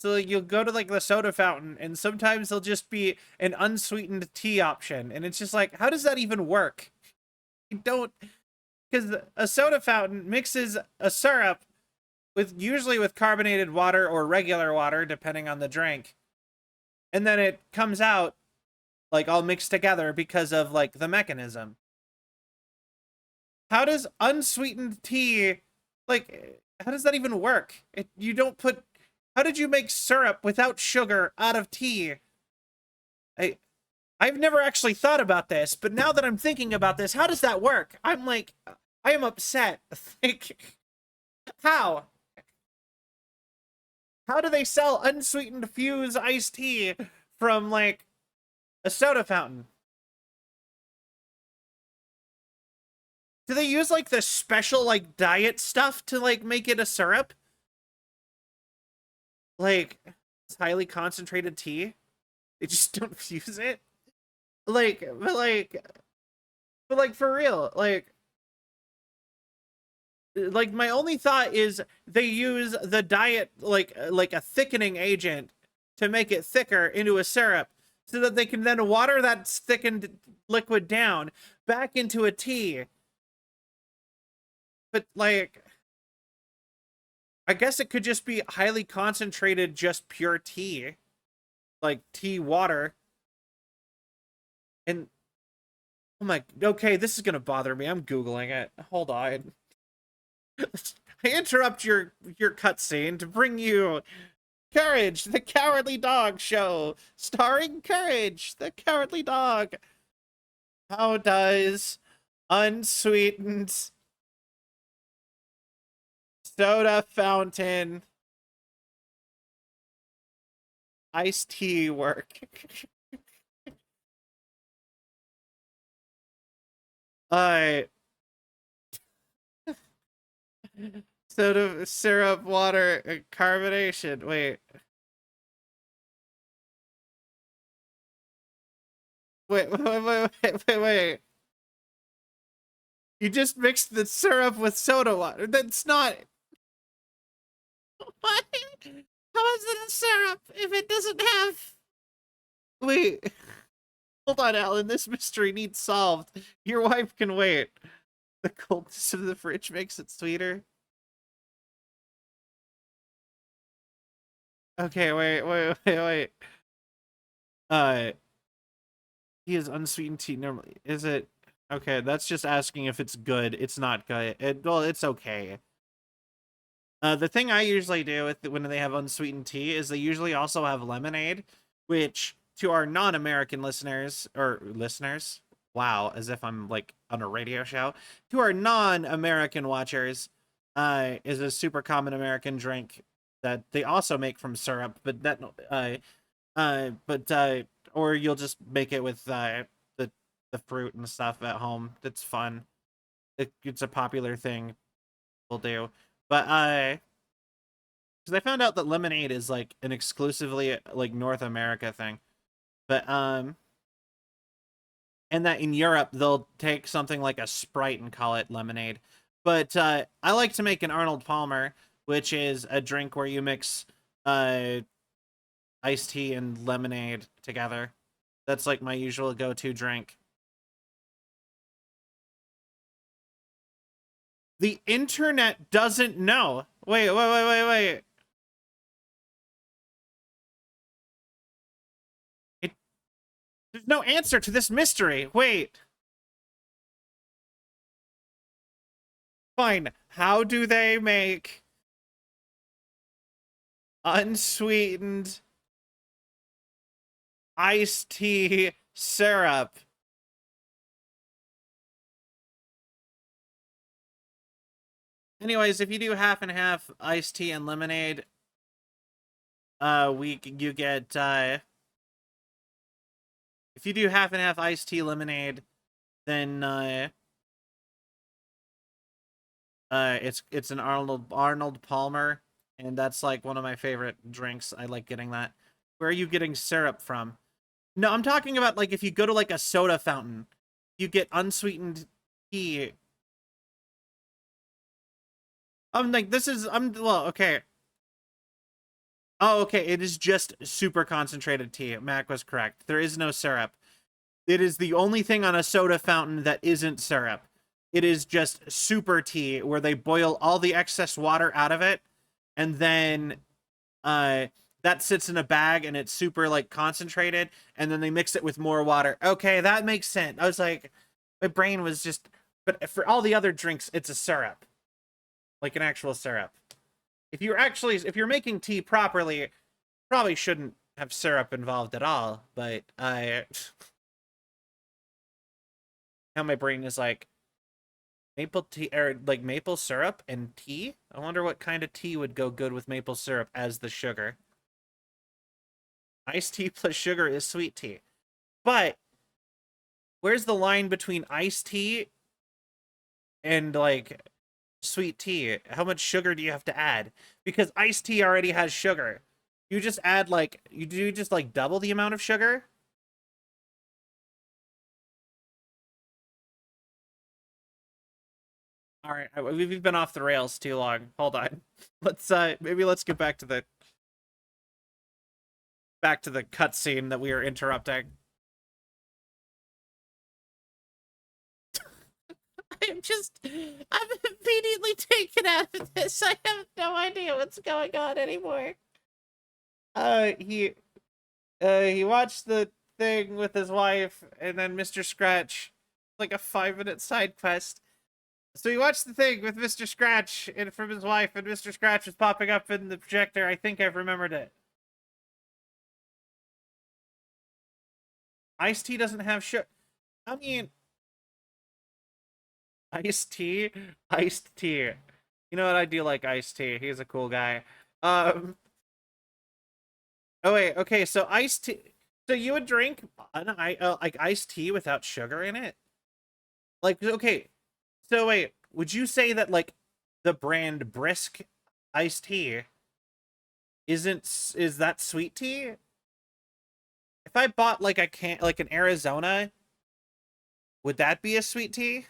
you'll go to like the soda fountain and sometimes there'll just be an unsweetened tea option. And it's just like, how does that even work? You don't, because a soda fountain mixes a syrup usually with carbonated water or regular water, depending on the drink. And then it comes out like all mixed together because of like the mechanism. How does unsweetened tea, like, how does that even work? You don't put, how did you make syrup without sugar out of tea? I've never actually thought about this, but now that I'm thinking about this, how does that work? I'm like, I am upset. Like, how? How do they sell unsweetened Fuse iced tea from, like, a soda fountain? Do they use, like, the special, like, diet stuff to, like, make it a syrup? Like, it's highly concentrated tea? They just don't fuse it? But for real, like, my only thought is they use the diet like a thickening agent to make it thicker into a syrup so that they can then water that thickened liquid down back into a tea. But like, I guess it could just be highly concentrated, just pure tea, like tea water. And oh my, okay, this is gonna bother me. I'm Googling it. Hold on. I interrupt your cutscene to bring you Courage, the Cowardly Dog Show, starring Courage, the Cowardly Dog. How does unsweetened soda fountain iced tea work. I soda syrup water carbonation. Wait. You just mixed the syrup with soda water. That's not. What? How is it a syrup if it doesn't have? Wait. Hold on, Alan. This mystery needs solved. Your wife can wait. The coldness of the fridge makes it sweeter. Okay, wait. Uh, he is unsweetened tea normally. Is it? Okay, that's just asking if it's good. It's not good. Well, it's okay. The thing I usually do with when they have unsweetened tea is they usually also have lemonade, which to our non-American listeners, wow, as if I'm like on a radio show, to our non-American watchers, is a super common American drink that they also make from syrup, but or you'll just make it with the fruit and stuff at home. It's fun. It's a popular thing we'll do, but because I found out that lemonade is like an exclusively like North America thing, but and that in Europe they'll take something like a Sprite and call it lemonade. But I like to make an Arnold Palmer, which is a drink where you mix iced tea and lemonade together. That's like my usual go-to drink. The internet doesn't know. Wait. There's no answer to this mystery. Wait. Fine. How do they make unsweetened iced tea syrup? Anyways, if you do half and half iced tea and lemonade, you get if you do half and half iced tea lemonade, then it's an Arnold Palmer, and that's like one of my favorite drinks. I like getting that. Where are you getting syrup from? No, I'm talking about like if you go to like a soda fountain, you get unsweetened tea. I'm like, well, okay. Oh, okay, it is just super concentrated tea. Mac was correct. There is no syrup. It is the only thing on a soda fountain that isn't syrup. It is just super tea where they boil all the excess water out of it, and then that sits in a bag and it's super like concentrated, and then they mix it with more water. Okay, that makes sense. I was like, my brain was just, but for all the other drinks, it's a syrup. Like an actual syrup. If you're making tea properly, probably shouldn't have syrup involved at all, but now my brain is like maple tea or like maple syrup and tea. I wonder what kind of tea would go good with maple syrup as the sugar. Iced tea plus sugar is sweet tea. But where's the line between iced tea and like sweet tea? How much sugar do you have to add? Because iced tea already has sugar. You just add like you do just like double the amount of sugar? All right, we've been off the rails too long. Hold on. Let's get back to the cutscene that we are interrupting. I'm immediately taken out of this. I have no idea what's going on anymore. He watched the thing with his wife, and then Mr. Scratch, like a 5-minute side quest. So he watched the thing with Mr. Scratch and from his wife, and Mr. Scratch was popping up in the projector. I think I've remembered it. Iced tea doesn't have sugar. I mean, Iced tea? Iced tea. You know what? I do like iced tea. He's a cool guy. Oh wait, okay, so iced tea. So you would drink like iced tea without sugar in it? Like, okay, so wait, would you say that like the brand Brisk iced tea is that sweet tea? If I bought like a can like an Arizona, would that be a sweet tea?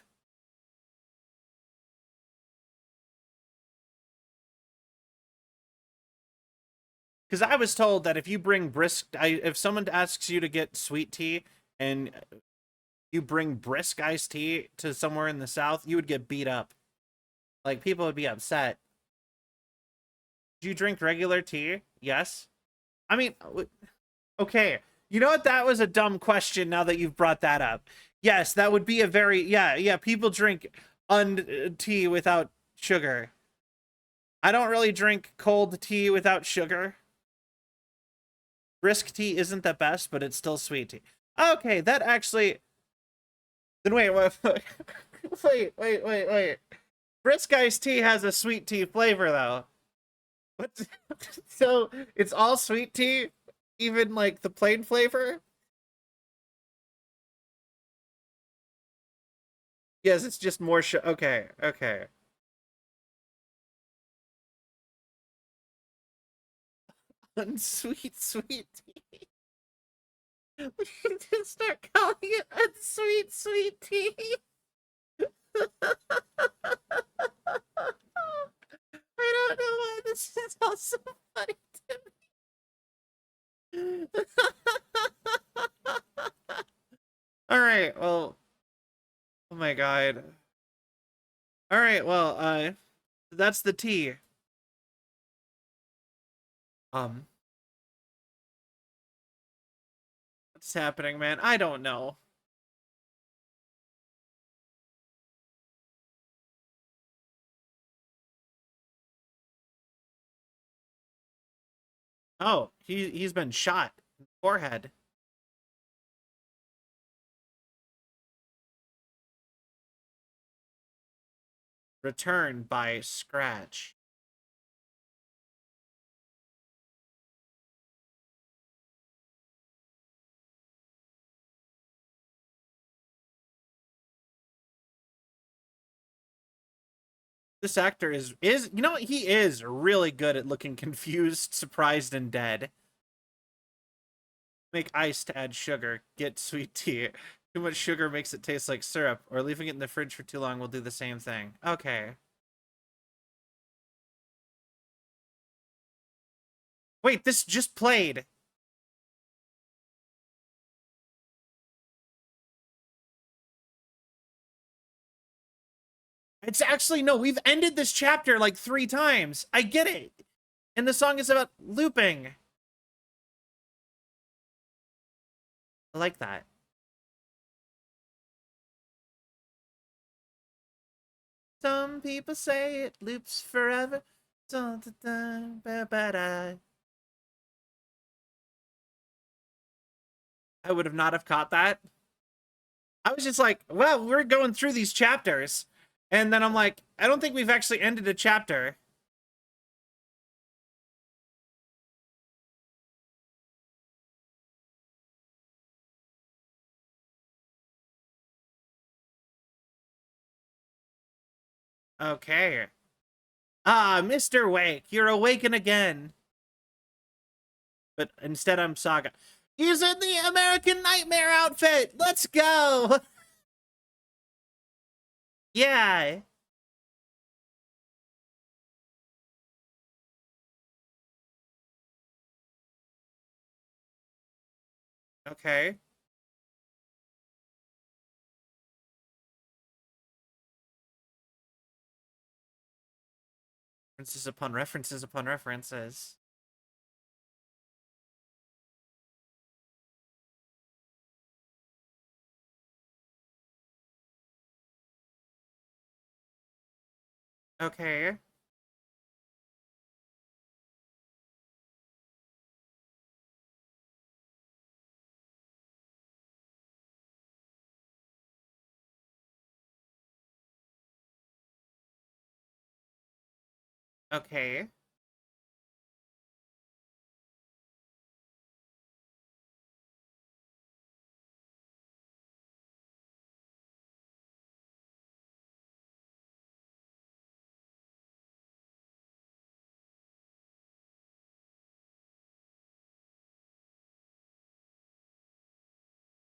Because I was told that if you bring if someone asks you to get sweet tea and you bring Brisk iced tea to somewhere in the South, you would get beat up. Like, people would be upset. Do you drink regular tea? Yes. I mean, okay. You know what? That was a dumb question now that you've brought that up. Yes, that would be a very, yeah, people drink tea without sugar. I don't really drink cold tea without sugar. Brisk tea isn't the best, but it's still sweet tea. Okay, that actually. Then wait. Brisk iced tea has a sweet tea flavor though. What? So it's all sweet tea, even like the plain flavor. Yes, it's just more. Okay, okay. Unsweet sweet tea. We should just start calling it unsweet sweet tea. I don't know why this is all so funny to me. All right, well, oh my god. All right, well, that's the tea. Um, what's happening, man? I don't know. Oh, he's been shot in the forehead. Return by Scratch. This actor is you know he is really good at looking confused, surprised, and dead. Make ice to add sugar. Get sweet tea. Too much sugar makes it taste like syrup, or leaving it in the fridge for too long will do the same thing. Okay. Wait, this just played. It's actually, no, we've ended this chapter like 3 times. I get it. And the song is about looping. I like that. Some people say it loops forever. Dun, dun, dun, ba, ba, da. I would have not have caught that. I was just like, well, we're going through these chapters. And then I'm like, I don't think we've actually ended a chapter. Okay. Ah, Mr. Wake, you're awakened again. But instead I'm Saga. He's in the American Nightmare outfit. Let's go. Yeah. Okay. References upon references upon references. Okay. Okay.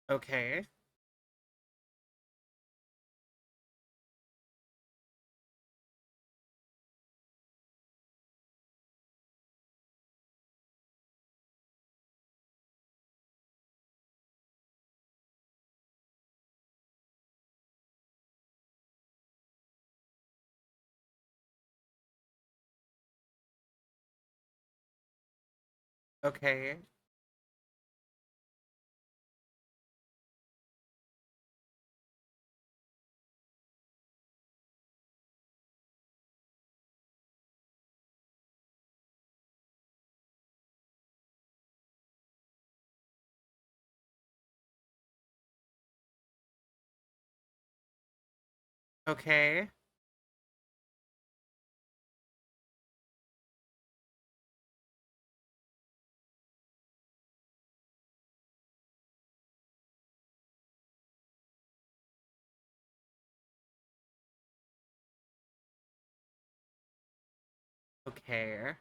Okay. Okay. Okay. Okay.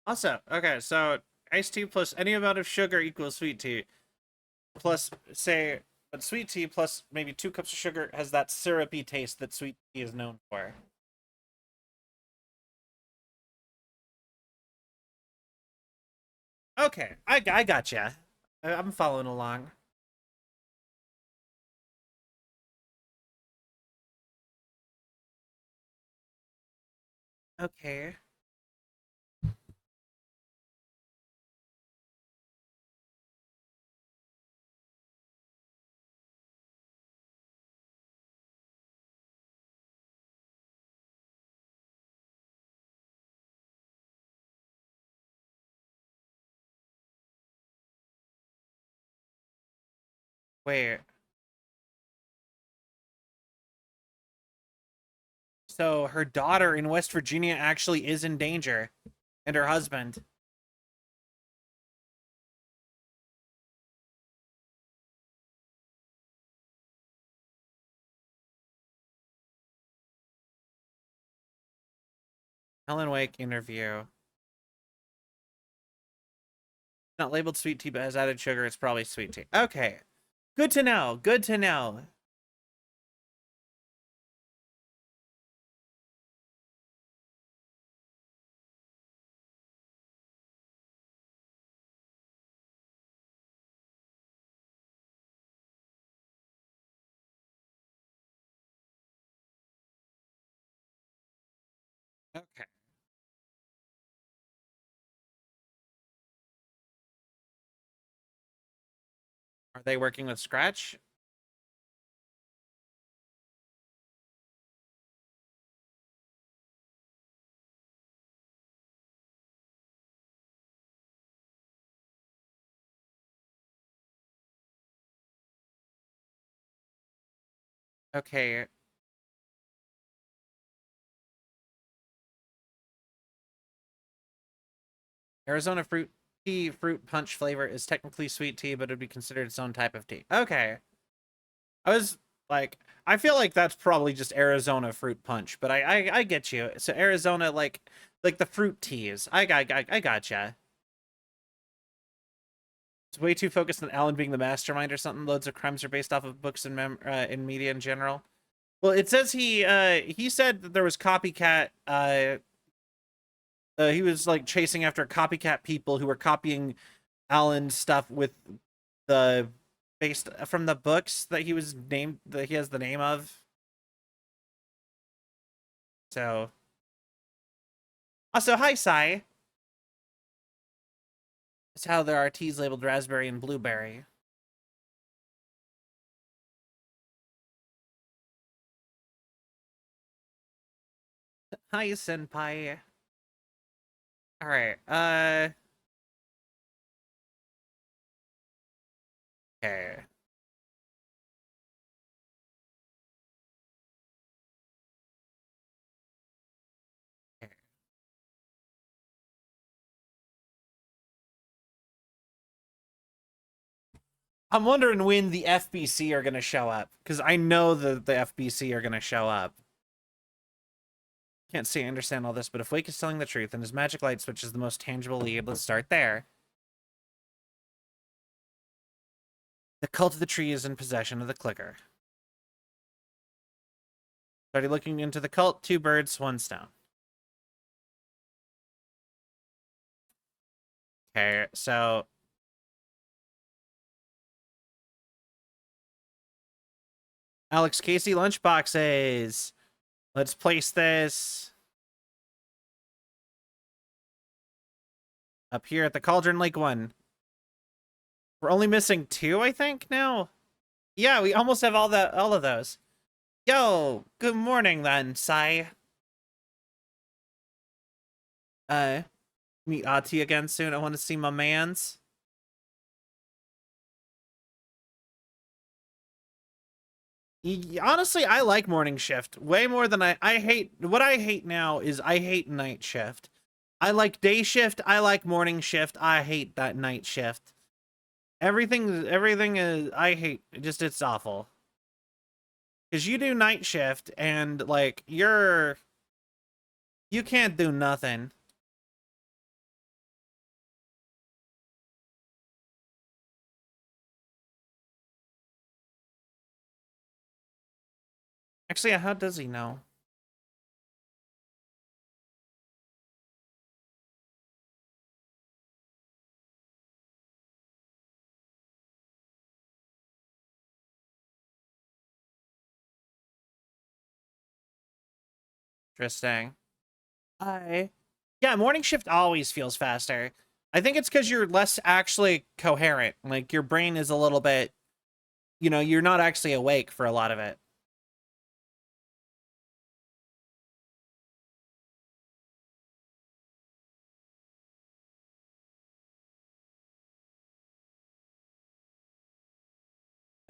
Also, okay, so iced tea plus any amount of sugar equals sweet tea. Plus, say, but sweet tea plus maybe 2 cups of sugar has that syrupy taste that sweet tea is known for. Okay, I gotcha. I'm following along. Okay. Wait. So her daughter in West Virginia actually is in danger, and her husband. Helen Wake interview. Not labeled sweet tea, but has added sugar. It's probably sweet tea. Okay. Good to know. Good to know. Okay. Are they working with Scratch? Okay. Arizona fruit tea fruit punch flavor is technically sweet tea, but it'd be considered its own type of tea. Okay. I was like, I feel like that's probably just Arizona fruit punch, but I get you. So Arizona, like the fruit teas. I gotcha. It's way too focused on Alan being the mastermind or something. Loads of crimes are based off of books and in media in general. Well, it says he said that there was copycat. He was like chasing after copycat people who were copying Alan's stuff with the based from the books that he was named that he has the name of. So also, hi Sai. It's how there are teas labeled raspberry and blueberry. Hi senpai. All right. Okay. I'm wondering when the FBC are going to show up, because I know that the FBC are going to show up. Can't say I understand all this, but if Wake is telling the truth and his magic light switch is the most tangible lead, let's start there. The cult of the tree is in possession of the clicker. Started looking into the cult, 2 birds, 1 stone. Okay, so Alex Casey lunchboxes. Let's place this up here at the Cauldron Lake one. We're only missing 2, I think, now. Yeah, we almost have all of those. Yo, good morning then, Sai. Meet Ati again soon. I want to see my mans. Honestly, I like morning shift way more than I hate. What I hate now is I hate night shift. I like day shift. I like morning shift. I hate that night shift. Everything is, I hate, it's awful. Because you do night shift and like you can't do nothing. Actually, how does he know? Interesting. Yeah, morning shift always feels faster. I think it's because you're less actually coherent. Like, your brain is a little bit, you're not actually awake for a lot of it.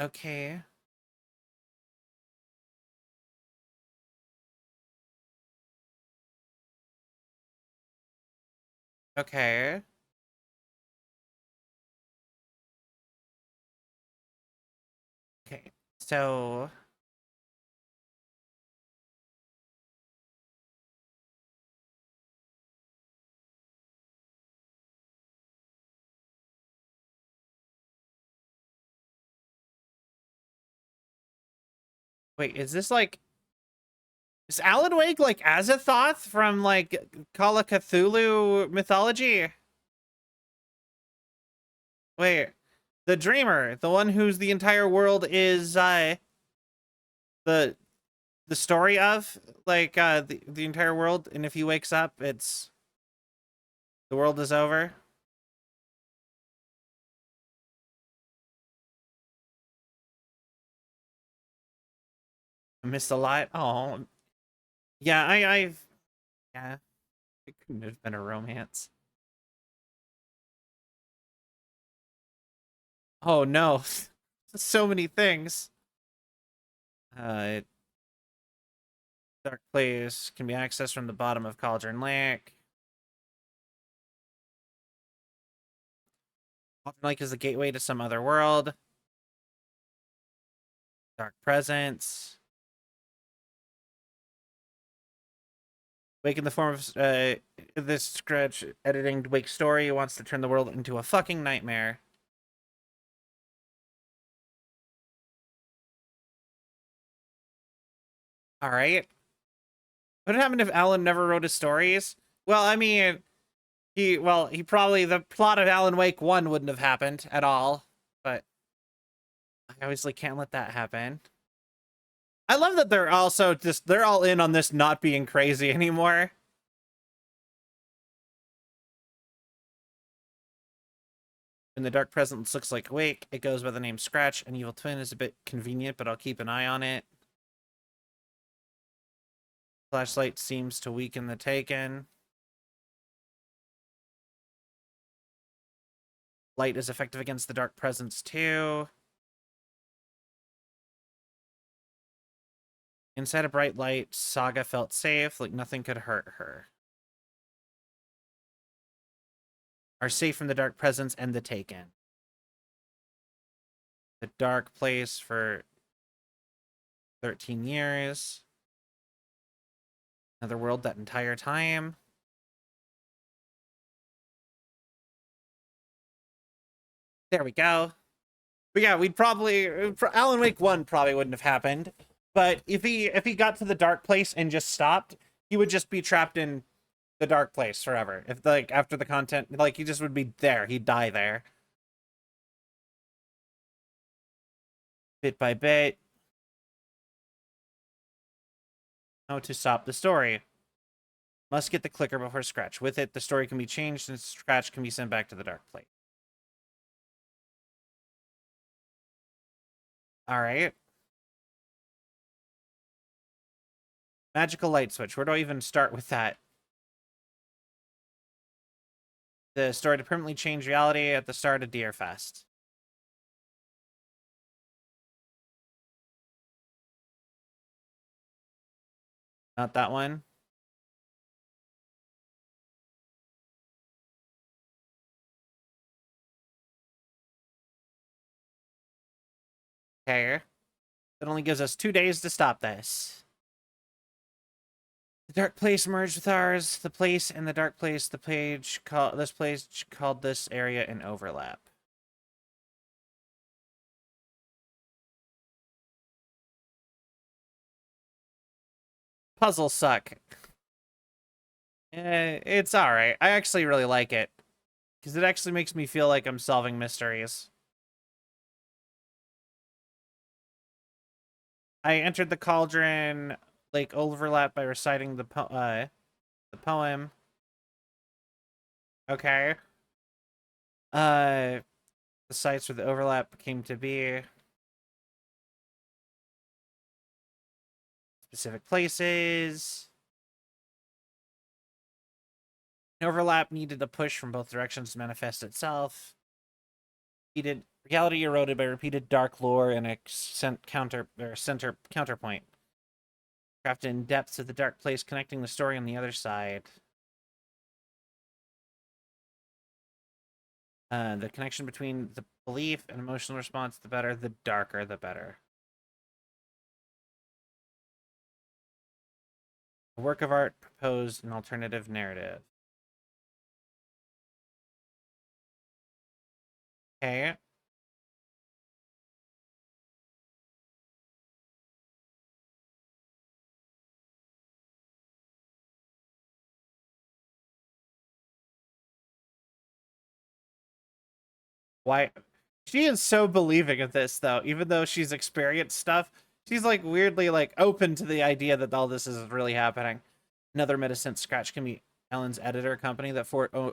Okay. Okay. Okay. So... Wait, is this like... Is Alan Wake like Azathoth from like Call of Cthulhu mythology? Wait, the dreamer, the one who's the entire world is the story of, like the entire world, and if he wakes up, it's the world is over. I missed a lot. Oh, yeah, yeah, it couldn't have been a romance. Oh no, so many things. Dark place can be accessed from the bottom of Cauldron Lake. Cauldron Lake is the gateway to some other world. Dark presence. Wake in the form of this scratch editing Wake story wants to turn the world into a fucking nightmare. All right. What happened if Alan never wrote his stories? Well, I mean, he probably, the plot of Alan Wake 1 wouldn't have happened at all, but I obviously can't let that happen. I love that they're also they're all in on this not being crazy anymore. And the Dark Presence looks like Wake. It goes by the name Scratch. An evil twin is a bit convenient, but I'll keep an eye on it. Flashlight seems to weaken the Taken. Light is effective against the Dark Presence too. Inside a bright light, Saga felt safe, like nothing could hurt her. Are safe from the Dark Presence and the Taken. the dark place for 13 years. Another world that entire time. There we go. But yeah, we'd probably Alan Wake 1 probably wouldn't have happened. But if he got to the dark place and just stopped, he would just be trapped in the dark place forever. If like after the content, like he just would be there. He'd die there. Bit by bit. How to stop the story. Must get the clicker before Scratch. With it, the story can be changed and Scratch can be sent back to the dark place. Alright. Magical light switch. Where do I even start with that? The story to permanently change reality at the start of Deerfest. Not that one. Okay. It only gives us 2 days to stop this. The dark place merged with ours. The place and the dark place. The page called this place called this area an overlap. Puzzles suck. It's alright. I actually really like it. Because it actually makes me feel like I'm solving mysteries. I entered the cauldron lake overlap by reciting the poem. Okay. The sites where the overlap came to be. Specific places. An overlap needed a push from both directions to manifest itself. Reality eroded by repeated dark lore and a center counterpoint. Crafted in depths of the dark place, connecting the story on the other side. The connection between the belief and emotional response, the better, the darker, the better. A work of art proposed an alternative narrative. Okay. Why? She is so believing of this, though. Even though she's experienced stuff, she's like weirdly like open to the idea that all this is really happening. Another medicine Scratch can be Ellen's editor company that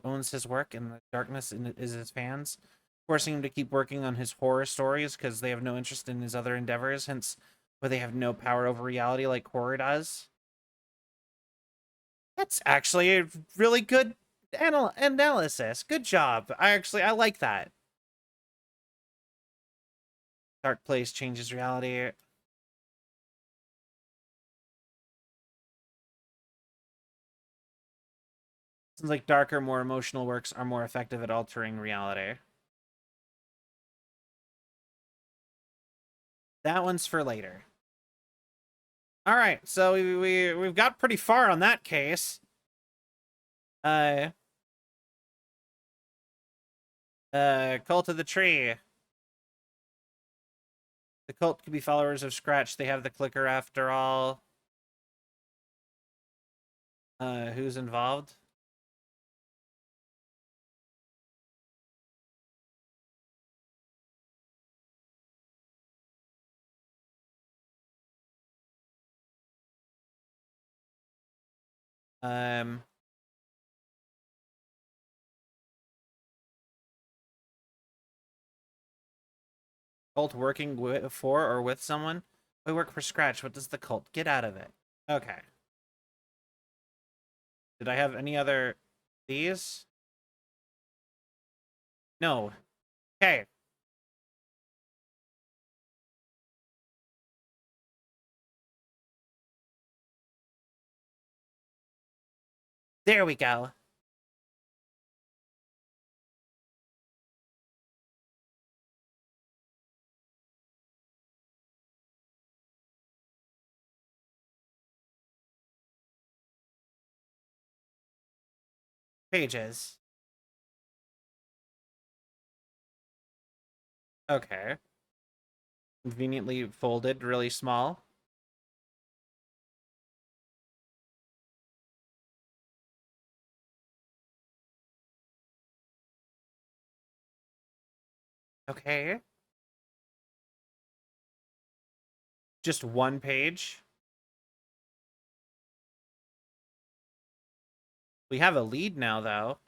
owns his work, and the darkness is his fans, forcing him to keep working on his horror stories because they have no interest in his other endeavors. Hence, where they have no power over reality like horror does. That's actually a really good analysis. Good job. I like that. Dark place changes reality. Seems like darker, more emotional works are more effective at altering reality. That one's for later. All right, so we've got pretty far on that case. Cult of the Tree. The cult could be followers of Scratch. They have the clicker after all. Who's involved? Cult working for or with someone? We work for Scratch. What does the cult get out of it? Okay. Did I have any other these? No. Okay. There we go. pages. Okay. Conveniently folded, really small. Okay. Just one page. We have a lead now, though.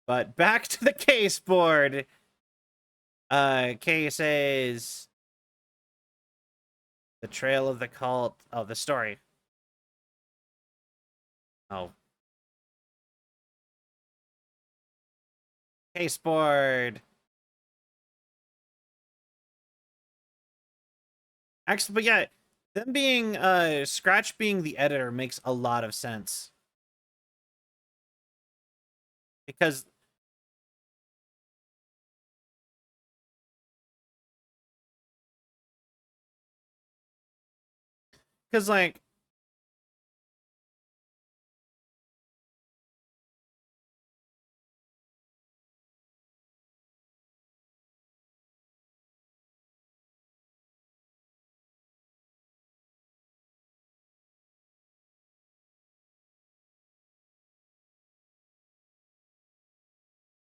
But back to the case board. Case is the trail of the cult. Oh, the story. Oh. Case board. Actually, but yeah, them being Scratch being the editor makes a lot of sense. Because like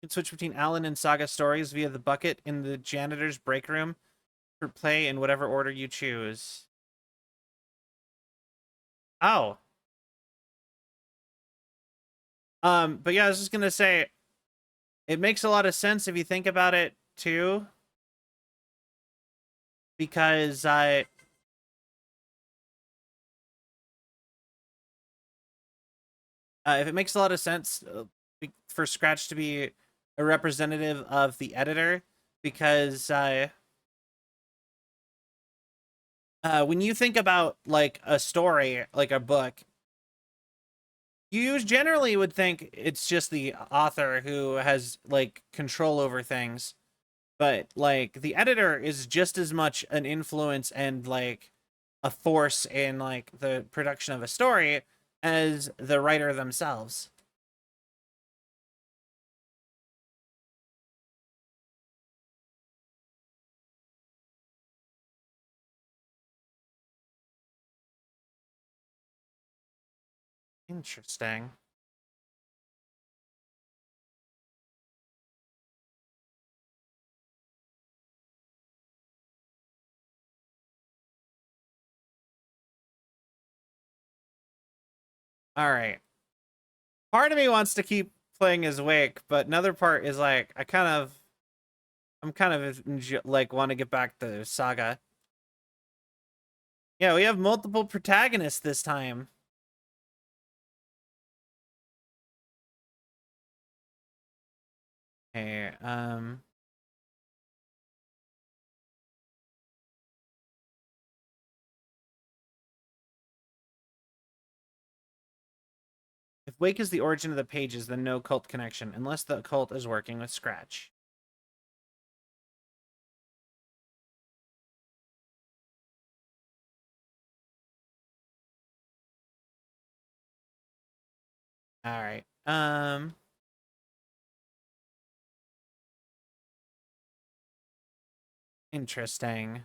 you can switch between Alan and Saga stories via the bucket in the janitor's break room for play in whatever order you choose. Oh. But yeah, I was just gonna say, it makes a lot of sense if you think about it too, because if it makes a lot of sense for Scratch to be a representative of the editor, because when you think about like a story, like a book, you generally would think it's just the author who has like control over things, but like the editor is just as much an influence and like a force in like the production of a story as the writer themselves. Interesting. All right. Part of me wants to keep playing as Wake, but another part is like I'm kind of like want to get back to Saga. Yeah, we have multiple protagonists this time. Okay, if Wake is the origin of the pages, then no cult connection, unless the cult is working with Scratch. All right. Interesting.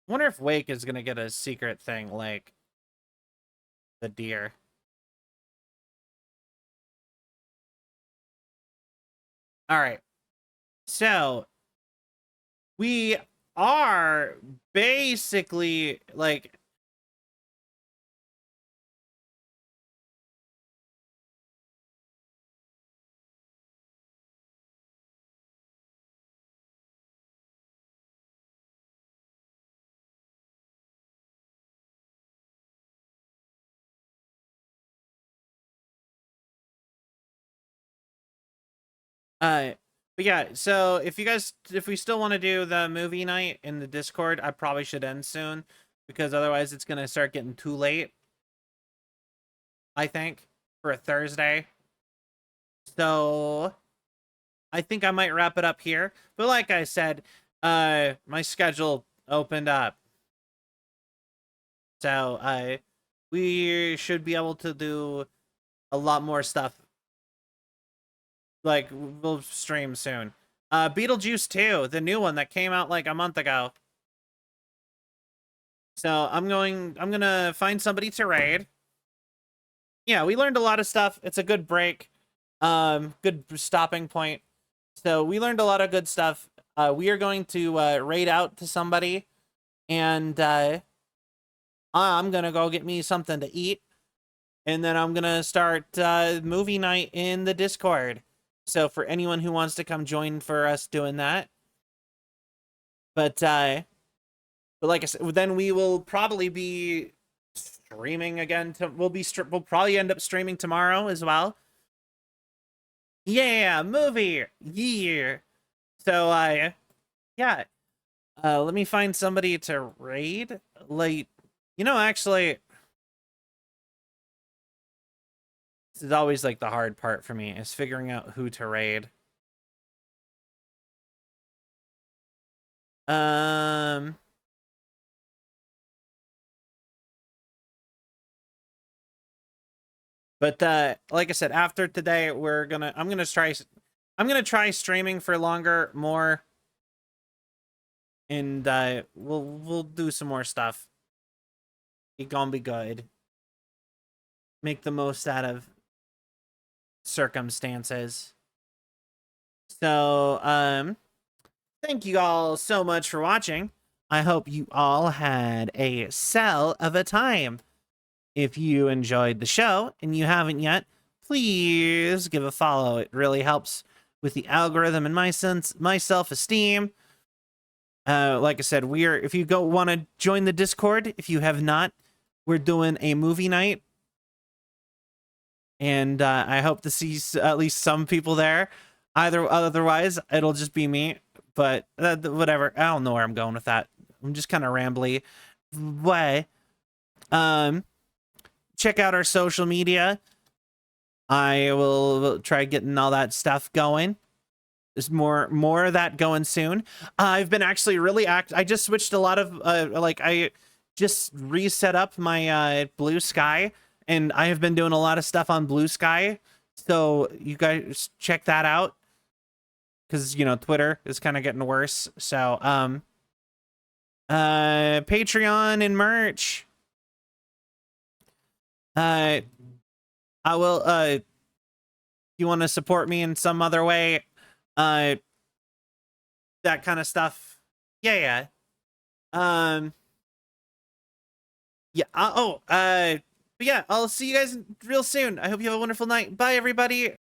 Wonder if Wake is gonna get a secret thing like the deer. All right. So we are basically like but yeah, so if we still want to do the movie night in the Discord, I probably should end soon because otherwise it's gonna start getting too late, I think, for a Thursday. So I think I might wrap it up here. But like I said, my schedule opened up So we should be able to do a lot more stuff. Like, we'll stream soon. Beetlejuice 2, the new one that came out like a month ago. So I'm gonna find somebody to raid. Yeah, we learned a lot of stuff. It's a good break. Good stopping point. So we learned a lot of good stuff. We are going to raid out to somebody, and I'm gonna go get me something to eat, and then I'm gonna start movie night in the Discord. So for anyone who wants to come join for us doing that, but like I said, then we will probably be streaming again. We'll probably end up streaming tomorrow as well. Yeah, movie. Yeah. So yeah. Let me find somebody to raid. Like, actually, this is always like the hard part for me, is figuring out who to raid. But like I said, after today, I'm gonna try streaming for longer, more, and we'll do some more stuff. It's gonna be good. Make the most out of circumstances. So thank you all so much for watching. I hope you all had a cell of a time. If you enjoyed the show and you haven't yet, please give a follow. It really helps with the algorithm and my self-esteem. Like I said, if you want to join the Discord, if you have not, we're doing a movie night, and I hope to see at least some people there. Otherwise, it'll just be me. But whatever. I don't know where I'm going with that. I'm just kind of rambly. Way. Check out our social media. I will try getting all that stuff going. There's more of that going soon. I've been actually really I just switched a lot of I just reset up my Blue Sky, and I have been doing a lot of stuff on Blue Sky. So you guys check that out, because Twitter is kind of getting worse. So Patreon and merch. I will, if you want to support me in some other way, that kind of stuff. Yeah. Yeah. But yeah, I'll see you guys real soon. I hope you have a wonderful night. Bye, everybody.